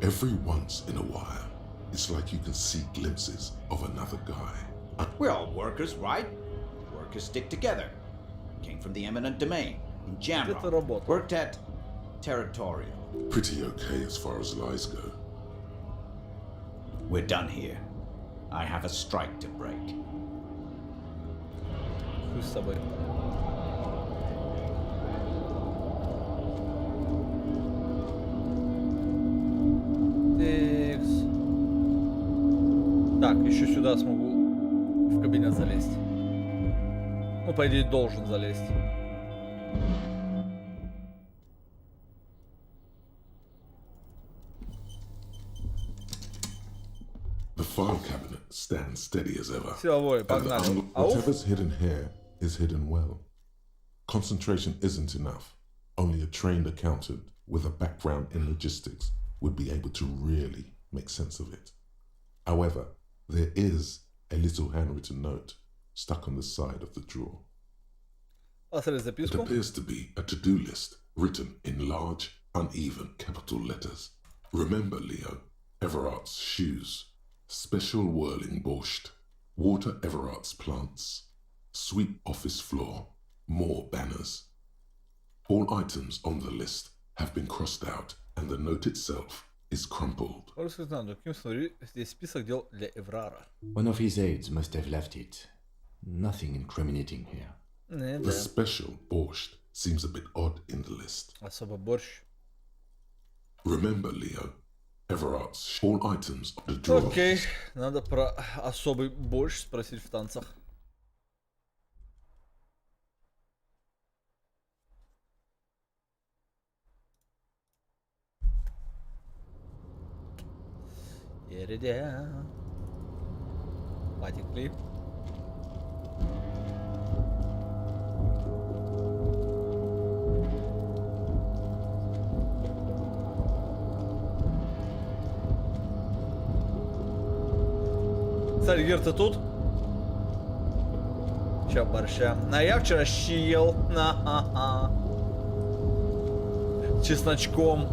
Every once in a while, it's like you can see glimpses of another guy. We're all workers, right? Workers stick together. Came from the eminent domain in Jamrock. Worked at Territorial. Pretty okay as far as lies go. We're done here. I have a strike to break. Хуй с тобой. Текс. Так, еще сюда смогу в кабинет залезть. Ну, по идее, должен залезть. The file cabinet stands steady as ever. Силовой, погнали. Whatever's hidden here is hidden well. Concentration isn't enough. Only a trained accountant with a background in logistics would be able to really make sense of it. However, there is a little handwritten note stuck on the side of the drawer. It appears to be a to-do list written in large, uneven capital letters. Remember, Leo, Everart's shoes. Special whirling borscht. Water Everart's plants. Sweep office floor. More banners. All items on the list have been crossed out and the note itself is crumpled. Здесь список дел для Эврара. One of his aides must have left it. Nothing incriminating here. The special borscht seems a bit odd in the list. Особо борщ. Remember, Leo, Everart's all items of the drawer. Окей, надо про особый борщ спросить в танцах. Потекли. Кстати, Гер, ты тут? Чё, борща? А я вчера щи ел. С чесночком.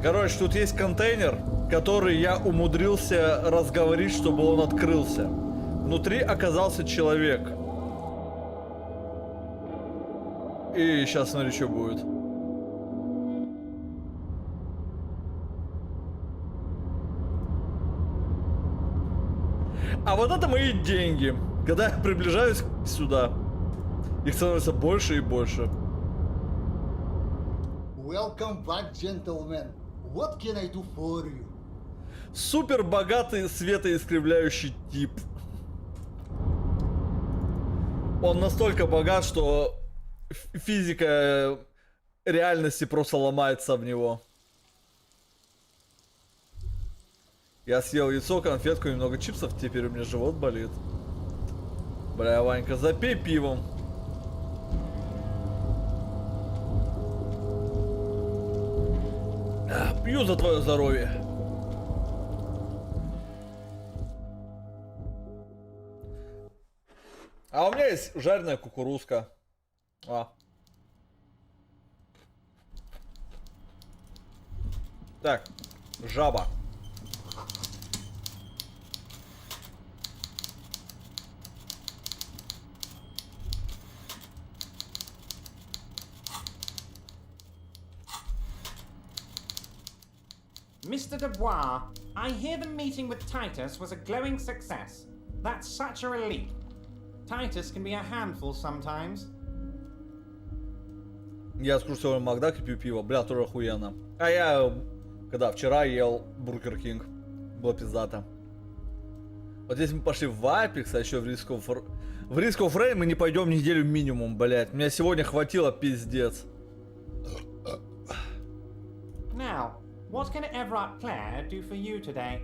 Короче, тут есть контейнер, который я умудрился разговорить, чтобы он открылся. Внутри оказался человек. И сейчас смотри, что будет. А вот это мои деньги. Когда я приближаюсь сюда, их становится больше и больше. Welcome back, gentlemen. What can I do for you? Супер богатый светоискривляющий тип. Он настолько богат, что физика реальности просто ломается об него. Я съел яйцо, конфетку и немного чипсов, теперь у меня живот болит. Бля, Ванька, запей пивом. Пью за твое здоровье. А у меня есть жареная кукурузка. Так, жаба. Mr. Dubois, I hear the meeting with Titus was a glowing success. That's such a relief. Titus can be a handful sometimes. Я скушал Макдак и пью пиво. Бля, тоже охуенно. А я, когда вчера ел Бургер Кинг. Было пиздато. Вот если мы пошли в Apex, а еще в Risk of Rain мы не пойдем неделю минимум, блять. Меня сегодня хватило пиздец. Now, what can Everett Clare do for you today?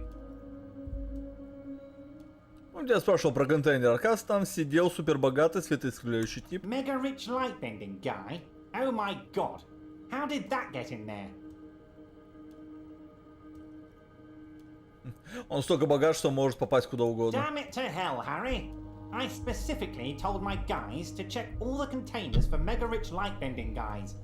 Он тебя спрашивал про контейнер. Оказывается, там сидел супербогатый светоисключающий тип. Mega rich lightbending guy? Oh my god. How did that get in there? Он столько богат, что может попасть куда угодно. Damn it to hell, Harry. I specifically told my guys to check all the containers for mega rich lightbending guys.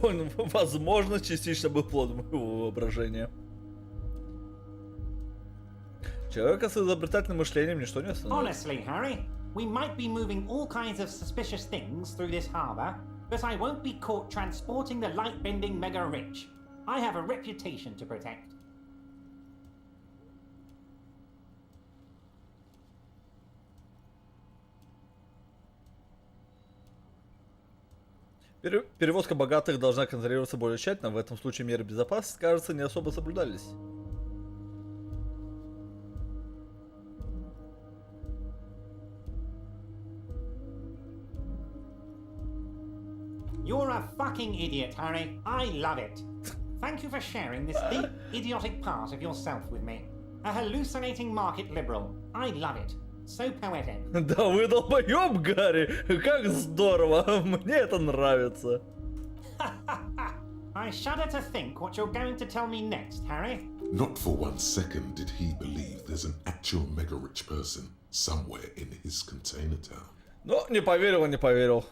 Он, возможно, частично был плодом моего воображения. Человека с изобретательным мышлением ничто не остановит. Honestly, Harry, we might be moving all kinds of suspicious things through this harbor, but I won't be caught transporting the light-bending mega-rich. I have a reputation to protect. Перевозка богатых должна контролироваться более тщательно. В этом случае меры безопасности, кажется, не особо соблюдались. You're a fucking idiot, Harry. I love it. Thank you for sharing this deep, idiotic part of yourself with me. A hallucinating market liberal. I love it. So poetic. Да вы долбоёб, Гарри! Как здорово! Мне это нравится. I shudder to think what you're going to tell me next, Harry. Not for 1 second did he believe there's an actual mega-rich person somewhere in his container town. Ну, не поверил, не поверил.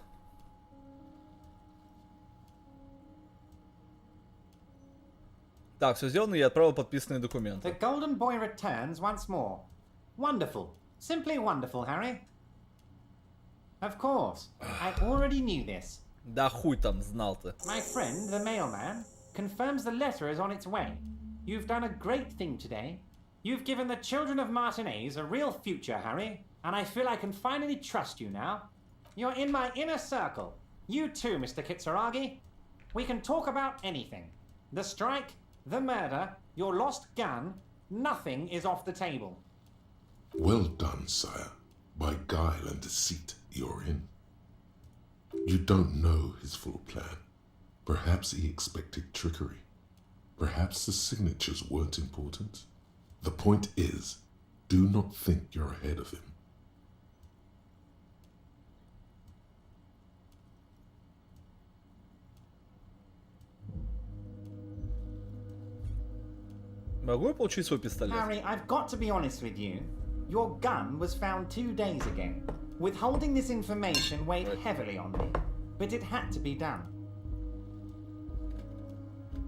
Так, все сделано, я отправил подписанные документы. The golden boy returns once more. Wonderful. Simply wonderful, Harry. Of course. I already knew this. Да хуй там, знал ты. My friend, the mailman, confirms the letter is on its way. You've done a great thing today. You've given the children of Martinez a real future, Harry, and I feel I can finally trust you now. You're in my inner circle. You too, Mr. Kitsuragi. We can talk about anything. The strike, the murder, your lost gun, nothing is off the table. Well done, sire. By guile and deceit, you're in. You don't know his full plan. Perhaps he expected trickery. Perhaps the signatures weren't important. The point is, do not think you're ahead of him. Могу я получить свой пистолет? Harry, I've got to be honest with you. Your gun was found 2 days ago. Withholding this information weighed heavily on me, but it had to be done.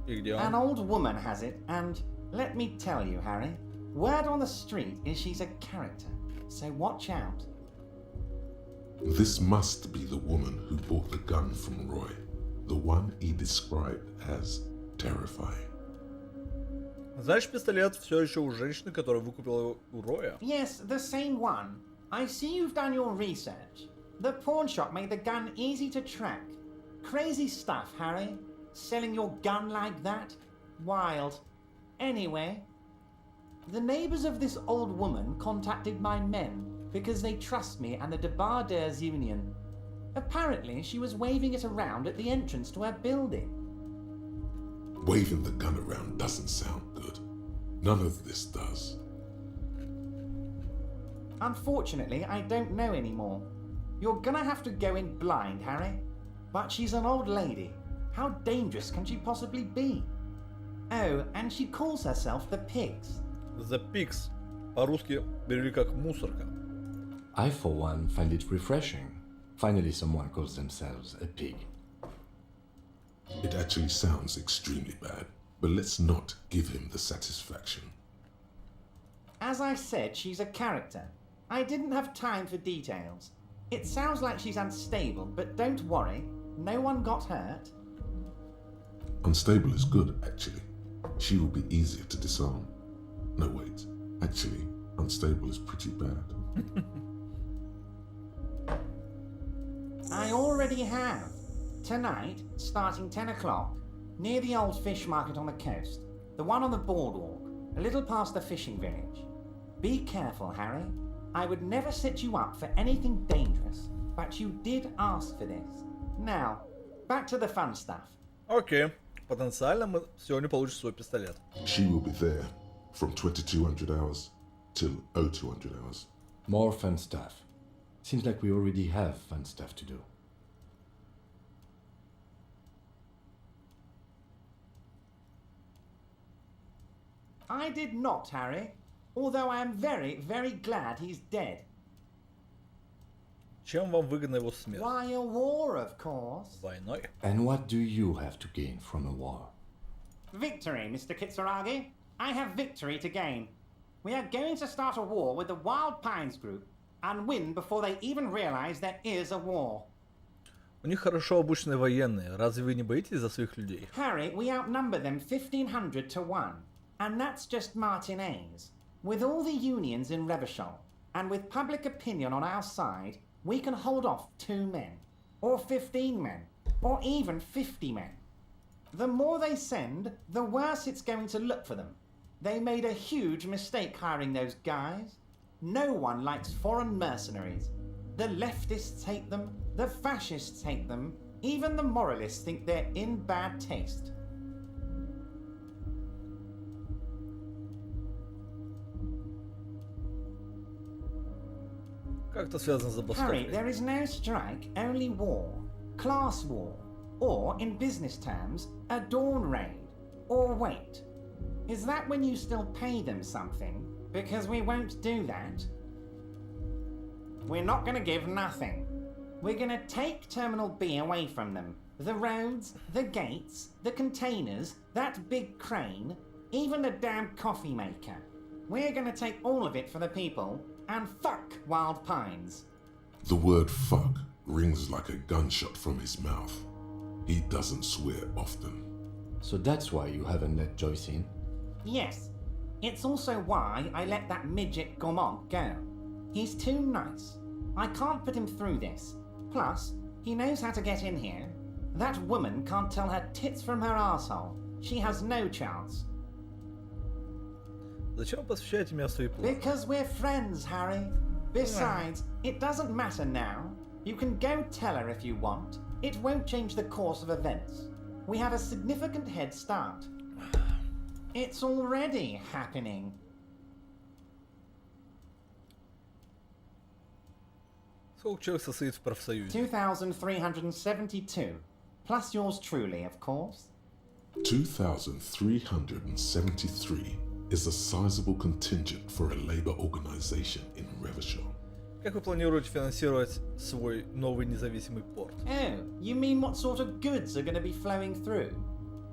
An old woman has it, and let me tell you, Harry, word on the street is she's a character, so watch out. This must be the woman who bought the gun from Roy, the one he described as terrifying. Знаешь, пистолет все еще у женщины, которая выкупила его у Роя? Yes, the same one. I see you've done your research. The pawn shop made the gun easy to track. Crazy stuff, Harry. selling your gun like that? Wild. Anyway, the neighbors of this old woman contacted my men because they trust me and the Debardeurs Union. Apparently, she was waving it around at the entrance to her building. Waving the gun around doesn't sound good. None of this does. Unfortunately, I don't know anymore. You're gonna have to go in blind, Harry. But she's an old lady. How dangerous can she possibly be? Oh, and she calls herself the Pigs. The Pigs. По-русски перевели как мусорка. I, for one, find it refreshing. Finally, someone calls themselves a pig. It actually sounds extremely bad, but let's not give him the satisfaction. As I said, she's a character. I didn't have time for details. It sounds like she's unstable, but don't worry. No one got hurt. Unstable is good, actually. She will be easier to disarm. No, wait. Actually, unstable is pretty bad. I already have. Tonight, starting 10 o'clock, near the old fish market on the coast, the one on the boardwalk, a little past the fishing village. Be careful, Harry. I would never set you up for anything dangerous, but you did ask for this. Now, back to the fun stuff. Окей. Потенциально мы сегодня получим свой пистолет. She will be there from 2200 hours till 0200 hours. More fun stuff. Seems like we already have fun stuff to do. I did not, Harry. Although I am very, very glad he's dead. Чем вам выгодна его смерть? Why a war, of course. Войной. And what do you have to gain from a war? Victory, Mr. Kitsuragi. I have victory to gain. We are going to start a war with the Wild Pines group and win before they even realize there is a war. У них хорошо обученные военные. Разве вы не боитесь за своих людей? Harry, we outnumber them 1,500 to 1. And that's just Martinez. With all the unions in Revachol, and with public opinion on our side, we can hold off 2 men, or 15 men, or even 50 men. The more they send, the worse it's going to look for them. They made a huge mistake hiring those guys. No one likes foreign mercenaries. The leftists hate them, the fascists hate them, even the moralists think they're in bad taste. Как это связано с забастовкой? Harry, there is no strike, only war. Class war. Or, in business terms, a dawn raid. Or wait. Is that when you still pay them something? Because we won't do that. We're not going to give nothing. We're going to take Terminal B away from them. The roads, the gates, the containers, that big crane, even the damn coffee maker. We're going to take all of it for the people. And fuck Wild Pines. The word fuck rings like a gunshot from his mouth. He doesn't swear often. So that's why you haven't let Joyce in? Yes. It's also why I let that midget Gaumont go. He's too nice. I can't put him through this. Plus, he knows how to get in here. That woman can't tell her tits from her arsehole. She has no chance. Зачем посвящаете меня в свои планы? Because we're friends, Harry. Besides, it doesn't matter now. You can go tell her if you want. It won't change the course of events. We have a significant head start. It's already happening. Сколько человек состоит в профсоюзе? 2,372. Plus yours truly, of course. 2,373 is a sizable contingent for a labor organization in Revachol. Как вы планируете финансировать свой новый независимый порт? Oh, you mean what sort of goods are going to be flowing through?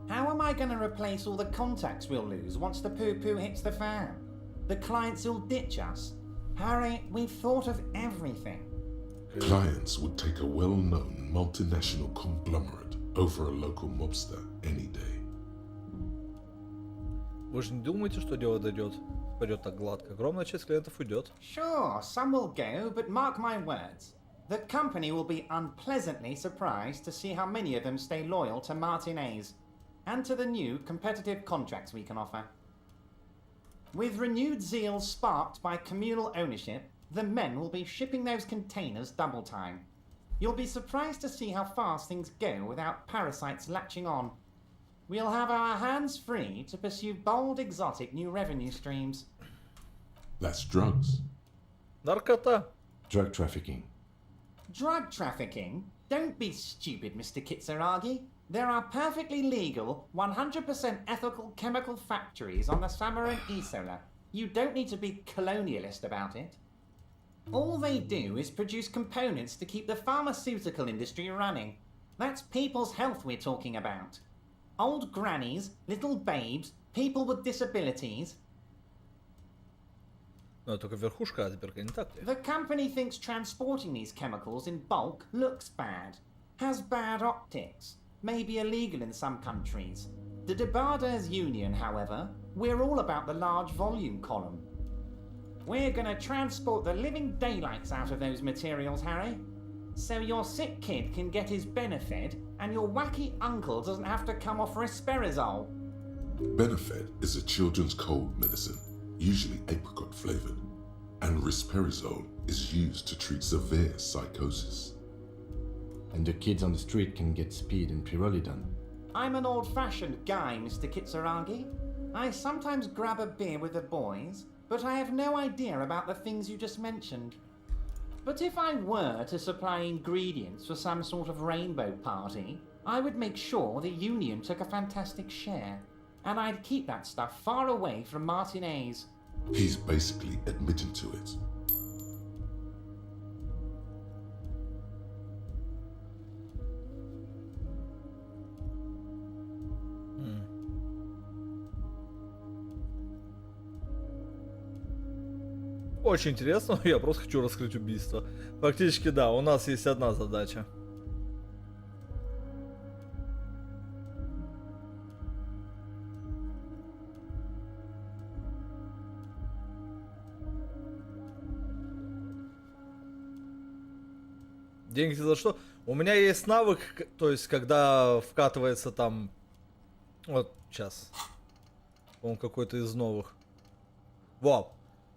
How am I going to replace all the contacts we'll lose once the poo-poo hits the fan? The clients will ditch us. Harry, we've thought of everything. Clients would take a well-known multinational conglomerate over a local mobster any day. Вы же не думаете, что дело пойдет так гладко? Огромная часть клиентов уйдет. Sure, some will go, but mark my words. The company will be unpleasantly surprised to see how many of them stay loyal to Martinez and to the new competitive contracts we can offer. With renewed zeal sparked by communal ownership, the men will be shipping those containers double time. You'll be surprised to see how fast things go without parasites latching on. We'll have our hands free to pursue bold, exotic new revenue streams. That's drugs. Наркота. Drug trafficking. Drug trafficking? Don't be stupid, Mr. Kitsuragi. There are perfectly legal, 100% ethical chemical factories on the Summer and Isola. You don't need to be colonialist about it. All they do is produce components to keep the pharmaceutical industry running. That's people's health we're talking about. Old grannies, little babes, people with disabilities. Но только верхушка айсберга, не так ли? The company thinks transporting these chemicals in bulk looks bad, has bad optics, may be illegal in some countries. The Debarders Union, however, we're all about the large volume column. We're gonna transport the living daylights out of those materials, Harry. So your sick kid can get his Benefed and your wacky uncle doesn't have to come off risperidone. Benefed is a children's cold medicine, usually apricot flavored, and risperidone is used to treat severe psychosis. And the kids on the street can get speed and pyrrolidone. I'm an old-fashioned guy, Mr. Kitsuragi. I sometimes grab a beer with the boys, but I have no idea about the things you just mentioned. But if I were to supply ingredients for some sort of rainbow party, I would make sure the Union took a fantastic share. And I'd keep that stuff far away from Martinez. He's basically admitting to it. Очень интересно, я просто хочу раскрыть убийство. Фактически, да, у нас есть одна задача. Деньги за что? У меня есть навык, то есть, когда вкатывается там... Вот, сейчас. По-моему, какой-то из новых. Во!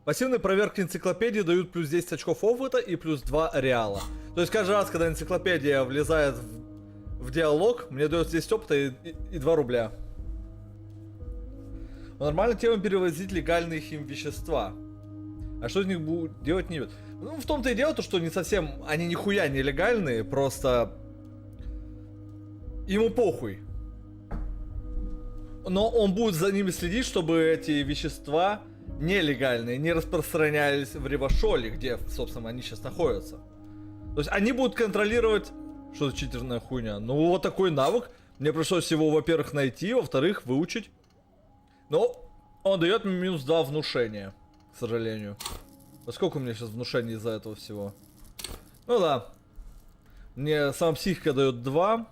Пассивные проверки энциклопедии дают плюс 10 очков опыта и плюс 2 реала. То есть каждый раз, когда энциклопедия влезает в диалог, мне дает 10 опыта и 2 рубля. Нормально тема перевозить легальные химвещества. А что из них будут делать, не будет. Ну, в том-то и дело, то, что не совсем, они нихуя не легальные, просто ему похуй. Но он будет за ними следить, чтобы эти вещества нелегальные не распространялись в Ревашоле, где, собственно, они сейчас находятся. То есть они будут контролировать... Что за читерная хуйня? Ну, вот такой навык. Мне пришлось его, во-первых, найти, во-вторых, выучить. Но он дает мне минус 2 внушения, к сожалению. А сколько у меня сейчас внушений из-за этого всего? Ну да. Мне сам психика дает 2.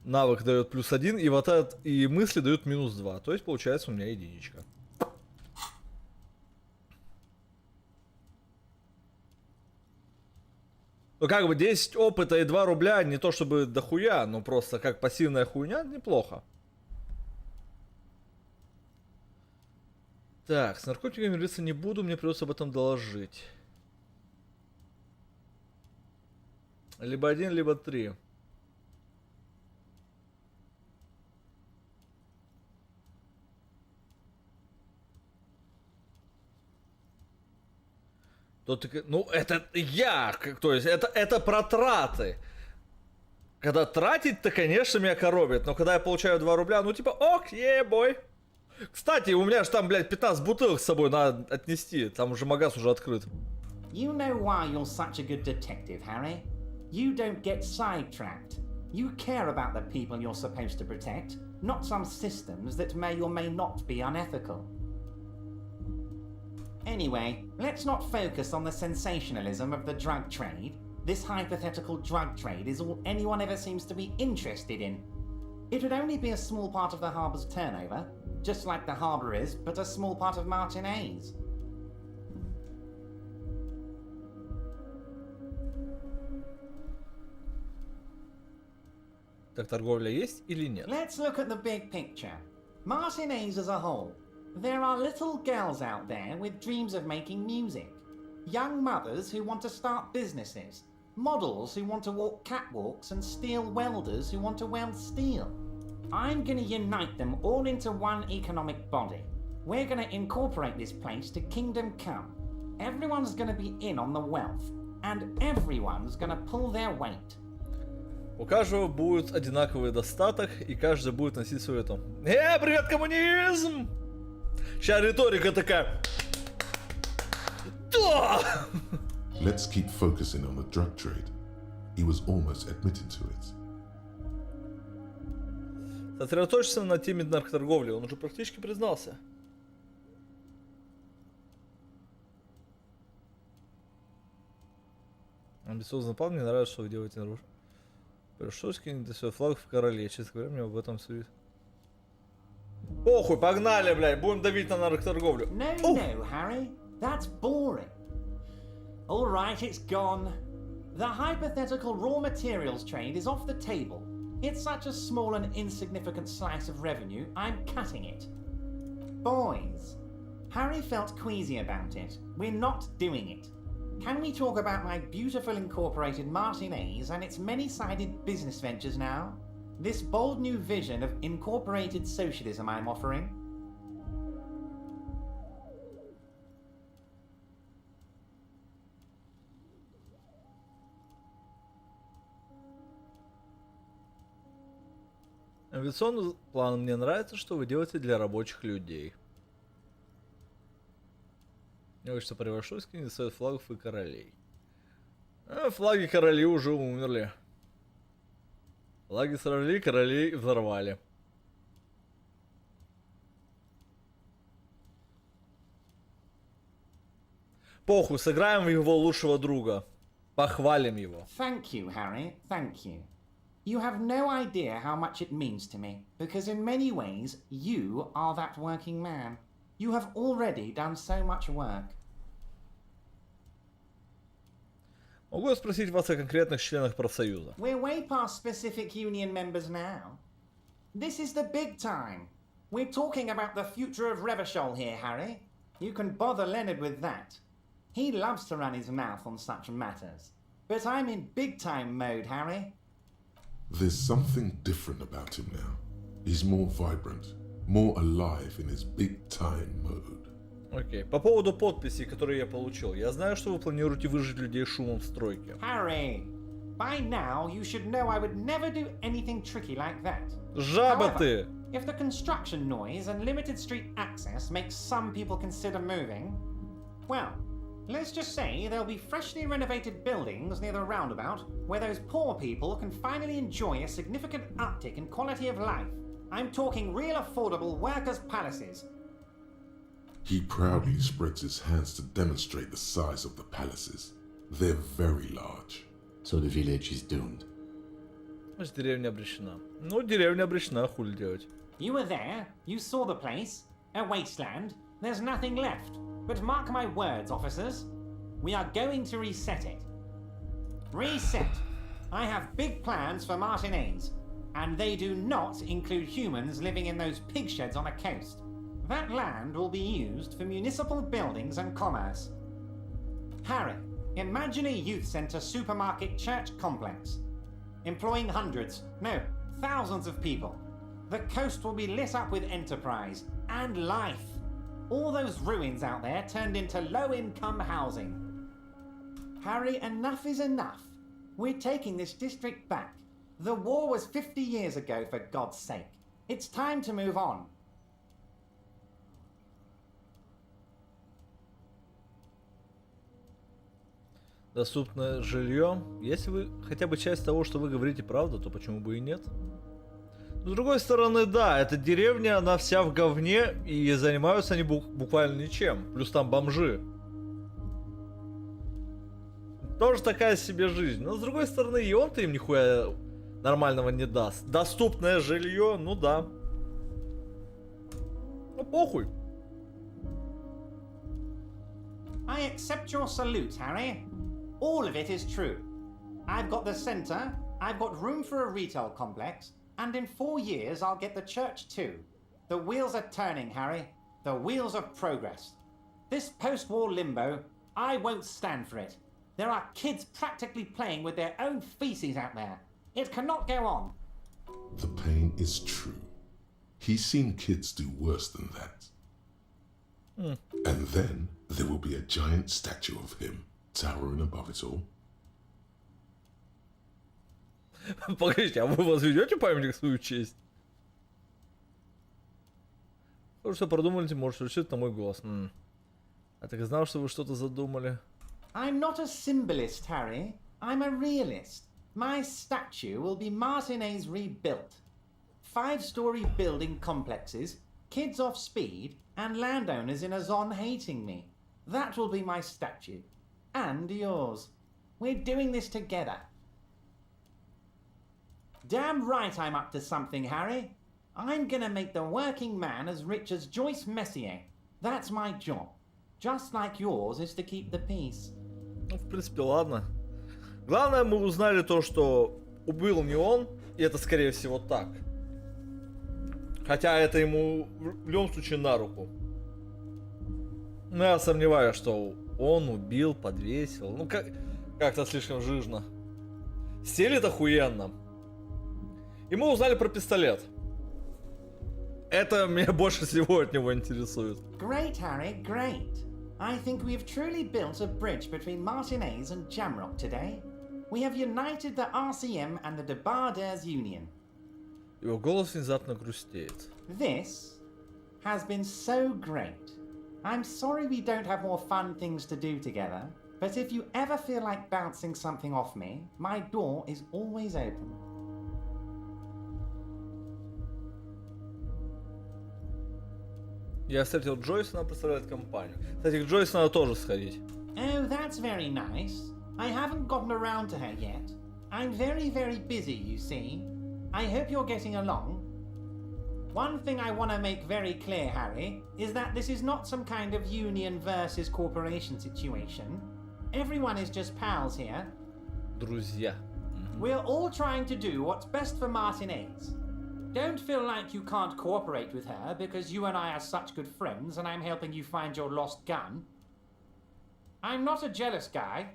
Навык дает плюс 1. И вот этот, и мысли дают минус 2. То есть получается у меня единичка. Ну как бы 10 опыта и 2 рубля не то чтобы дохуя, но просто как пассивная хуйня неплохо. Так, с наркотиками мириться не буду, мне придется об этом доложить. Либо 1, либо 3. Ну, это я, то есть это про траты. Когда тратить-то, конечно, меня коробит, но когда я получаю 2 рубля, ну типа, ок, бой. Кстати, у меня же там, блядь, 15 бутылок с собой надо отнести, там уже магаз уже открыт. You know why you're such a good detective, Harry? You don't get sidetracked. You care about the people you're supposed to protect, not some systems that may or may not be unethical. Anyway, let's not focus on the sensationalism of the drug trade. This hypothetical drug trade is all anyone ever seems to be interested in. It would only be a small part of the harbour's turnover, just like the harbour is, but a small part of Martinez. Так торговля есть или нет? Let's look at the big picture. Martinez as a whole. There are little girls out there with dreams of making music. Young mothers who want to start businesses. Models who want to walk catwalks and steel welders who want to weld steel. I'm gonna unite them all into one economic body. We're gonna incorporate this place to Kingdom Come. Everyone's gonna be in on the wealth. And everyone's gonna pull their weight. У каждого будет одинаковый достаток, и каждый будет носить свой это. Привет, коммунизм! Сейчас риторика такая. Да! Let's keep focusing on the drug trade. He was almost admitted to it. Сосредоточься на теме наркоторговли, он уже практически признался. Амбициозный план, мне нравится, что вы делаете наружу. Пришлось кинуть свой флаг в короле, честно говоря, мне об этом судит. Похуй, погнали, блядь, будем давить на наркоторговлю. No, Harry, that's boring. All right, it's gone. The hypothetical raw materials trade is off the table. It's such a small and insignificant slice of revenue, I'm cutting it. Boys, Harry felt queasy about it. We're not doing it. Can we talk about my beautiful incorporated Martinez and its many-sided business ventures now? This bold new vision of incorporated socialism I'm offering? Авиационный план, мне нравится, что вы делаете для рабочих людей. Я что Превашовский не стоит флагов и королей. А флаги королей уже умерли. Флаги сорвали, королей взорвали. Похуй, сыграем в его лучшего друга. Похвалим его. Thank you, Harry. Thank you. You have no idea how much it means to me, because in many ways, you are that working man. You have already done so much work. Могу я спросить вас о конкретных членах профсоюза? We're way past specific union members now. This is the big time. We're talking about the future of Revachol here, Harry. You can bother Leonard with that. He loves to run his mouth on such matters. But I'm in big time mode, Harry. There's something different about him now. He's more vibrant, more alive in his big time mode. Окей. По поводу подписей, которые я получил. Я знаю, что вы планируете выжить людей шумом в стройке. Harry, by now you should know I would never do anything tricky like that. Жаба ты! If the construction noise and limited street access makes some people consider moving, well, let's just say there'll be freshly renovated buildings near the roundabout where those poor people can finally enjoy a significant uptick in quality of life. I'm talking real affordable workers' palaces. He proudly spreads his hands to demonstrate the size of the palaces. They're very large. So the village is doomed. Значит, деревня обречена. Ну, деревня обречена, хули делать. You were there, you saw the place, a wasteland, there's nothing left. But mark my words, officers, we are going to reset it. Reset! I have big plans for Martinez, and they do not include humans living in those pig sheds on the coast. That land will be used for municipal buildings and commerce. Harry, imagine a youth centre supermarket church complex, employing hundreds, no, thousands of people. The coast will be lit up with enterprise and life. All those ruins out there turned into low-income housing. Harry, enough is enough. We're taking this district back. The war was 50 years ago, for God's sake. It's time to move on. Доступное жилье. Если вы хотя бы часть того, что вы говорите, правда, то почему бы и нет? С другой стороны, да, эта деревня, она вся в говне, и занимаются они буквально ничем. Плюс там бомжи. Тоже такая себе жизнь. Но с другой стороны, и он-то им нихуя нормального не даст. Доступное жилье, ну да. Ну похуй. I accept your salute, Harry. All of it is true. I've got the centre, I've got room for a retail complex, and in 4 years I'll get the church too. The wheels are turning, Harry. The wheels of progress. This post-war limbo, I won't stand for it. There are kids practically playing with their own feces out there. It cannot go on. The pain is true. He's seen kids do worse than that. And then there will be a giant statue of him towering above it all. Погодите, а вы возведете памятник в свою честь? То, что продумали, может решить на мой голос. А так и знал, что вы что-то задумали. I'm not a symbolist, Harry. I'm a realist. My statue will be Martinez rebuilt. 5-story building complexes, kids off speed, and landowners in a zone hating me. That will be my statue. And yours. We're doing this together. Damn right I'm up to something, Harry. I'm gonna make the working man as rich as Joyce Messier. That's my job. Just like yours is to keep the peace. Ну, в принципе, ладно. Главное, мы узнали то, что убил не он, и это, скорее всего, так. Хотя это ему в любом случае на руку. Но я сомневаюсь, что он убил, подвесил. Ну, как-то слишком жирно. Стелит охуенно. И мы узнали про пистолет. Это меня больше всего от него интересует. Great, Harry, great. I think we have truly built a bridge between Martinez and Jamrock today. We have united the RCM and the Debarders Union. Его голос внезапно грустеет. This has been so great. I'm sorry we don't have more fun things to do together, but if you ever feel like bouncing something off me, my door is always open. Я встретил Джойс, она представляет компанию. Кстати, к Джойс надо тоже сходить. Oh, that's very nice. I haven't gotten around to her yet. I'm very, very busy, you see. I hope you're getting along. One thing I want to make very clear, Harry, is that this is not some kind of union versus corporation situation. Everyone is just pals here. Друзья. We're all trying to do what's best for Martinez. Don't feel like you can't cooperate with her because you and I are such good friends and I'm helping you find your lost gun. I'm not a jealous guy.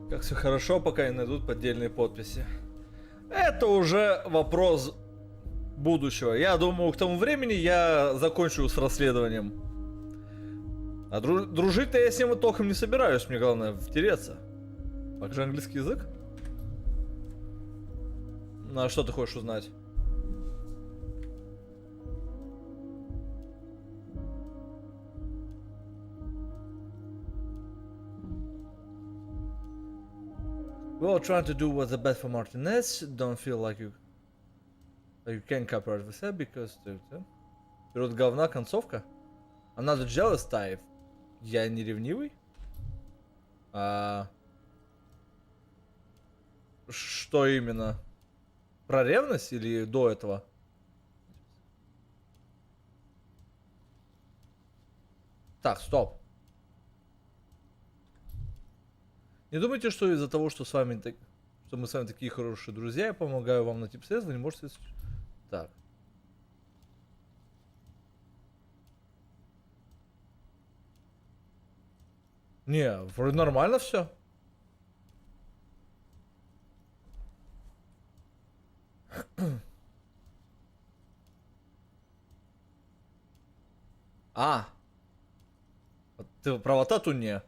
Как все хорошо, пока не найдут поддельные подписи. Это уже вопрос будущего. Я думаю, к тому времени я закончу с расследованием. А дружить-то я с ним толком не собираюсь, мне главное втереться. Покажи английский язык. Ну а что ты хочешь узнать? Well, trying to do what's the best for Martinez. Don't feel like you can cooperate with her because... Вперед говна, концовка. Another jealous type. Я не ревнивый? Что именно? Про ревность или до этого? Так, стоп. Не думайте, что из-за того, что что мы с вами такие хорошие друзья, я помогаю вам найти средства, не можете... Так. Не, вроде нормально все. Ты про вот эту не.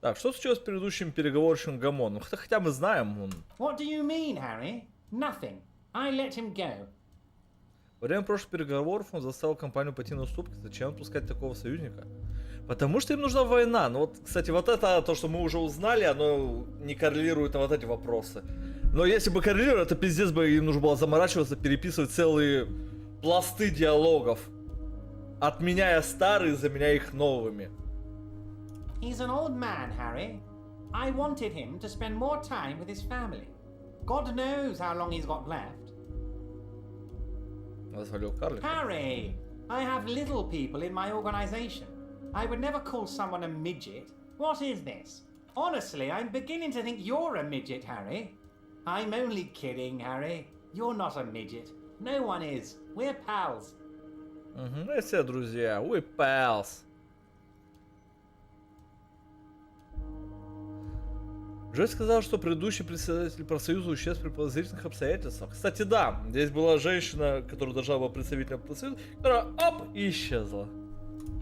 Так, что случилось с предыдущим переговорщиком Гамон? Ну, хотя мы знаем, он... What do you mean, Harry? Nothing. I let him go. Во время прошлых переговоров он заставил компанию пойти на уступки. Зачем отпускать такого союзника? Потому что им нужна война. Ну вот, кстати, вот это то, что мы уже узнали, оно не коррелирует на вот эти вопросы. Но если бы коррелировало, то пиздец бы им нужно было заморачиваться, переписывать целые пласты диалогов. Отменяя старые, заменяя их новыми. He's an old man, Harry. I wanted him to spend more time with his family. God knows how long he's got left. Назвали его карликом. Harry, I have little people in my organization. I would never call someone a midget. What is this? Honestly, I'm beginning to think you're a midget, Harry. I'm only kidding, Harry. You're not a midget. No one is. We're pals. Мы все друзья. We pals. Джой сказал, что предыдущий председатель профсоюза исчез при подозрительных обстоятельствах. Кстати, да, здесь была женщина, которая должна была представителем профсоюза, которая оп, и исчезла.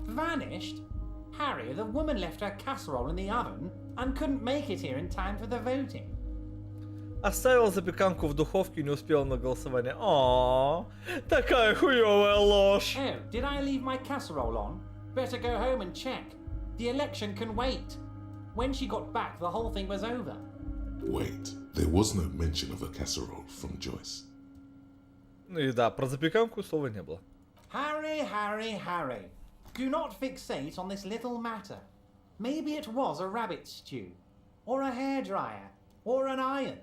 Vanished? Harry, the woman left her casserole in the oven and couldn't make it here in time for the voting. Оставила запеканку в духовке и не успела на голосование. О, такая хуёвая ложь. Oh, did I leave my casserole on? Better go home and check. The election can wait. When she got back, the whole thing was over. Wait, there was no mention of a casserole from Joyce. И да, про запеканку слова не было. Harry, Harry, Harry. Do not fixate on this little matter. Maybe it was a rabbit stew, or a hairdryer, or an iron.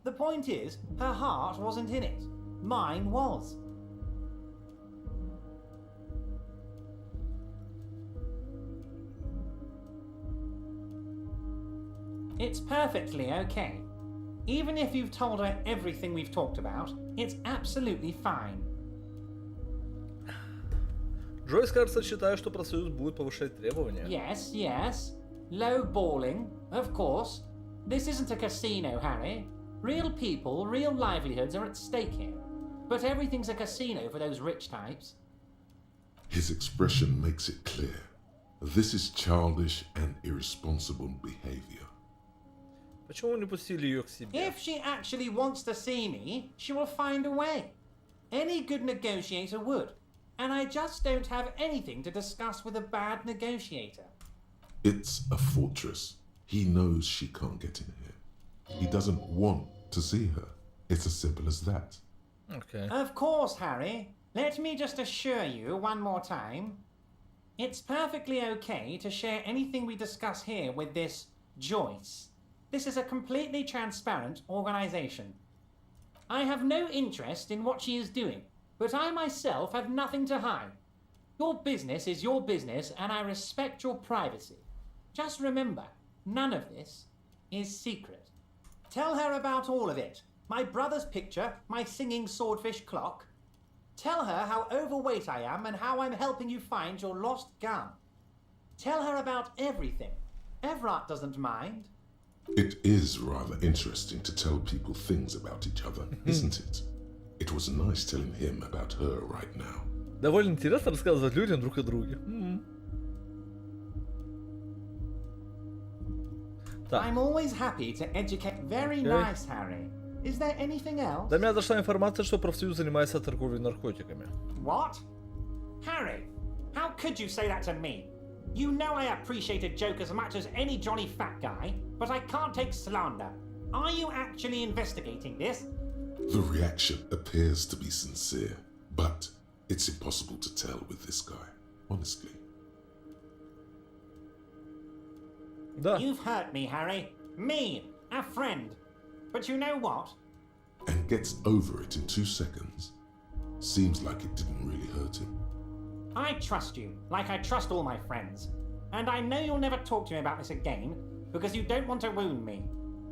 The point is, her heart wasn't in it. Mine was. It's perfectly okay. Even if you've told her everything we've talked about, it's absolutely fine. Джойс, кажется, считает, что профсоюз будет повышать требования. Yes, yes. Low balling, of course. This isn't a casino, Harry. Real people, real livelihoods are at stake here. But everything's a casino for those rich types. His expression makes it clear. This is childish and irresponsible behavior. Почему не пустили ее к себе? If she actually wants to see me, she will find a way. Any good negotiator would. And I just don't have anything to discuss with a bad negotiator. It's a fortress. He knows she can't get in here. He doesn't want to see her. It's as simple as that. Okay. Of course, Harry. Let me just assure you one more time. It's perfectly okay to share anything we discuss here with this Joyce. This is a completely transparent organization. I have no interest in what she is doing, but I myself have nothing to hide. Your business is your business, and I respect your privacy. Just remember, none of this is secret. Tell her about all of it. My brother's picture, my singing swordfish clock. Tell her how overweight I am and how I'm helping you find your lost gun. Tell her about everything. Everett doesn't mind. It is rather interesting to tell people things about each other, isn't it? It was nice telling him about her right now. Довольно интересно рассказывать людям друг о друге. I'm always happy to educate. Very nice, Harry. Is there anything else? До меня дошла информация, что профсоюз занимается торговлей наркотиками. What? Harry, how could you say that to me? You know I appreciate a joke as much as any Johnny Fat Guy, but I can't take slander. Are you actually investigating this? The reaction appears to be sincere, but it's impossible to tell with this guy, honestly. Да. You've hurt me, Harry. Me, a friend. But you know what? And gets over it in 2 seconds. Seems like it didn't really hurt him. I trust you, like I trust all my friends. And I know you'll never talk to me about this again, because you don't want to wound me.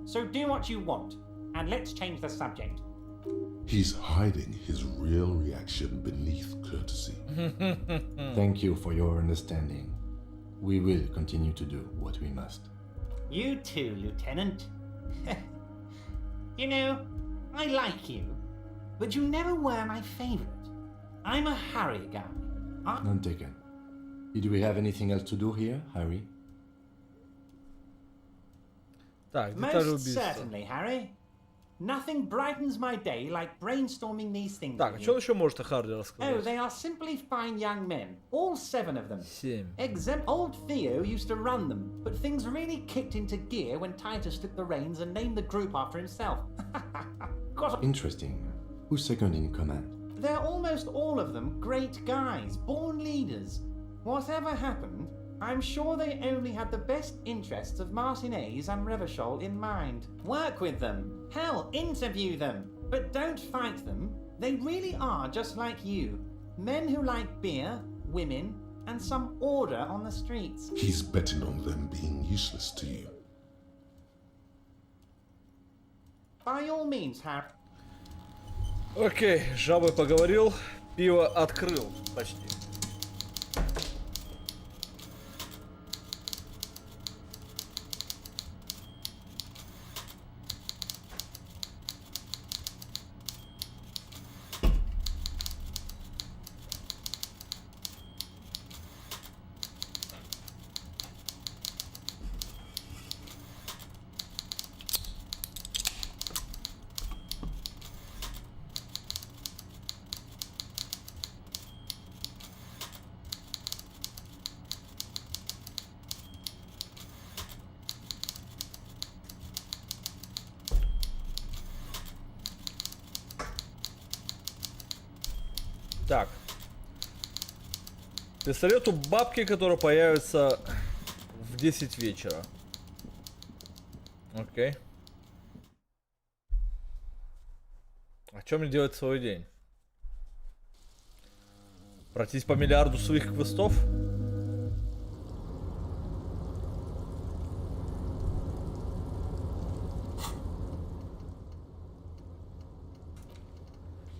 So do what you want, and let's change the subject. He's hiding his real reaction beneath courtesy. Thank you for your understanding. We will continue to do what we must. You too, Lieutenant. You know, I like you, but you never were my favorite. I'm a Harry guy. None taken. Did we have anything else to do here, Harry? Так, детали Most убийства. certainly, Harry. Nothing brightens my day like brainstorming these things. Так, with что you. еще может о Харди Oh, рассказать? they are simply fine young men. All 7 of them. 7. Old Theo used to run them, but things really kicked into gear when Titus took the reins and named the group after himself. Interesting. Who's second in command? They're almost all of them great guys, born leaders. Whatever happened, I'm sure they only had the best interests of Martinez and Revachol in mind. Work with them. Hell, interview them. But don't fight them. They really are just like you. Men who like beer, women, and some order on the streets. He's betting on them being useless to you. By all means, Harry. Окей, с жабой поговорил, пиво открыл почти. Так. Пистолет у бабки, который появится в 10 вечера. Окей. А что мне делать в свой день? Пройтись по миллиарду своих квестов?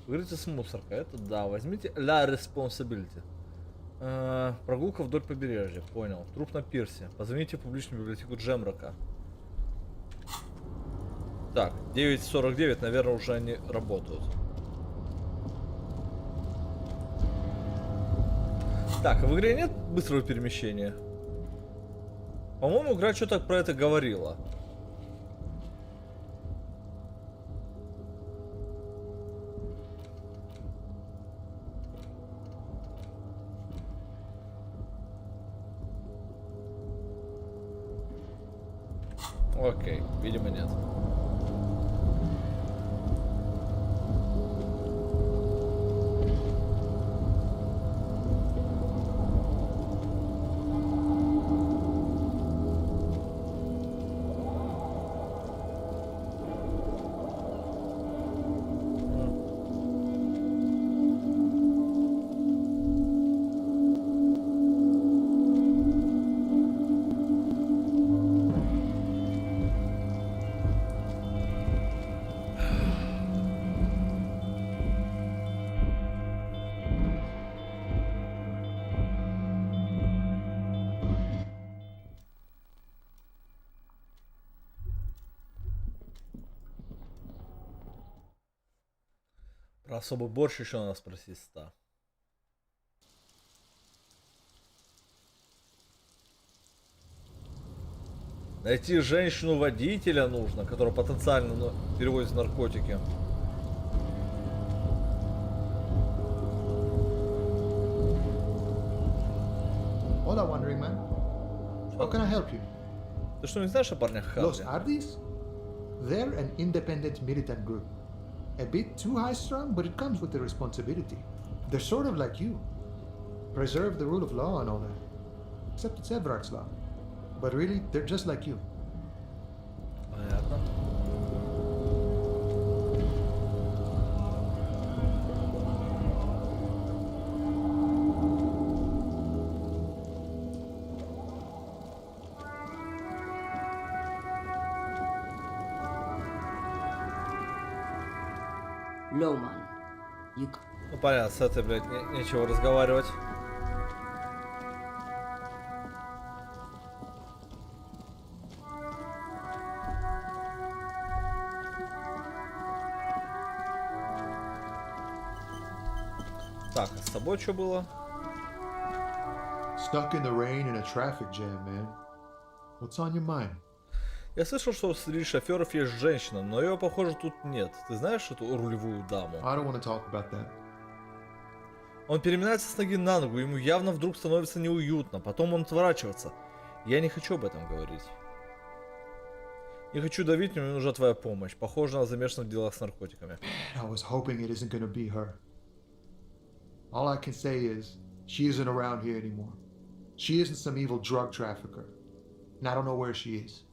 Выйдите с мусоркой, это да. Возьмите la responsibility. Прогулка вдоль побережья, понял. Труп на пирсе. Позвоните в публичную библиотеку Джемрока. Так, 9:49, наверное, уже они работают. Так, а в игре нет быстрого перемещения? По-моему, игра что-то про это говорила. Окей, видимо, нет. Про особый борщ еще надо спросить 100. Найти женщину-водителя нужно, которая потенциально перевозит наркотики. Hola, wandering man. How can I help you? Ты что, не знаешь о парнях Харди? Los Ardis? They're an independent militant group. A bit too high-strung, but it comes with the responsibility. They're sort of like you. Preserve the rule of law and all that. Except it's Everard's law. But really, they're just like you. Понятно. Lowman, you... Ну понятно, с этой, блядь, нечего разговаривать. Так, а с тобой что было? Stuck in the rain in a traffic jam, man. What's on your mind? Я слышал, что среди шоферов есть женщина, но ее, похоже, тут нет. Ты знаешь эту рулевую даму? I don't want to talk about that. Он переминается с ноги на ногу, ему явно вдруг становится неуютно, потом он отворачивается. Я не хочу об этом говорить. Не хочу давить, но мне нужна твоя помощь. Похоже, она замешана в делах с наркотиками. I was hoping it isn't gonna be her. All I can say is, she isn't around here anymore. She isn't some evil drug trafficker. And I don't know where she is.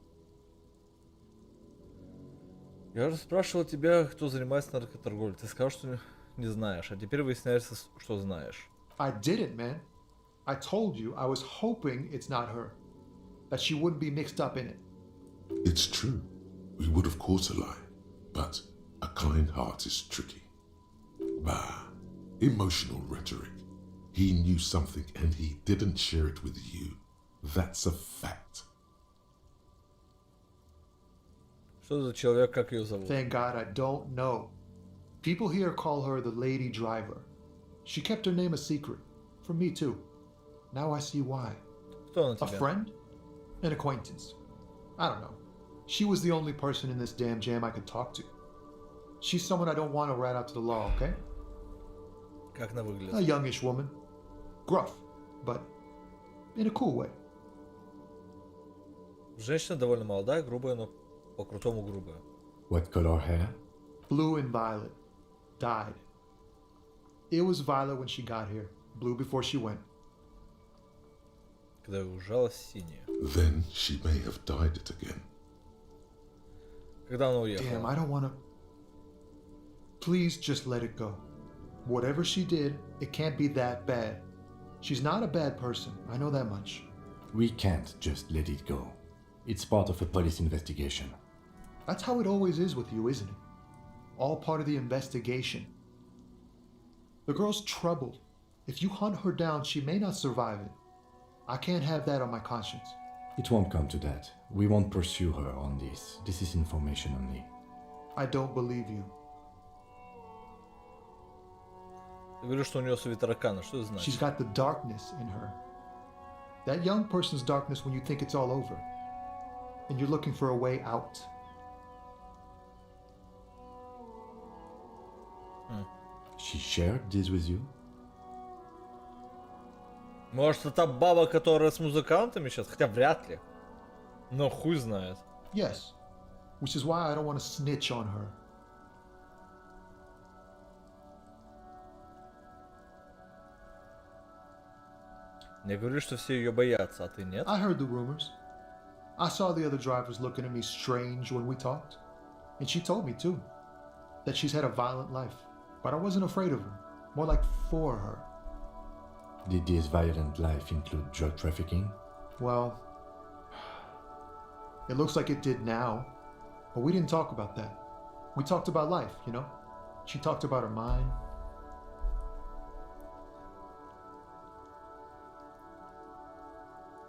Я же спрашивал тебя, кто занимается наркоторговлей. Ты сказал, что не знаешь, а теперь выясняется, что знаешь. I didn't, man. I told you I was hoping it's not her. That she wouldn't be mixed up in it. It's true. We would of course lie. But a kind heart is tricky. Bah. Emotional rhetoric. He knew something and he didn't share it with you. That's a fact. Что за человек, как ее зовут? Thank God I don't know. People here call her the lady driver. She kept her name a secret. From me too. Now I see why. Кто она A тебе? friend? An acquaintance. I don't know. She was the only person in this damn jam I could talk to. She's someone I don't want to rat out to the law, okay? Как она выглядит? A youngish woman. Gruff, but in a cool way. Женщина довольно молодая, грубая, но по-крутому грубая. What color hair? Blue and violet. Dyed. It was violet when she got here. Blue before she went. Когда ее ужалась синяя. Then she may have dyed it again. Когда она уехала? Damn, I don't want to... Please just let it go. Whatever she did, it can't be that bad. She's not a bad person. I know that much. We can't just let it go. It's part of a police investigation. That's how it always is with you, isn't it? All part of the investigation. The girl's troubled. If you hunt her down, she may not survive it. I can't have that on my conscience. It won't come to that. We won't pursue her on this. This is information only. I don't believe you. Ты говоришь, что у нее совет таракана. Что это значит? She's got the darkness in her. That young person's darkness when you think it's all over. And you're looking for a way out. She shared this with you? Может, это та баба, которая с музыкантами сейчас? Хотя вряд ли. Но хуй знает. Yes. Which is why I don't want to snitch on her. Мне говорили, что все ее боятся, а ты нет? I heard the rumors. I saw the other drivers looking at me strange when we talked. And she told me too. That she's had a violent life. But I wasn't afraid of her. More like for her. Did this violent life include drug trafficking? Well, it looks like it did now. But we didn't talk about that. We talked about life, you know? She talked about her mind.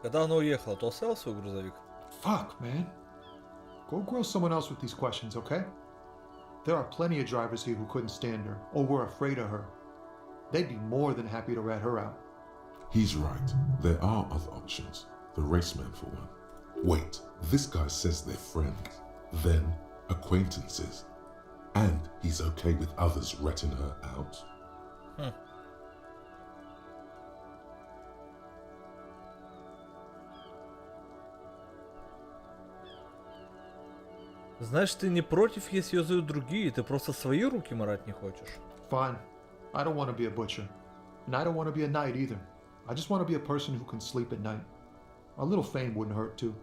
Когда она уехала, то оставил свой грузовик? Fuck, man. Go grill someone else with these questions, okay? There are plenty of drivers here who couldn't stand her, or were afraid of her. They'd be more than happy to rat her out. He's right. There are other options. The raceman, for one. Wait, this guy says they're friends, then acquaintances, and he's okay with others ratting her out. Значит, ты не против, если ее зовут другие, ты просто свои руки марать не хочешь? Fine. I don't want to be a butcher. And I don't want to be a knight either. I just want to be a person who can sleep at night. A little fame wouldn't hurt too.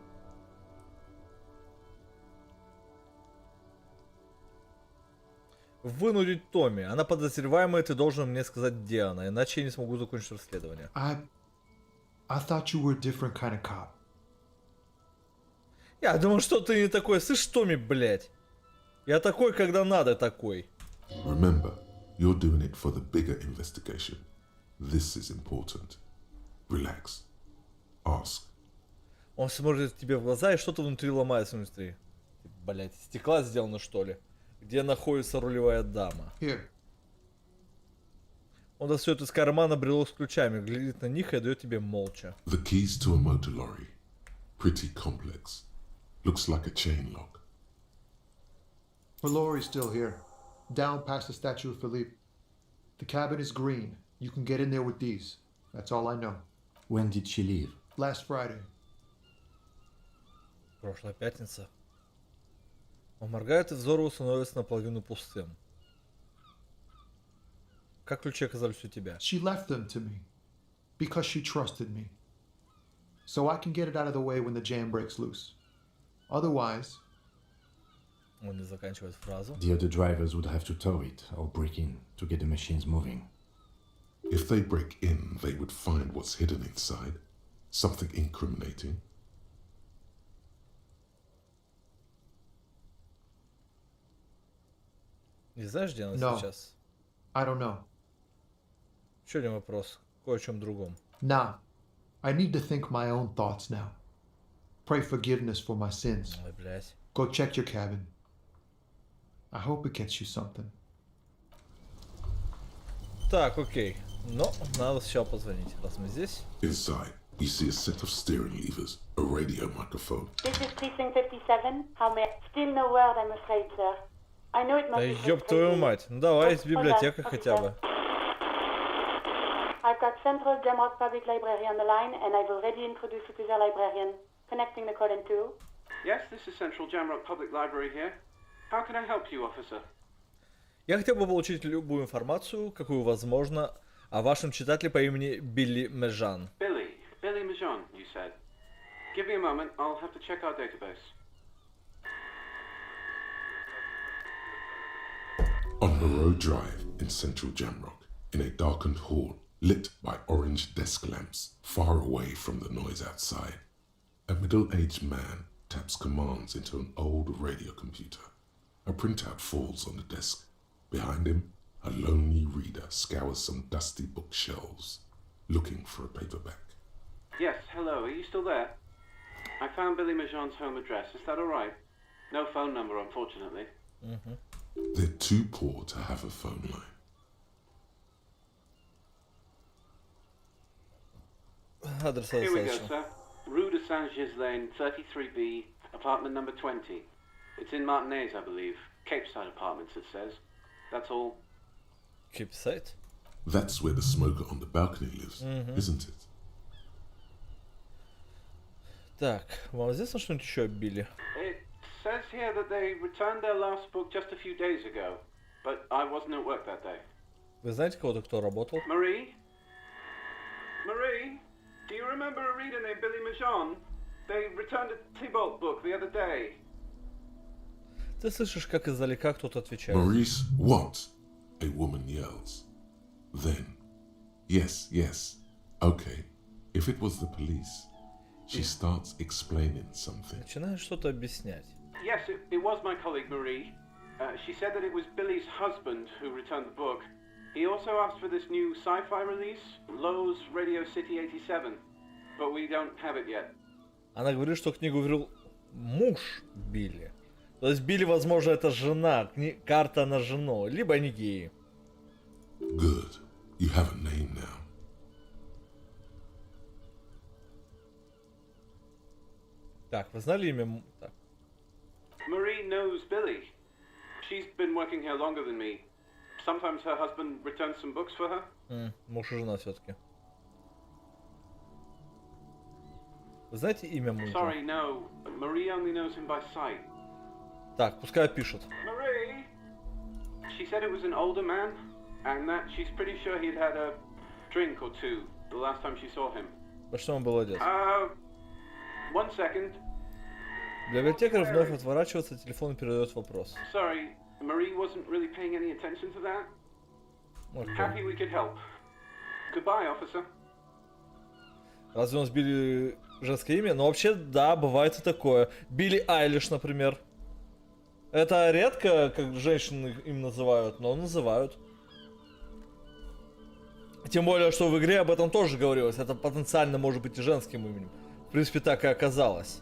Вынудить Томми. Она подозреваемая, ты должен мне сказать, где она, иначе я не смогу закончить расследование. I thought you were a different kind of cop. Я думал, что ты не такой. Слышь, Томми, блядь. Я такой, когда надо такой. Remember, you're doing it for the bigger investigation. This is important. Relax. Ask. Он смотрит тебе в глаза, и что-то внутри ломается внутри. Блядь, из стекла сделано, что ли? Где находится рулевая дама? Here. Он достает из кармана брелок с ключами, глядит на них и дает тебе молча. The keys to a motor lorry. Pretty complex. Looks like a chain lock. Her lorry's still here. Down past the statue of Philippe. The cabin is green. You can get in there with these. That's all I know. When did she leave? Last Friday. Прошлая пятница. Он моргает, и взор его становится наполовину пустым. Как ключи оказались у тебя? She left them to me. Because she trusted me. So I can get it out of the way when the jam breaks loose. Otherwise... Он не заканчивает фразу. The other drivers would have to tow it or break in to get the machines moving. If they break in, they would find what's hidden inside. Something incriminating. Не знаешь, где она No. сейчас? I don't know. Еще один вопрос. Кое о чем другом. Nah. I need to think my own thoughts now. Pray forgiveness for my sins. Ой, блядь. Go check your cabin. I hope it gets you something. Так, окей. Но надо сначала позвонить, раз мы здесь. Inside, you see a set of steering levers, a radio microphone. This is Precinct 57. How may I... Still no word, I'm afraid, sir. I know it must Да be ёб твою frustrating. мать. Ну давай, из Hold on, библиотека хотя бы. I've got Central Jamrock Public Library on the line, and I've already introduced you to their librarian. Connecting the call in two. Yes, this is Central Jamrock Public Library here. How can I help you, officer? Я хотел бы получить любую информацию, какую возможно, о вашем читателе по имени Билли Межан. Billy Majon, you said. Give me a moment, I'll have to check our database. On Moreau Drive in central Jamrock, in a darkened hall lit by orange desk lamps far away from the noise outside, a middle-aged man taps commands into an old radio computer. A printout falls on the desk. Behind him, a lonely reader scours some dusty bookshelves, looking for a paperback. Yes, hello, are you still there? I found Billy Majon's home address, is that alright? No phone number, unfortunately. They're too poor to have a phone line. Адреса Here we go, достаточно. sir. Rue de Saint-Gilles Lane, 33B, apartment number 20. It's in Martinez, I believe. Capeside Apartments, it says. That's all. Кипсайт? That's where the smoker on the balcony lives, isn't it? Так, вам известно что-нибудь еще о Билли? It says here that they returned their last book just a few days ago, but I wasn't at work that day. Вы знаете кого-то, кто работал? Marie? Marie? Do you remember a reader named Billy Majon? They returned a Tybalt book the other day. Ты слышишь, как издалека кто-то отвечает. Maurice, what? A woman yells. Then, yes, okay, if it was the police, she starts explaining something. Начинает что-то объяснять. Yes, it was my colleague Marie. She said that it was Billy's husband who returned the book. He also asked for this new sci-fi release, Lowe's Radio City 87, but we don't have it yet. Она говорит, что книгу вел муж Билли. То есть Билли, возможно, это жена, карта на жену, либо они геи. Good. You have a name now. Так, вы знали имя? Так. Marie knows Billy. She's been working here longer than me. Sometimes her husband returns some books for her. Муж и жена все-таки. Вы знаете имя мужа? Sorry, no. Marie only knows him by sight. Так, пускай пишут. Marie? She said it was an older man, and that she's pretty sure he'd had a drink or two the last time she saw him. Во что он был одет? One second. Библиотекарь вновь отворачивается, телефон передает вопрос. Sorry, Marie wasn't really paying any attention to that. Happy we could help. Goodbye, officer. Разве у нас Билли женское имя? Ну вообще, да, бывает и такое. Билли Айлиш, например. Это редко, как женщины им называют, но называют. Тем более, что в игре об этом тоже говорилось. Это потенциально может быть и женским именем. В принципе, так и оказалось.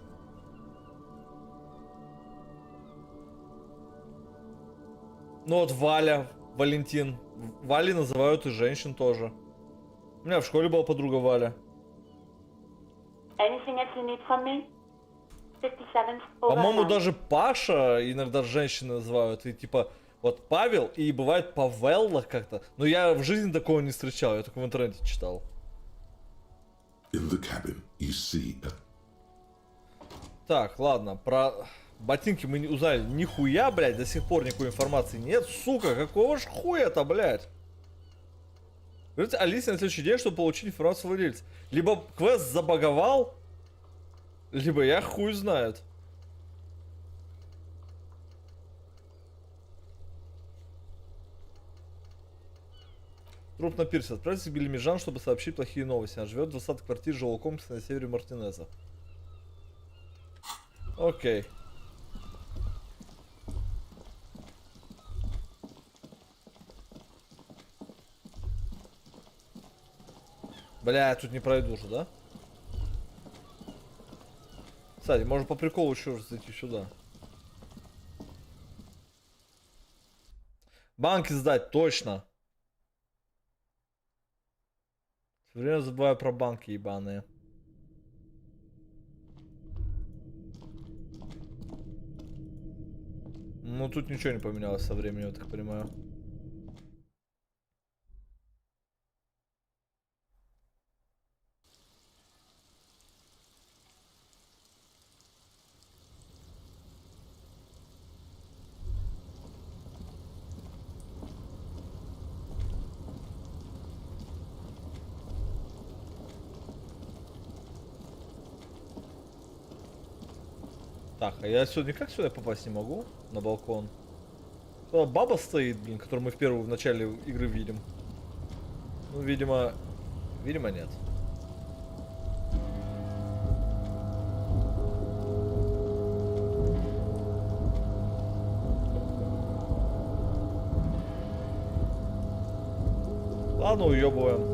Ну вот Валя, Валентин. Вали называют и женщин тоже. У меня в школе была подруга Валя. Anything else you need from me? 57th, По-моему, даже Паша иногда женщины называют. И типа, вот Павел, и бывает Павелла как-то. Но я в жизни такого не встречал, я только в интернете читал. In the cabin, you see a... Так, ладно, про ботинки мы не узнали нихуя, блядь, до сих пор никакой информации нет. Сука, какого ж хуя-то, блядь? Говорите, Алисе на следующий день, чтобы получить информацию владельца. Либо квест забаговал, либо я хуй знает. Труп на пирсе. Отправьтесь к Билли Жан, чтобы сообщить плохие новости. Она живет в 20-й квартире жилого комплекса на севере Мартинеза. Окей. Бля, я тут не пройду же, да? Кстати, можно по приколу еще раз зайти сюда. Банки сдать, точно. Все время забываю про банки ебаные. Ну тут ничего не поменялось со временем, я так понимаю. Так, а я сюда никак сюда попасть не могу? На балкон. Туда баба стоит, блин, которую мы в начале игры видим. Ну, видимо... Видимо, нет. Ладно, уебываем.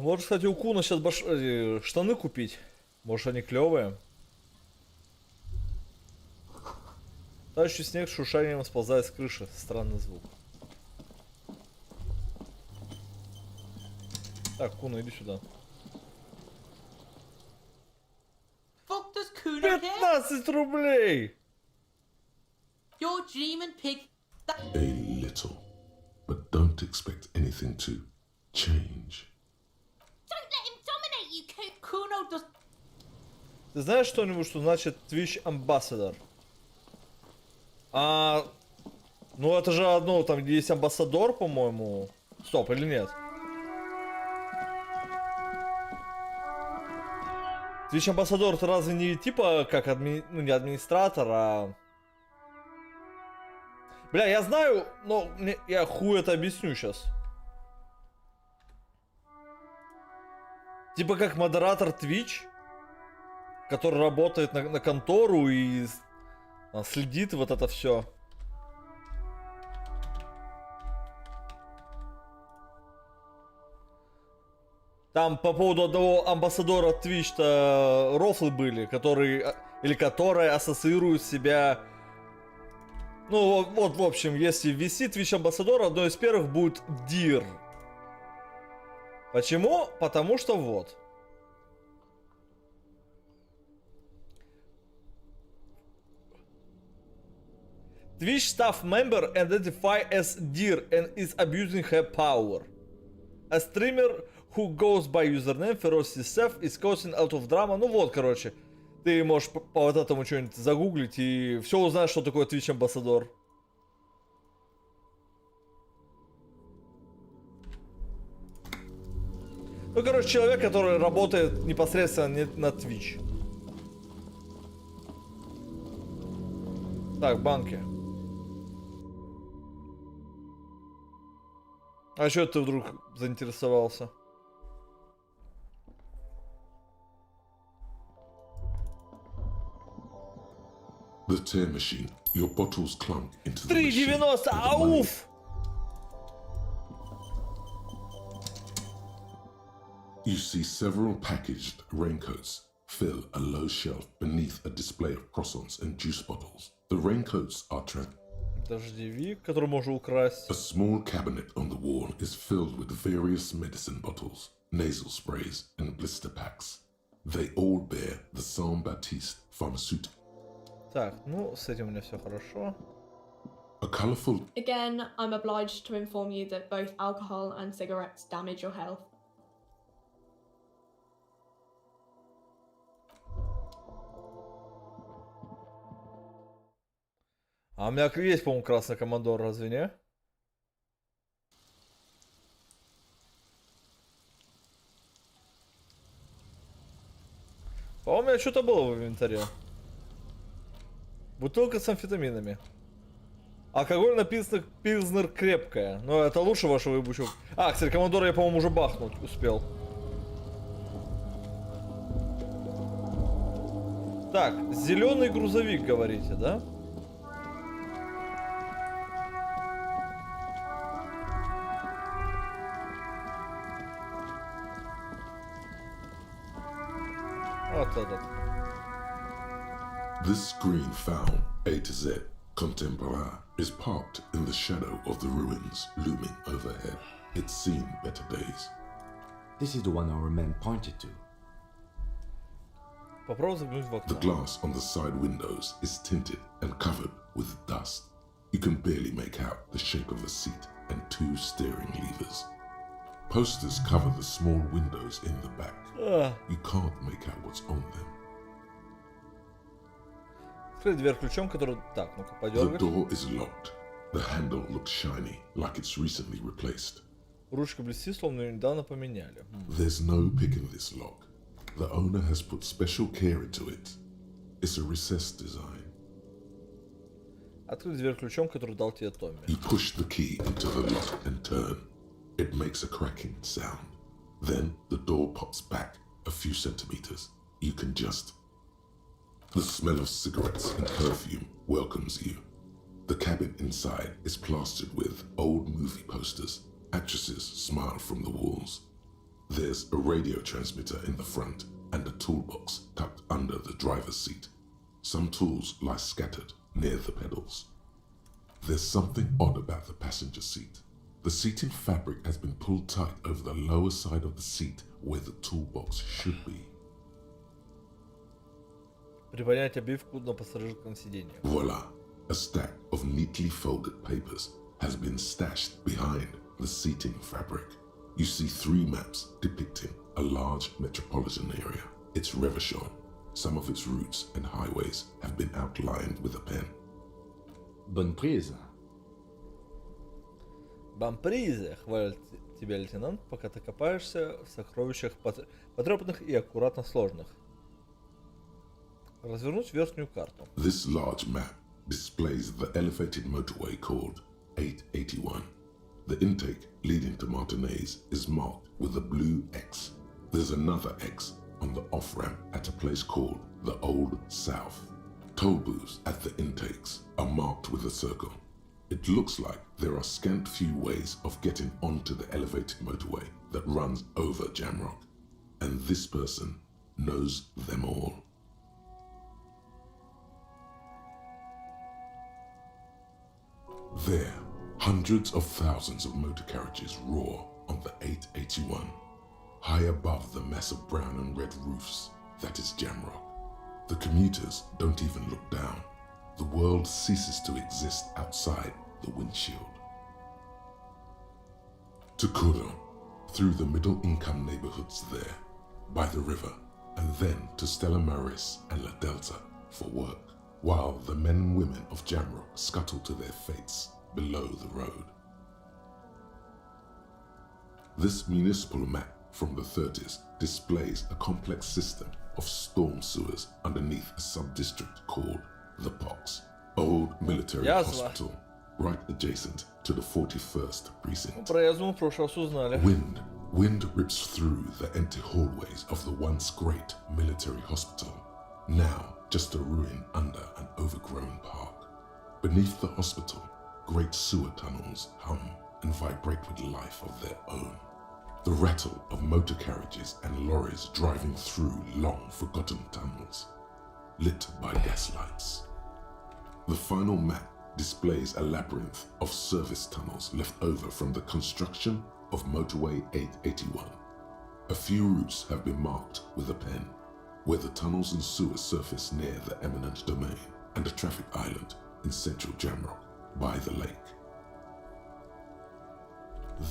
Может, кстати, у Куна сейчас штаны купить. Может, они клевые. Тающий снег с шуршанием сползает с крыши. Странный звук. Так, Куна, иди сюда. 15 рублей! Your dreaming pig. A little. But don't expect anything to change. Don't let him dominate you, Kuno does. Ты знаешь что-нибудь, что значит Twitch Ambassador? Ну это же одно, там где есть амбассадор, по-моему. Стоп, или нет? Twitch Ambassador это разве не типа как ну не администратор, а... Бля, я знаю, но я хуй это объясню сейчас. Типа как модератор Twitch, который работает на контору и следит вот это все. Там по поводу одного амбассадора Twitch-то рофлы были, которые ассоциируют себя... Ну вот, в общем, если ввести Twitch амбассадора, одно из первых будет Дир. Почему? Потому что вот. Twitch staff member identified as Deer and is abusing her power. A streamer who goes by username Ferocity Chef is causing out of drama. Ну вот, короче. Ты можешь по вот этому что-нибудь загуглить и все узнаешь, что такое Twitch амбассадор. Ну, короче, человек, который работает непосредственно на Twitch. Так, банки. А что ты вдруг заинтересовался? The tear machine. Your bottles clunk into the 3,90, ауф! You see several packaged raincoats fill a low shelf beneath a display of croissants and juice bottles. The raincoats are Дождевик, который можно украсть. A small cabinet on the wall is filled with various medicine bottles, nasal sprays, and blister packs. They all bear the Saint Baptiste pharmaceutical. Так, ну, с этим у меня все хорошо. A colorful... Again, I'm obliged to inform you that both alcohol and cigarettes damage your health. А у меня есть, по-моему, красный командор, разве не? По-моему, у меня что-то было в инвентаре. Бутылка с амфетаминами. Алкоголь написано Пилзнер крепкая. Но это лучше вашего ебучего. А, кстати, командора я, по-моему, уже бахнуть успел. Так, зеленый грузовик, говорите, да? Вот этот. This screen found A to Z Contemporary is parked in the shadow of the ruins looming overhead. It's seen better days. This is the one our men pointed to. The glass on the side windows is tinted and covered with dust. You can barely make out the shape of a seat and two steering levers. Posters cover the small windows in the back. You can't make out what's on them. Дверь ключом, который... Так, ну-ка, The подергай. door is locked. The handle looks shiny, like it's recently replaced. Ручка блестит, словно ее недавно поменяли. There's no picking this lock. The owner has put special care into it. It's a recessed design. Открыть дверь ключом, который дал тебе Томми. You push the key into the lock and turn. It makes a cracking sound. Then the door pops back a few centimeters. You can just... The smell of cigarettes and perfume welcomes you. The cabin inside is plastered with old movie posters. Actresses smile from the walls. There's a radio transmitter in the front and a toolbox tucked under the driver's seat. Some tools lie scattered near the pedals. There's something odd about the passenger seat. The seating fabric has been pulled tight over the lower side of the seat where the toolbox should be. Приподнять обивку на пассажирском сиденье. Voila! A stack of neatly folded papers has been stashed behind the seating fabric. You see 3 maps depicting a large metropolitan area. It's Revachon. Some of its routes and highways have been outlined with a pen. Bonne prise. Бампризы, хвалит тебя лейтенант, пока ты копаешься в сокровищах потрепанных и аккуратно сложных. Развернуть верхнюю карту. This large map displays the elevated motorway called 881. The intake leading to Martinez is marked with a blue X. There's another X on the off-ramp at a place called the Old South. Toll booths at the intakes are marked with a circle. It looks like there are scant few ways of getting onto the elevated motorway that runs over Jamrock, and this person knows them all. There, hundreds of thousands of motor carriages roar on the 881. High above the mass of brown and red roofs, that is Jamrock. The commuters don't even look down. The world ceases to exist outside the windshield. To Coulon, through the middle-income neighborhoods there, by the river, and then to Stella Maris and La Delta for work, while the men and women of Jamrock scuttle to their fates below the road. This municipal map from the 30s displays a complex system of storm sewers underneath a sub-district called the Pox, old military hospital, right adjacent to the 41st precinct. Wind rips through the empty hallways of the once great military hospital, now just a ruin under an overgrown park. Beneath the hospital, great sewer tunnels hum and vibrate with life of their own. The rattle of motor carriages and lorries driving through long forgotten tunnels, lit by gaslights. The final map displays a labyrinth of service tunnels left over from the construction of motorway 881. A few routes have been marked with a pen, where the tunnels and sewers surface near the eminent domain and a traffic island in central Jamrock by the lake.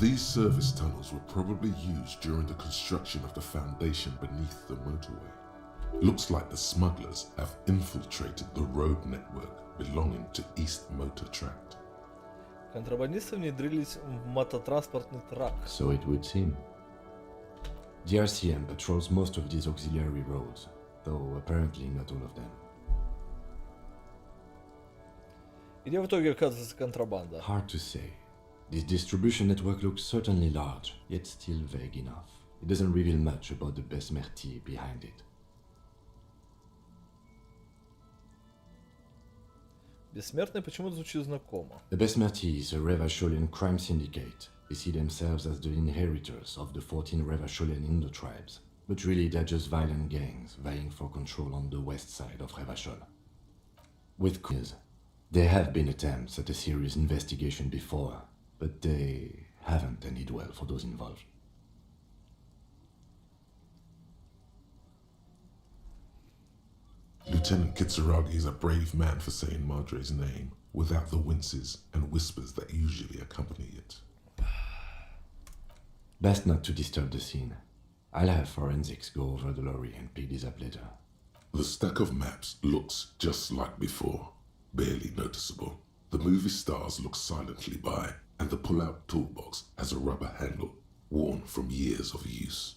These service tunnels were probably used during the construction of the foundation beneath the motorway. Looks like the smugglers have infiltrated the road network belonging to East Motor Tract. Контрабандисты внедрились в мототранспортный трак. So it would seem. The RCM patrols most of these auxiliary roads, though apparently not all of them. Где в итоге оказывается контрабанда? Hard to say. This distribution network looks certainly large, yet still vague enough. It doesn't reveal much about the Besmerti behind it. Бессмертный почему-то звучит знакомо. The Besmerti is a Revacholian crime syndicate. They see themselves as the inheritors of the 14 Revacholian Indo-tribes, but really they're just violent gangs vying for control on the west side of Revachol. With years, there have been attempts at a serious investigation before, but they haven't ended well for those involved. Lieutenant Kitsuragi is a brave man for saying Madre's name without the winces and whispers that usually accompany it. Best not to disturb the scene. I'll have forensics go over the lorry and pick this up later. The stack of maps looks just like before, barely noticeable. The movie stars look silently by, and the pull-out toolbox has a rubber handle, worn from years of use.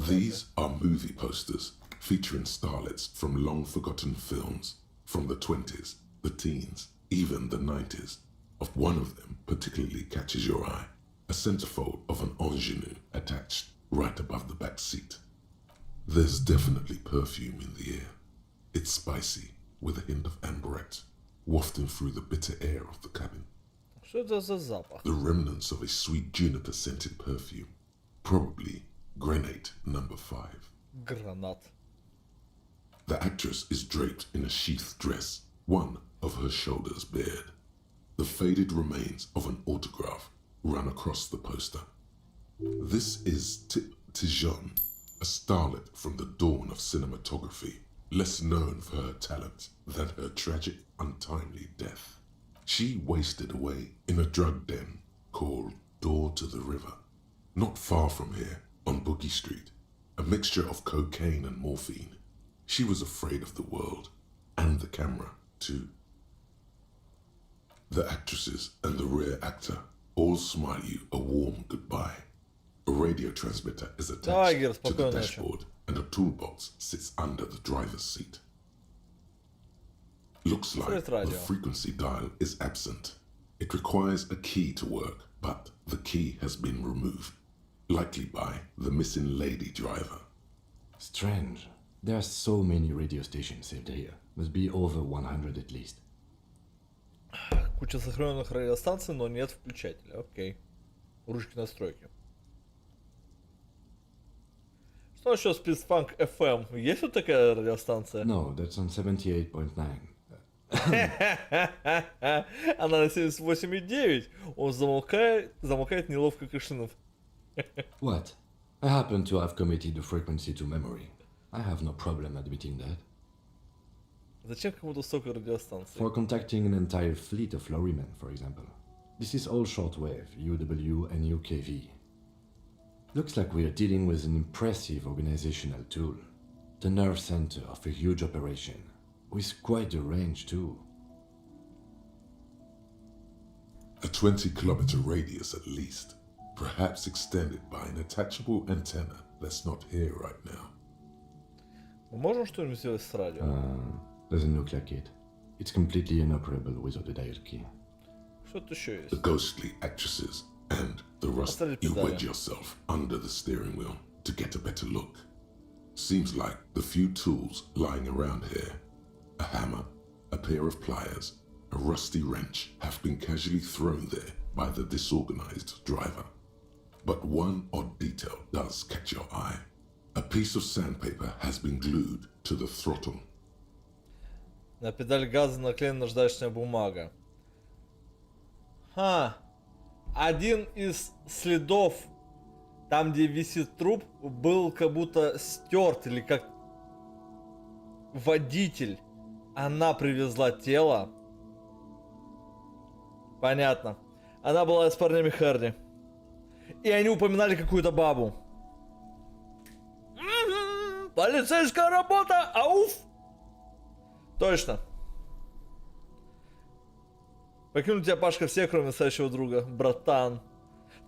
These are movie posters featuring starlets from long-forgotten films from the 20s, the teens, even the 90s. Of one of them particularly catches your eye, a centerfold of an ingenue attached right above the back seat. There's definitely perfume in the air. It's spicy, with a hint of amberette, wafting through the bitter air of the cabin. Что это за запах? The remnants of a sweet juniper-scented perfume, probably Grenade number 5. Granat. The actress is draped in a sheathed dress, one of her shoulders bared. The faded remains of an autograph run across the poster. This is Tijon, a starlet from the dawn of cinematography, less known for her talent than her tragic, untimely death. She wasted away in a drug den called Door to the River, not far from here on Boogie Street, a mixture of cocaine and morphine. She was afraid of the world, and the camera, too. The actresses and the rear actor all smile you a warm goodbye. A radio transmitter is attached to the dashboard, and a toolbox sits under the driver's seat. Looks like the frequency dial is absent. It requires a key to work, but the key has been removed, likely by the missing lady driver. Strange. There are so many radio stations saved here. Must be over 100 at least. Куча сохраненных радиостанций, но нет включателя. Окей. Ручки настройки. Что насчет Спецфанк FM? Есть вот такая радиостанция? No, that's on 78.9. Она на 78.9. Он замолкает неловко кашлянув. What? I happen to have committed the frequency to memory. I have no problem admitting that. Зачем кому-то столько радиостанций? For contacting an entire fleet of lorrymen, for example. This is all shortwave, UW and UKV. Looks like we are dealing with an impressive organizational tool. The nerve center of a huge operation, with quite a range too. A 20-kilometer radius at least, perhaps extended by an attachable antenna that's not here right now. Мы можем что-нибудь сделать с радио? Doesn't look like it. It's completely inoperable without a dial key. Что-то еще есть. The ghostly actresses and the rust. You wedge yourself under the steering wheel to get a better look. Seems like the few tools lying around here, a hammer, a pair of pliers, a rusty wrench, have been casually thrown there by the disorganized driver. But one odd detail does catch your eye. A piece of sandpaper has been glued to the throttle. На педаль газа наклеена наждачная бумага. Один из следов, там где висит труп, был как будто стерт, или как водитель. Она привезла тело. Понятно. Она была с парнями Харди. И они упоминали какую-то бабу. Полицейская работа! Ауф! Точно. Покинул тебя Пашка все, кроме настоящего друга, братан.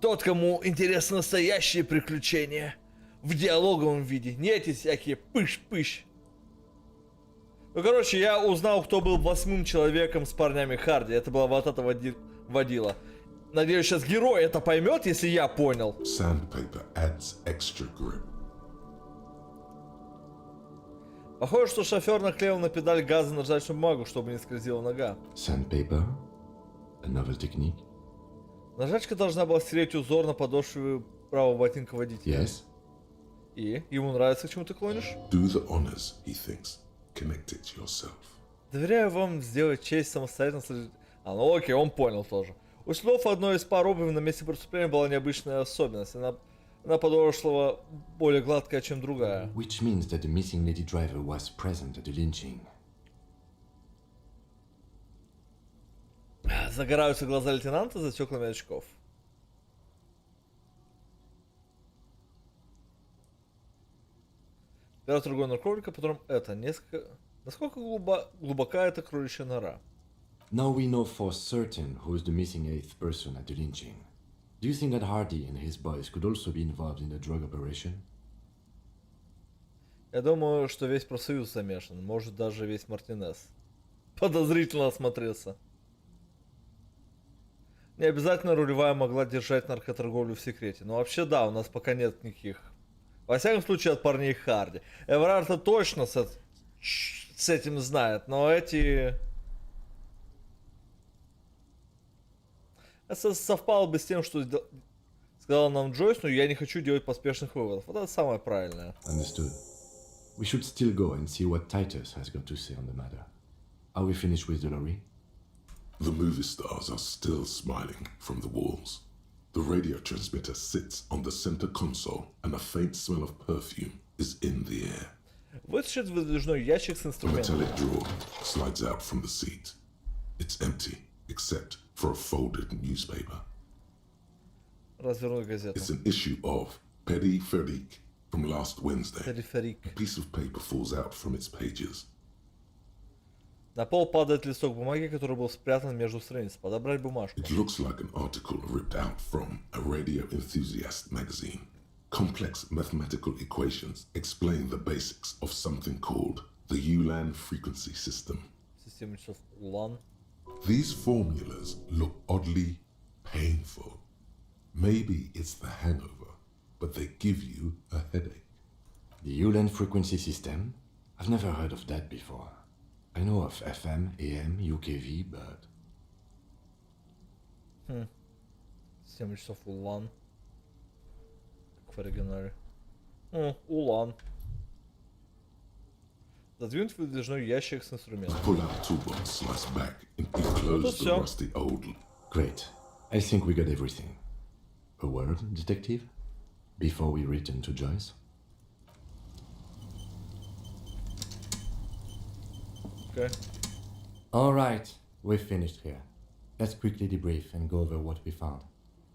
Тот, кому интересны настоящие приключения. В диалоговом виде, не эти всякие пыш-пыш. Ну, короче, я узнал, кто был 8-м человеком с парнями Харди. Это была вот эта водила. Надеюсь, сейчас герой это поймет, если я понял. Sandpaper adds extra grip. Похоже, что шофер наклеил на педаль газа наждачную бумагу, чтобы не скользила нога. Sandpaper? A novel technique? Наждачка должна была стереть узор на подошве правого ботинка водителя. Yes. И? Ему нравится, к чему ты клонишь? Do the honors, he thinks. Connect it yourself. Доверяю вам сделать честь самостоятельно. А, ну окей, он понял тоже. У следов одной из пар обуви на месте преступления была необычная особенность. Она подошла более гладкая, чем другая. Which means that the missing lady driver was present at the lynching. Загораются глаза лейтенанта за стеклами очков. Пират другой кролика, которым это несколько... Насколько глубока эта кроличья нора? Now we know for certain who is the missing 8th person at the lynching. Do you think that Hardy and his boys could also be involved in the drug operation? Я думаю, что весь профсоюз замешан. Может, даже весь Мартинес. Подозрительно осмотрелся. Не обязательно рулевая могла держать наркоторговлю в секрете. Но вообще да, у нас пока нет никаких. Во всяком случае, от парней Харди. Эверард-то точно с этим знает, но эти... Это совпало бы с тем, что сказал нам Джойс, но я не хочу делать поспешных выводов. Вот это самое правильное. Understood. We should still go and see what Titus has got to say on the matter. Are we finished with the lorry? The movie stars are still smiling from the walls. The radio transmitter sits on the center console and a faint smell of perfume is in the air. Вытащит выдвижной ящик с A инструментами. metallic drawer slides out from the seat. It's empty, except for a folded newspaper. Развернуть газету. It's an issue of Peripherique from last Wednesday. Peripherique. A piece of paper falls out from its pages. На пол падает листок бумаги, который был спрятан между страниц. Подобрать бумажку. It looks like an article ripped out from a radio enthusiast magazine. Complex mathematical equations explain the basics of something called the ULAN frequency system. Система часов ULAN. These formulas look oddly painful. Maybe it's the hangover, but they give you a headache. The ULAN frequency system? I've never heard of that before. I know of FM, AM, UKV, but... Система часов ULAN. Как в оригинале. ULAN. Задвинуть выдвижной ящик с инструментом. Pull out toolbox, slice back, and enclose the rusty old... Great. I think we got everything. A word, detective? Before we return to Joyce? Okay. Alright, we're finished here. Let's quickly debrief and go over what we found,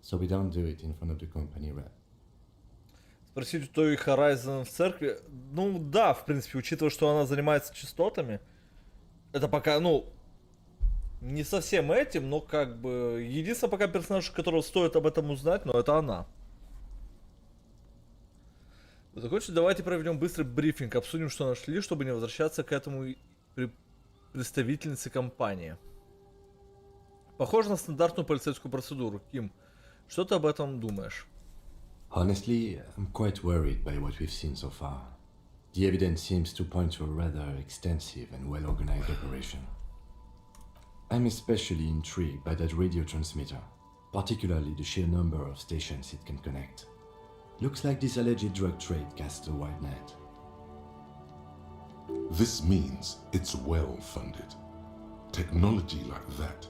so we don't do it in front of the company rep. Спросить у той Horizon в церкви. Ну да, в принципе, учитывая, что она занимается частотами. Это пока, ну, не совсем этим, но как бы... Единственный пока персонаж, которого стоит об этом узнать, но это она. Закончить, давайте проведем быстрый брифинг, обсудим, что нашли, чтобы не возвращаться к этому представительнице компании. Похоже на стандартную полицейскую процедуру. Ким, что ты об этом думаешь? Honestly, I'm quite worried by what we've seen so far. The evidence seems to point to a rather extensive and well-organized operation. I'm especially intrigued by that radio transmitter, particularly the sheer number of stations it can connect. Looks like this alleged drug trade casts a wide net. This means it's well funded. Technology like that,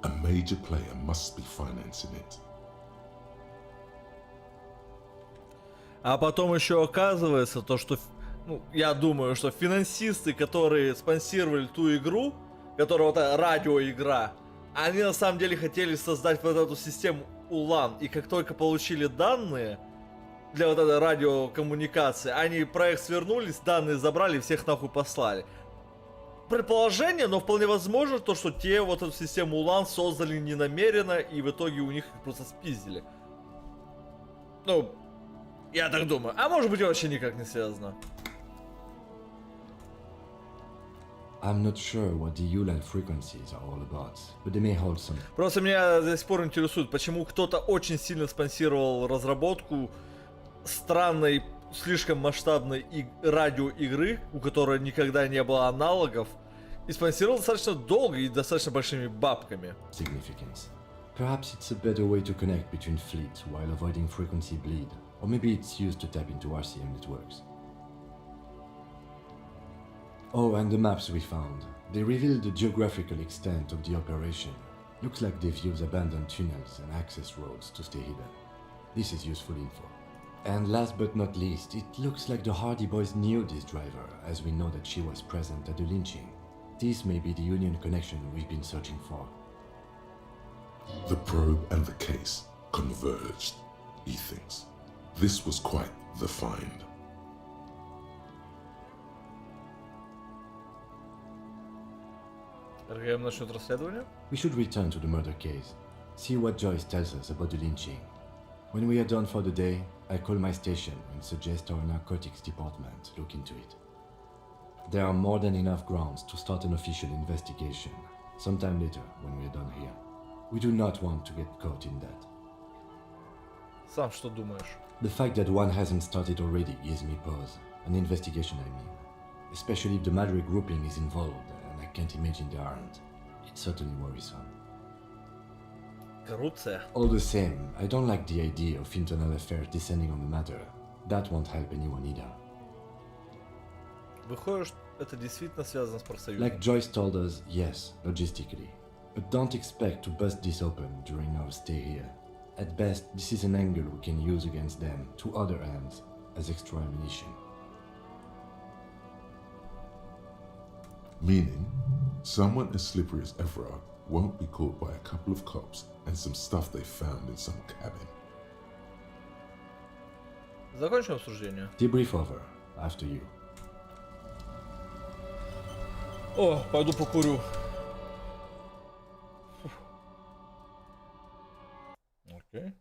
a major player must be financing it. А потом еще оказывается то, что, ну, я думаю, что финансисты, которые спонсировали ту игру, которая вот эта радиоигра, они на самом деле хотели создать вот эту систему ULAN, и как только получили данные, для вот этой радиокоммуникации. Они проект свернулись, данные забрали, всех нахуй послали. Предположение, но вполне возможно то, что те вот эту систему УЛАН создали ненамеренно, и в итоге у них их просто спиздили. Ну, я так думаю. А может быть, вообще никак не связано. I'm not sure what the ULAN frequencies are all about, but they may hold some. Просто меня до сих пор интересует, почему кто-то очень сильно спонсировал разработку странной, слишком масштабной радиоигры, у которой никогда не было аналогов, и спонсировал достаточно долго и достаточно большими бабками. Significance. Perhaps it's a better way to connect between fleets while avoiding frequency bleed, or maybe it's used to tap into RCM networks. Oh, and the maps we found. They reveal the geographical extent of the operation. Looks like they've used abandoned tunnels and access roads to stay hidden. This is useful info. And last but not least, it looks like the Hardy Boys knew this driver, as we know that she was present at the lynching. This may be the Union connection we've been searching for. The probe and the case converged, he thinks. This was quite the find. We should return to the murder case, see what Joyce tells us about the lynching. When we are done for the day, I call my station and suggest our narcotics department look into it. There are more than enough grounds to start an official investigation, sometime later when we are done here. We do not want to get caught in that. Сам что думаешь? The fact that one hasn't started already gives me pause. An investigation, I mean. Especially if the Madrid grouping is involved, and I can't imagine they aren't. It's certainly worrisome. Коррупция. All the same, I don't like the idea of internal affairs descending on the matter. That won't help anyone either. Выходит, это действительно связано с профсоюзом. Like Joyce told us, yes, logistically. But don't expect to bust this open during our stay here. At best, this is an angle we can use against them, to other ends, as extra ammunition. Meaning, someone as slippery as Everard won't be caught by a couple of cops and some stuff they found in some cabin. Закончим обсуждение. Debrief over. After you. О, пойду покурю. Окей.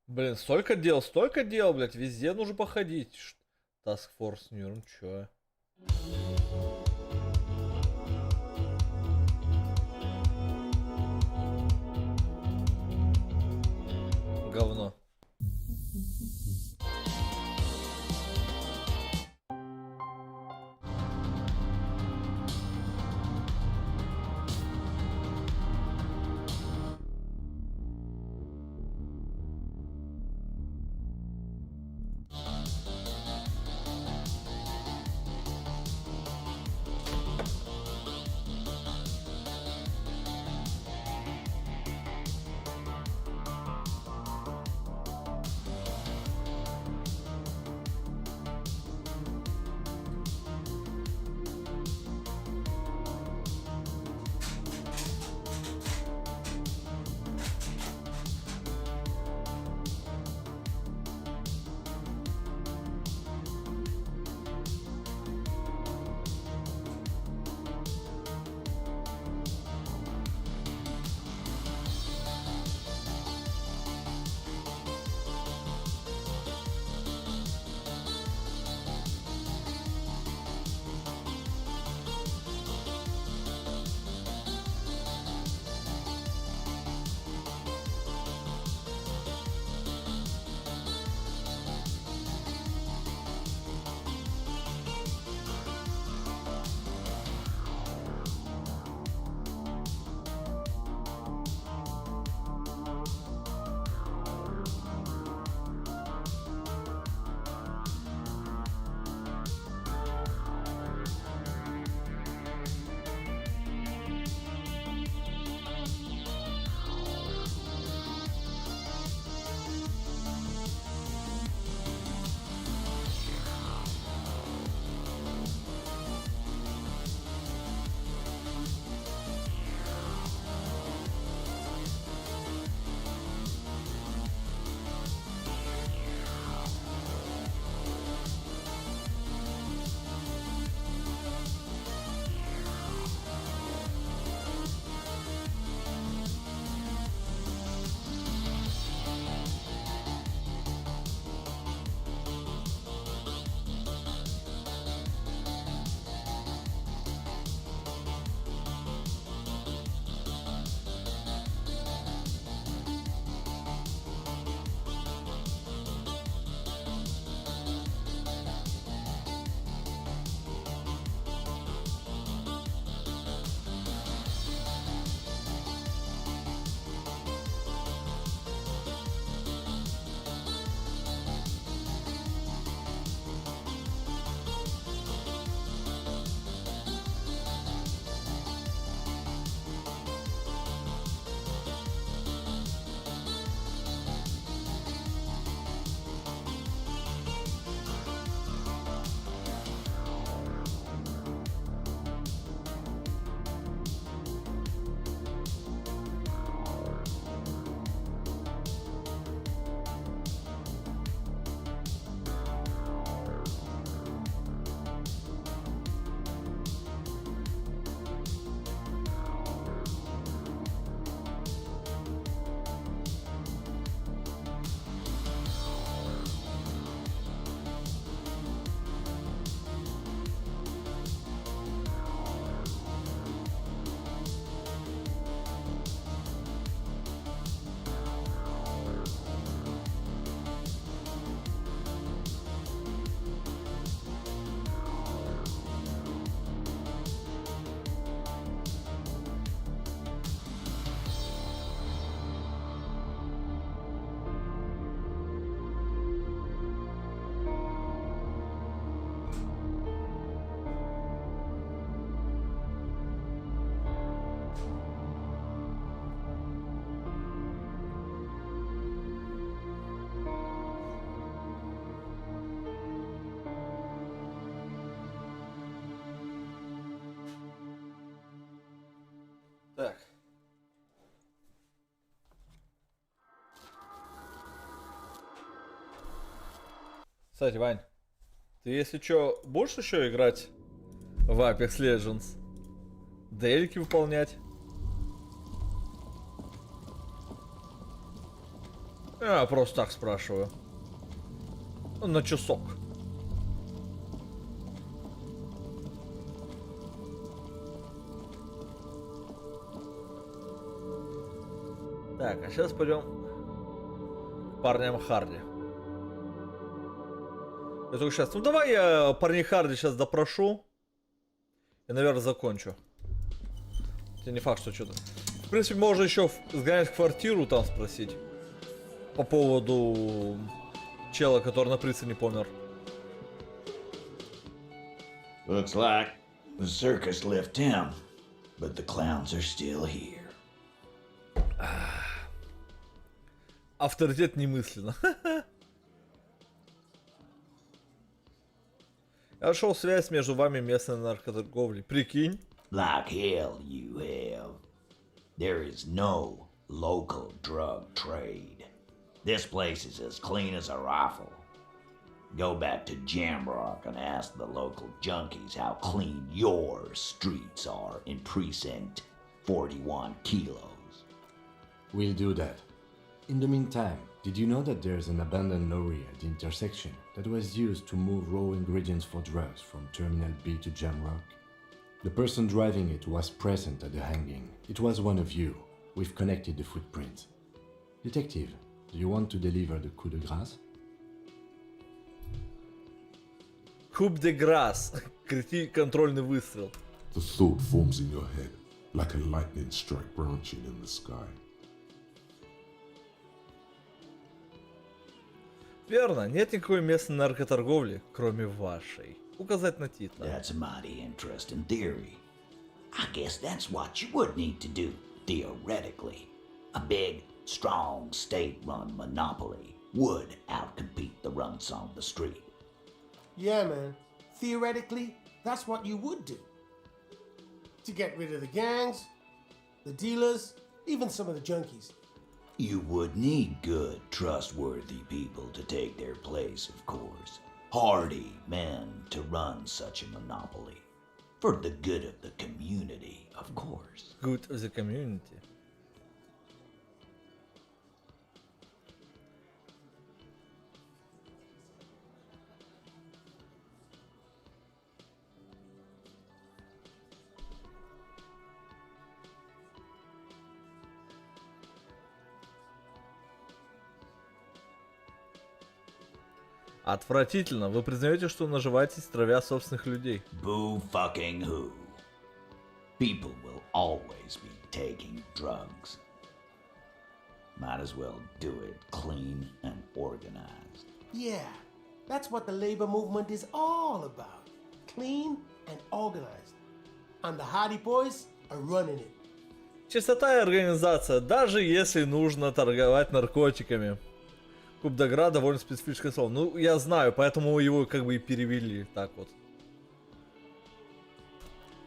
Блин, столько дел, блядь, везде нужно походить. Task Force Нью, чё? Говно. Кстати, Вань, ты если чё, будешь еще играть в Apex Legends? Делики выполнять? Я просто так спрашиваю. На часок. Так, а сейчас пойдем к парням Харди. Я только сейчас. Ну давай я парней Харди сейчас допрошу. И, наверное, закончу. Хотя не факт, что что-то. В принципе, можно еще сгонять в квартиру там спросить. По поводу чела, который на пристани помер. Looks like the circus left town, but the clowns are still here. Авторитет немысленно. Я нашел связь между вами и местной наркоторговлей. Прикинь. Like hell you have. There is no local drug trade. This place is as clean as a rifle. Go back to Jamrock and ask the local junkies how clean your streets are in Precinct 41 Kilos. We'll do that. In the meantime, did you know that there's an abandoned lorry at the intersection that was used to move raw ingredients for drugs from Terminal B to Jamrock? The person driving it was present at the hanging. It was one of you. We've connected the footprints. Detective, do you want to deliver the coup de grâce? Coup de grâce. Контрольный выстрел. The thought forms in your head like a lightning strike branching in the sky. Верно, нет никакой местной наркоторговли, кроме вашей. Указать на Титла. That's a mighty interesting theory. I guess that's what you would need to do, theoretically. A big, strong, state-run monopoly would outcompete the runts on the street. Yeah, man. Theoretically, that's what you would do. To get rid of the gangs, the dealers, even some of the junkies. You would need good, trustworthy people to take their place, of course. Hardy men to run such a monopoly. For the good of the community, of course. Good of the community. Отвратительно. Вы признаете, что наживаетесь, травя собственных людей? Boo fucking who? People will always be taking drugs. Might as well do it clean and organized. Yeah, that's what the labor movement is all about. Clean and organized. And the Hardy Boys are running it. Чистота и организация, даже если нужно торговать наркотиками. Coup de grâce довольно специфическое слово. Ну, я знаю, поэтому его как бы и перевели так вот.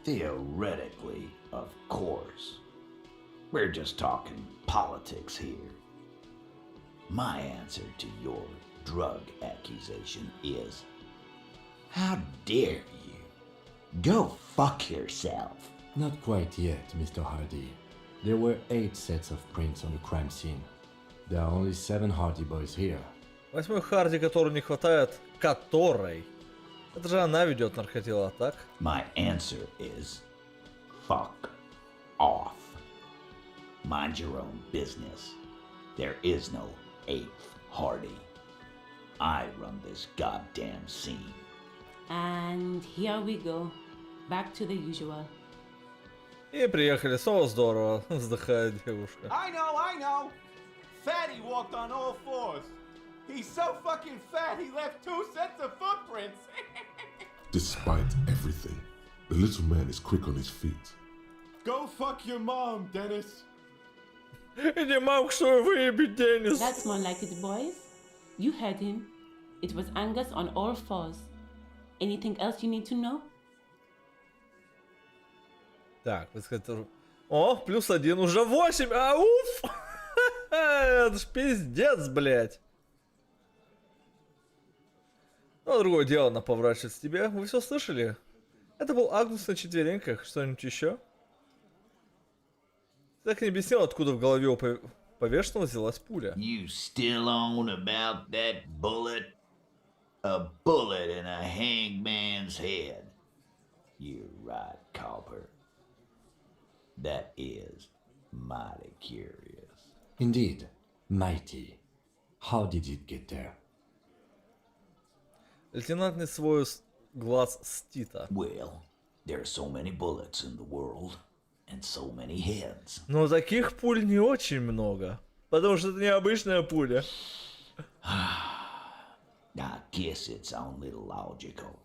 Theoretically, of course. We're just talking politics here. My answer to your drug accusation is, how dare you? Go fuck yourself. Not quite yet, Mr. Hardy. There were 8 sets of prints on the crime scene. There are only 7 Hardy Boys here. 8-й Харди, которой не хватает, которой? Это же она ведет наркотела, так? My answer is, fuck off. Mind your own business. There is no 8th Hardy. I run this goddamn scene. And here we go. Back to the usual. И приехали, снова здорово, вздыхает девушка. I know. Fatty walked on all fours. He's so fucking fat, he left 2 sets of footprints. Despite everything, the little man is quick on his feet. Go fuck your mom, Dennis. Иди мамку свою выебить, Денис. That's more like it, boys. You heard him. It was Angus on all fours. Anything else you need to know? Так, вы сказали... О, +1, уже 8, ауф! Это ж пиздец, блядь. Ну, а другое дело, она поворачивается к тебе. Вы все слышали? Это был Агнус на четвереньках. Что-нибудь еще? Ты так не объяснил, откуда в голове у повешенного взялась пуля. You still on about that bullet? A bullet in a hangman's head. You're right, Copper. That is mighty curious. Indeed, mighty. How did it get there? Лейтенант не свой глаз с Тита. Well, there are so many bullets in the world, and so many heads. Но таких пуль не очень много. Потому что это необычная пуля. I guess it's only logical.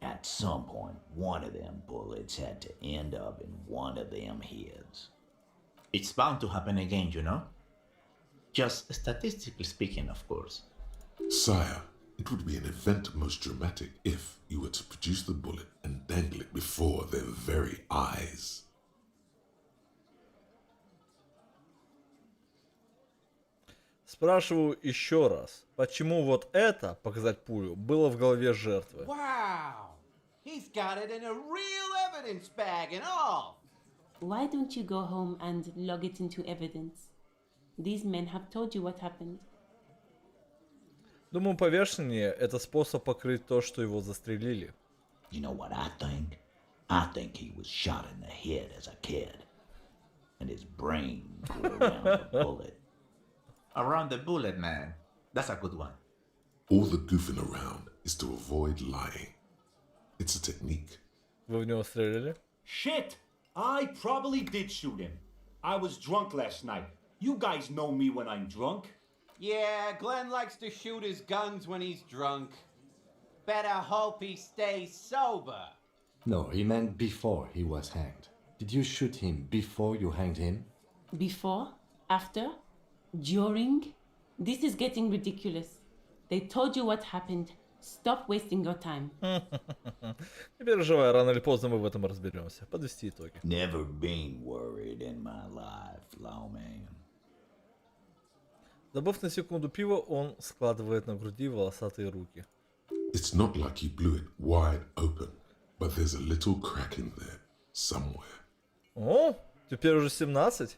At some point, one of them bullets had to end up in one of them heads. It's bound to happen again, you know? Just statistically speaking, of course. Sire, it would be an event most dramatic if you were to produce the bullet and dangle it before their very eyes. Спрашиваю еще раз, почему вот это, показать пулю, было в голове жертвы? Wow! He's got it in a real evidence bag and all! Why don't you go home and log it into evidence? These men have told you what happened. Думаю, повешение — это способ покрыть то, что его застрелили. You know what I think? I think he was shot in the head as a kid. And his brain grew around the bullet. Around the bullet, man. That's a good one. All the goofing around is to avoid lying. It's a technique. Вы в него стреляли? Shit! I probably did shoot him. I was drunk last night. You guys know me when I'm drunk. Yeah, Glenn likes to shoot his guns when he's drunk. Better hope he stays sober. No, he meant before he was hanged. Did you shoot him before you hanged him? Before? After? During? This is getting ridiculous. They told you what happened. Stop wasting your time. Не переживай, рано или поздно мы в этом разберемся. Подвести итоги. Never been worried in my life, lawman. Добавив на секунду пива, он складывает на груди волосатые руки. It's not like he blew it wide open, but there's a little crack in there, somewhere. О, теперь уже 17.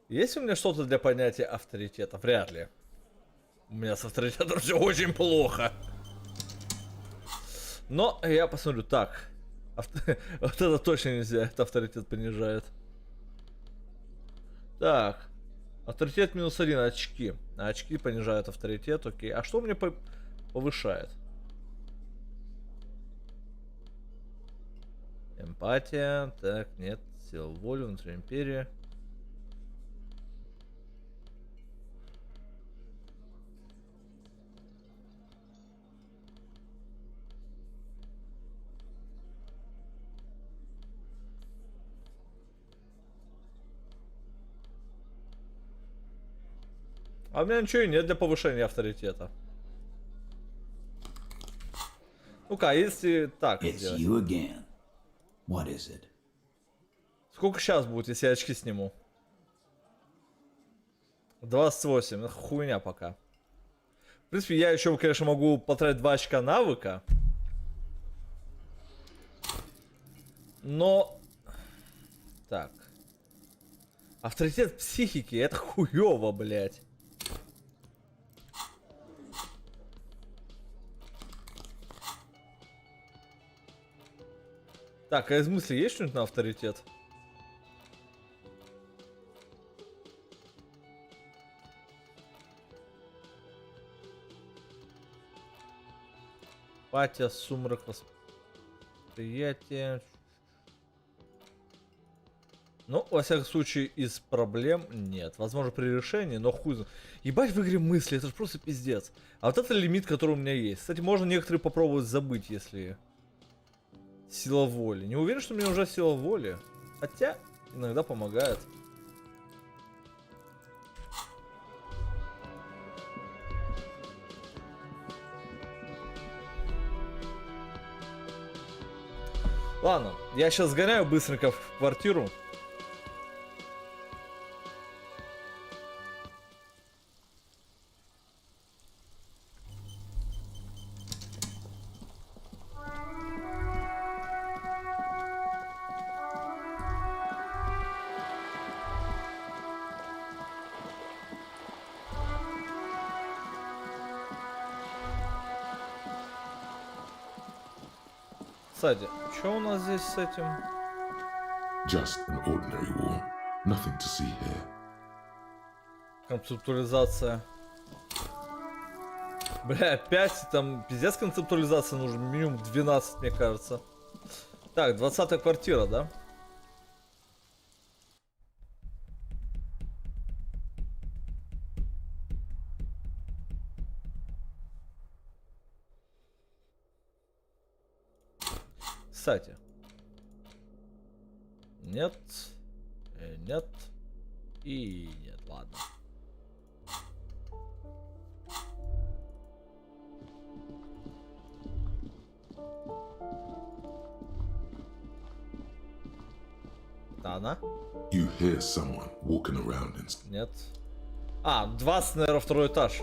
Есть у меня что-то для понятия авторитета? Вряд ли. У меня с авторитетом все очень плохо. Но я посмотрю. Так. Вот это точно нельзя. Это авторитет понижает. Так. Авторитет -1 очки. А очки понижают авторитет. Окей. А что мне повышает? Эмпатия. Так, нет. Сила воли, внутри империи. А у меня ничего и нет для повышения авторитета. Ну-ка, если так сделать. What is it? Сколько сейчас будет, если я очки сниму? 28. Хуйня пока. В принципе, я еще, конечно, могу потратить 2 очка навыка. Но... Так. Авторитет психики, это хуёво, блядь. Так, а из мысли есть что-нибудь на авторитет? Патия, сумрак, восприятие. Ну, во всяком случае, из проблем нет. Возможно, при решении, но хуй знает. Ебать в игре мысли, это же просто пиздец. А вот это лимит, который у меня есть. Кстати, можно некоторые попробовать забыть, если... Сила воли. Не уверен, что у меня уже сила воли. Хотя, иногда помогает. Ладно, я сейчас сгоняю быстренько в квартиру. Кстати, что у нас здесь с этим? Just an ordinary war. Nothing to see here. Концептуализация. Бля, 5, там пиздец концептуализации нужен, минимум 12, мне кажется. Так, 20-я квартира, да? Кстати. Нет. Нет. И нет, ладно. Да, она? You hear someone walking around in... Нет. А, 20, наверное, второй этаж.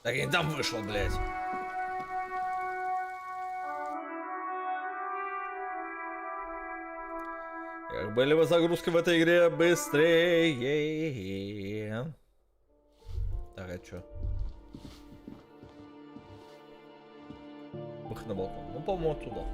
Так я не там вышел, блядь. Как были бы загрузки в этой игре быстрее. Так, а чё? Выход на балкон. Ну, по-моему, оттуда.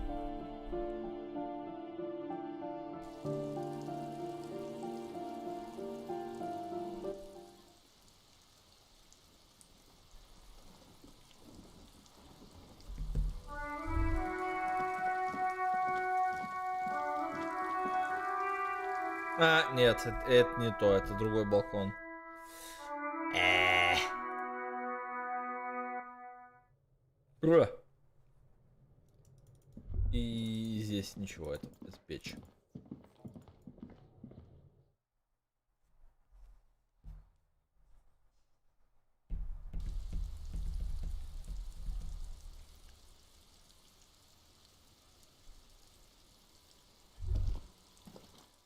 А, нет, это не то, это другой балкон. И здесь ничего, это печь.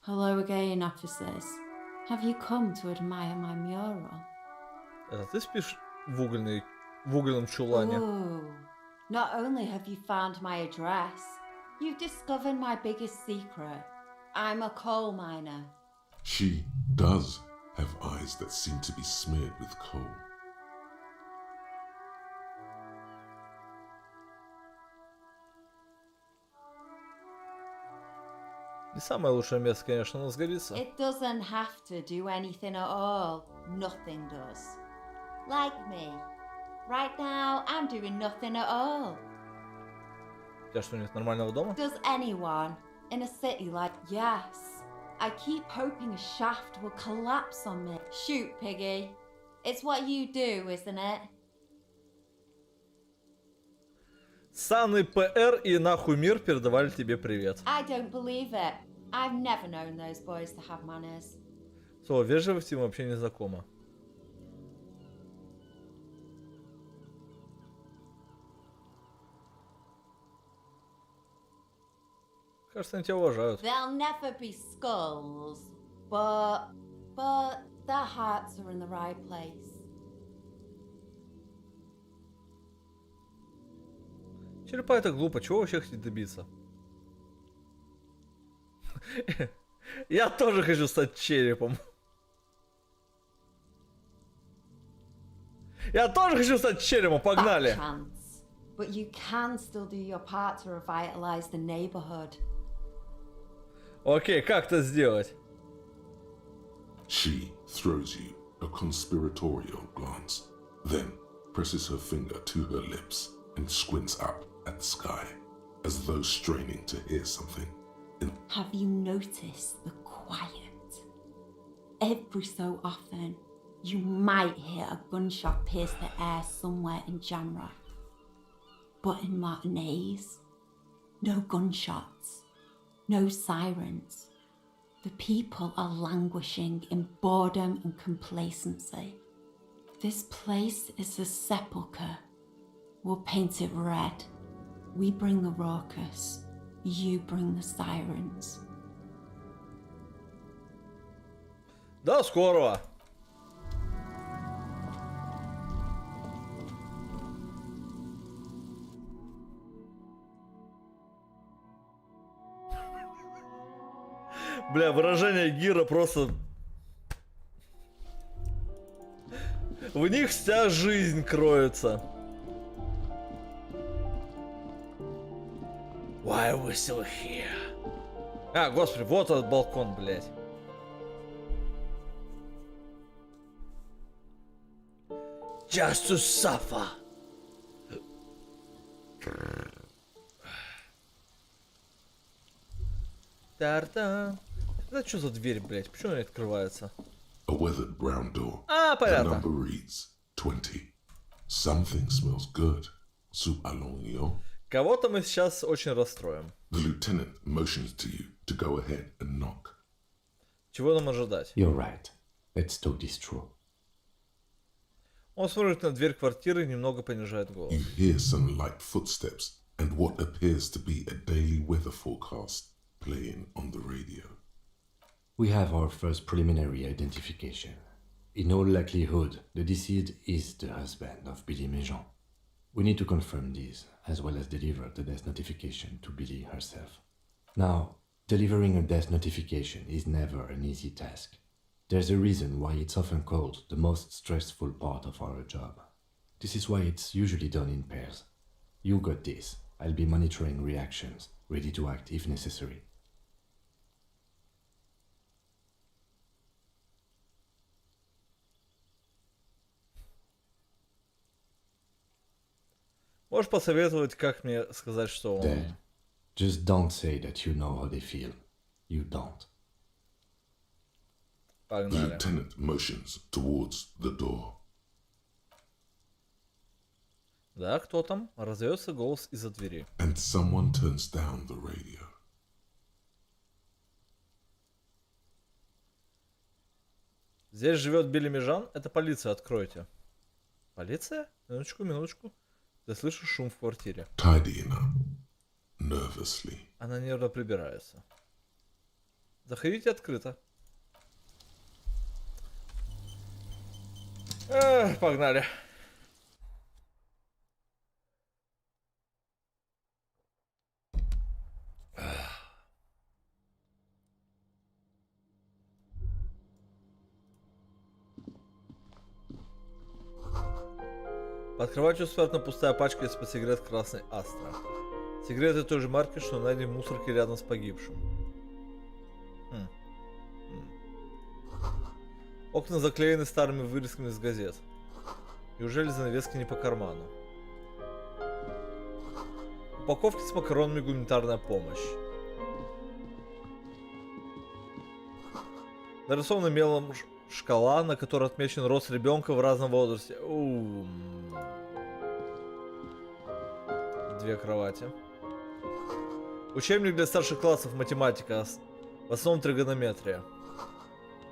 Hello again, officers. Have you come to admire my mural? Это ты спишь в угольном чулане? Ooh. Not only have you found my address, you've discovered my biggest secret. I'm a coal miner. She does have eyes that seem to be smeared with coal. Не самое лучшее место, конечно, но сгодится. It doesn't have to do anything at all. Nothing does. Like me. Right now, I'm doing nothing at all. У тебя что-нибудь нормального дома? Does anyone in a city like... Yes. I keep hoping a shaft will collapse on me. Shoot, Piggy. It's what you do, isn't it? Санный ПР и нахуй мир передавали тебе привет. I don't believe it. I've never known those boys to have manners. Слово вежливости им вообще не знакомо. Кажется, они тебя уважают. There'll never be skulls, but their hearts are in the right place. Черепа это глупо, чего вообще хотите добиться? Я тоже хочу стать черепом. Я тоже хочу стать черепом, погнали! But you can still do your part to revitalize the neighborhood. Окей, как это сделать? She throws you a conspiratorial glance, then presses her finger to her lips and squints up at the sky, as though straining to hear something. Have you noticed the quiet? Every so often, you might hear a gunshot pierce the air somewhere in Jamrock. But in Martinez, no gunshots, no sirens. The people are languishing in boredom and complacency. This place is a sepulchre. We'll paint it red. We bring the raucous. You bring the sirens. До скорого! Бля, выражение Гира просто... В них вся жизнь кроется. Why are we still here? А, господи, вот этот балкон, блядь. Just to suffer. Тарта. Это что за дверь, блядь? Почему она не открывается? A weathered brown door. А, The понятно. number reads 20. Something smells good. Soup alongio. Кого-то мы сейчас очень расстроим. The lieutenant motions to you to go ahead and knock. Чего нам ожидать? You're right. Let's talk this through. Он смотрит на дверь квартиры и немного понижает голос. You hear some light footsteps and what appears to be a daily weather forecast playing on the radio. We have our first preliminary identification. In all likelihood, the deceased is the husband of Billy Méjean. We need to confirm this, as well as deliver the death notification to Billy herself. Now, delivering a death notification is never an easy task. There's a reason why it's often called the most stressful part of our job. This is why it's usually done in pairs. You got this. I'll be monitoring reactions, ready to act if necessary. Можешь посоветовать, как мне сказать, что он... Dead. Just don't say that you know how they feel. You don't. The Погнали. lieutenant motions towards the door. Да, кто там? Раздается голос из-за двери. And someone turns down the radio. Здесь живет Билли Межан. Это полиция, откройте. Полиция? Минуточку, минуточку. Ты слышишь шум в квартире. Tidying up. Nervously. Она нервно прибирается. Заходите открыто. Погнали. Под кроватью спрятана пустая пачка из-под сигарет красной Астра. Сигареты той же марки, что найдены в мусорке рядом с погибшим. Окна заклеены старыми вырезками из газет. Неужели занавески не по карману? Упаковки с макаронами, гуманитарная помощь. Нарисована мелом шкала, на которой отмечен рост ребенка в разном возрасте. Две кровати. Учебник для старших классов математика. В основном тригонометрия.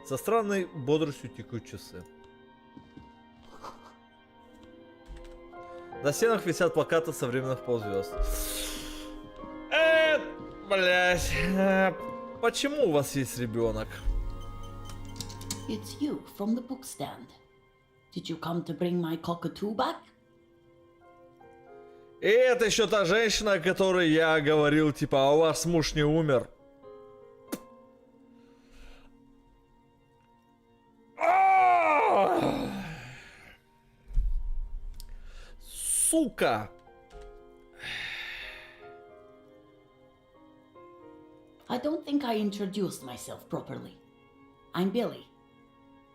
Со странной бодростью тикают часы. На стенах висят плакаты современных ползвезд. Блять. Почему у вас есть ребенок? It's you from the book stand. Did you come to bring my cockatoo back? И это еще та женщина, о которой я говорил, типа, а у вас муж не умер. Сука! I don't think I introduced myself properly. I'm Billy.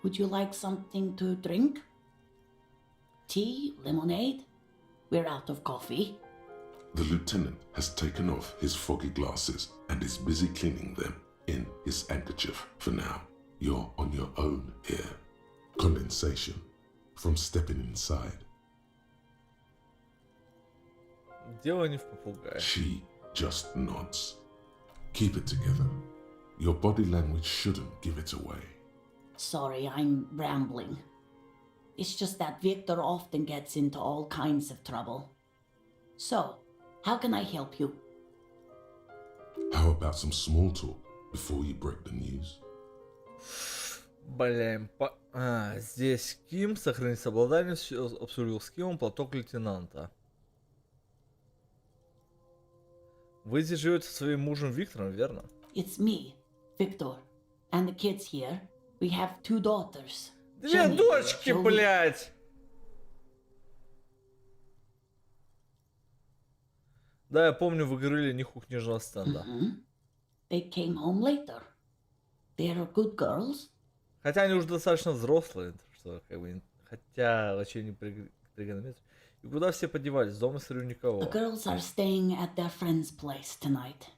Would you like something to drink? Tea? Lemonade? We're out of coffee. The lieutenant has taken off his foggy glasses and is busy cleaning them in his handkerchief for now. You're on your own here. Condensation from stepping inside. Дело не в попугае. She just nods. Keep it together. Your body language shouldn't give it away. Sorry, I'm rambling. It's just that Victor often gets into all kinds of trouble. So, how can I help you? How about some small talk before you break the news? Блин, здесь Ким, сохранить совладание, обсудил с Кимом платок лейтенанта. Вы здесь живете со своим мужем Виктором, верно? It's me, Victor, and the kids here, we have 2 daughters. Две дочки, блядь! Да, я помню, вы говорили ниху книжного стенда. They came home later. They're good girls. Хотя они уже достаточно взрослые, что как бы... Хотя вообще не тригонометрия. И куда все подевались? Дома, смотрю, никого. The girls are staying at their friend's place tonight.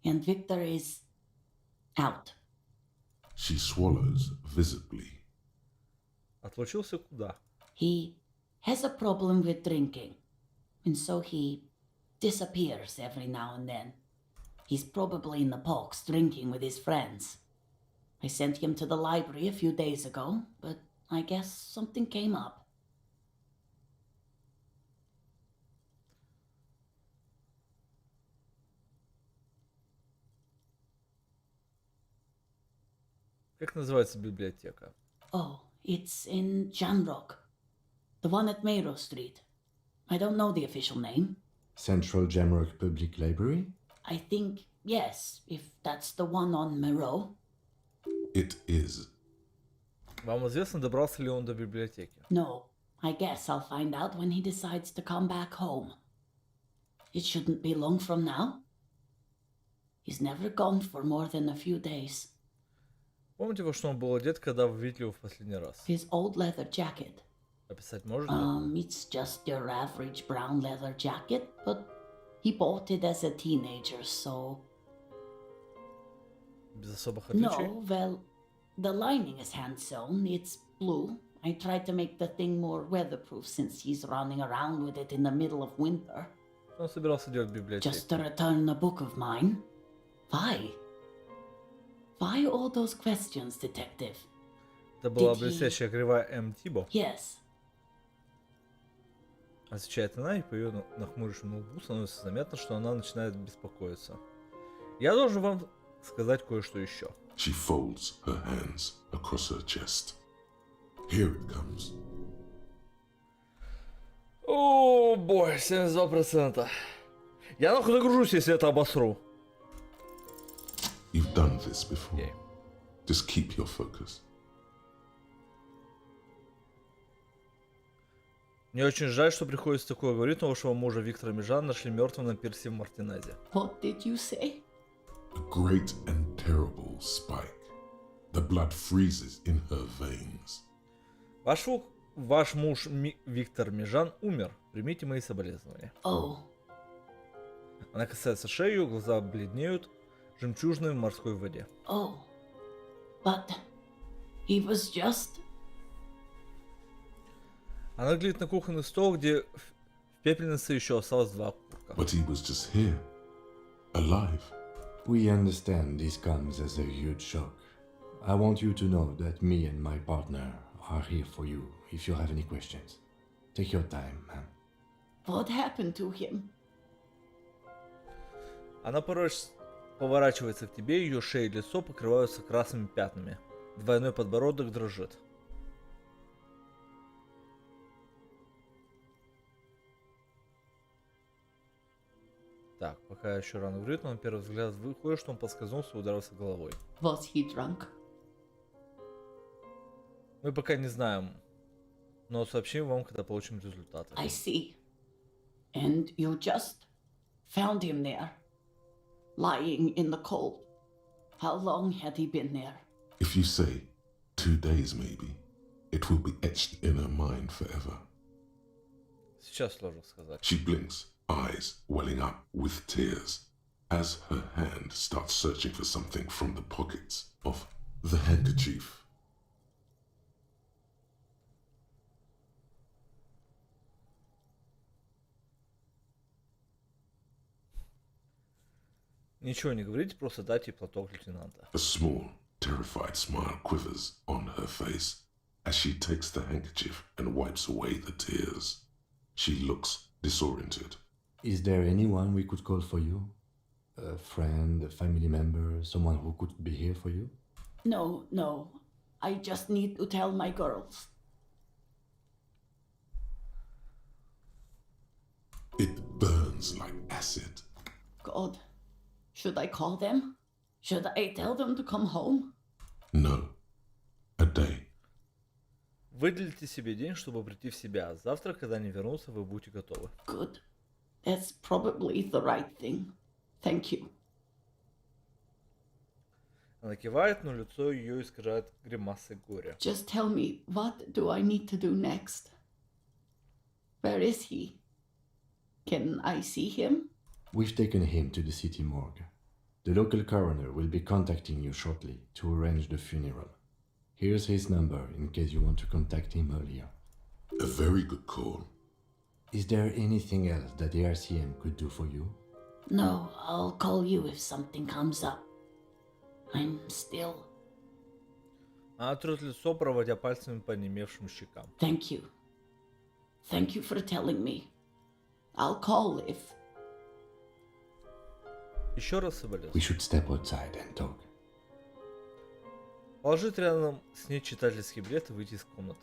And Victor is out. She swallows visibly. Отлучился куда? He has a problem with drinking. And so he disappears every now and then. He's probably in the parks drinking with his friends. I sent him to the library a few days ago, but I guess something came up. Как называется библиотека? Oh, it's in Jamrock. The one at Mayro Street. I don't know the official name. Central Jamrock Public Library? I think, yes, if that's the one on Mayro. It is. Вам известно, добрался ли он до библиотеки? No, I guess I'll find out when he decides to come back home. It shouldn't be long from now. He's never gone for more than a few days. Помните, во что он был одет, когда вы видели его в последний раз? His old leather jacket. Описать можете? It's just your average brown leather jacket, but he bought it as a teenager, so... Без особых отличий? No, well, the lining is hand-sewn, it's blue. I tried to make the thing more weatherproof since he's running around with it in the middle of winter. Он собирался делать в библиотеке. Just to return a book of mine? Why? Why all those questions, detective? Это была блестящая кривая М. Тибо. Yes. Отвечает она, и по ее нахмурившему лбу становится заметно, что она начинает беспокоиться. Я должен вам сказать кое-что еще. She folds her hands across her chest. Here it comes. О, бой, 72%. Я нахуй загружусь, если это обосру. You've done this before. Yeah. Just keep your focus. Мне очень жаль, что приходится такое говорить, но вашего мужа Виктора Межана нашли мертвым на пирсе в Мартиназе. What did you say? A great and terrible spike. The blood freezes in her veins. Ваш муж Виктор Межан умер. Примите мои соболезнования. Oh. Она касается шею, глаза бледнеют, жемчужные в морской воде. Oh. But he was just... Она глядит на кухонный стол, где в пепельнице еще осталось 2 окурка. But he was just here, alive. We understand this comes as a huge shock. I want you to know that me and my partner are here for you if you have any questions. Take your time, ma'am. What happened to him? Она поворачивается к тебе, ее шея и лицо покрываются красными пятнами. Двойной подбородок дрожит. Так, пока еще рано говорит, но на первый взгляд выходит, что он подскользнулся и ударился головой. Was he drunk? Мы пока не знаем, но сообщим вам, когда получим результаты. I see. And you just found him there, lying in the cold. How long had he been there? If you say 2 days maybe, it will be etched in her mind forever. Сейчас сложно сказать. She blinks, eyes welling up with tears, as her hand starts searching for something from the pockets of the handkerchief. Ничего не говорите, просто дайте платок лейтенанта. A small, terrified smile quivers on her face as she takes the handkerchief and wipes away the tears. She looks disoriented. Is there anyone we could call for you? A friend, a family member, someone who could be here for you? No. I just need to tell my girls. It burns like acid. God, should I call them? Should I tell them to come home? No. A day. Выделите себе день, чтобы прийти в себя. Завтра, когда они вернутся, вы будете готовы. Good. That's probably the right thing. Thank you. Она кивает, но лицо ее искажает гримасой горя. Just tell me, what do I need to do next? Where is he? Can I see him? We've taken him to the city morgue. The local coroner will be contacting you shortly to arrange the funeral. Here's his number in case you want to contact him earlier. A very good call. Is there anything else that the RCM could do for you? No, I'll call you if something comes up. I'm still... Она трет лицо, проводя пальцами по онемевшим щекам. Thank you. Thank you for telling me. I'll call if... Еще раз соболезную. We should step outside and talk. Положить рядом с ней читательский билет и выйти из комнаты.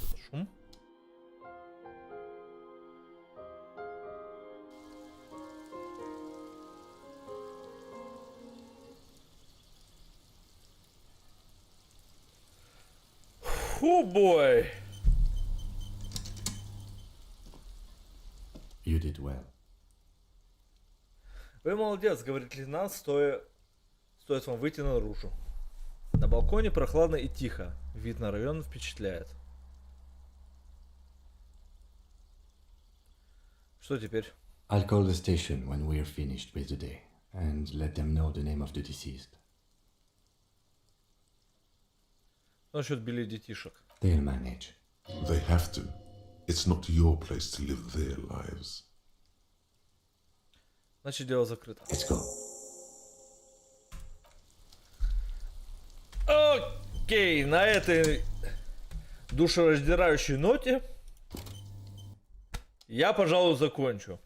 Это шум. Фу, бой! You did well. Вы молодец, говорит лейтенант, стоит вам выйти наружу. На балконе прохладно и тихо. Вид на район впечатляет. Что теперь? I'll call the station when we're finished with the day and let them know the name of the deceased. Что насчет Билли и детишек? They'll manage. They have to. It's not your place to live their lives. Значит, дело закрыто. Let's go. Окей, на этой душераздирающей ноте я, пожалуй, закончу.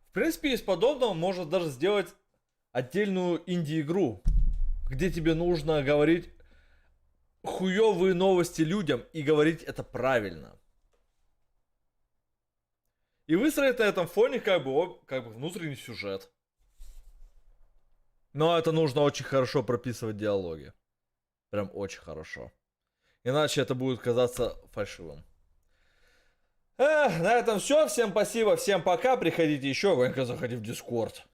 В принципе, из подобного можно даже сделать отдельную инди-игру, где тебе нужно говорить хуёвые новости людям и говорить это правильно. И выстроить на этом фоне как бы внутренний сюжет. Но это нужно очень хорошо прописывать диалоги. Прям очень хорошо. Иначе это будет казаться фальшивым. На этом все. Всем спасибо, всем пока. Приходите еще. Ванька, заходи в Дискорд.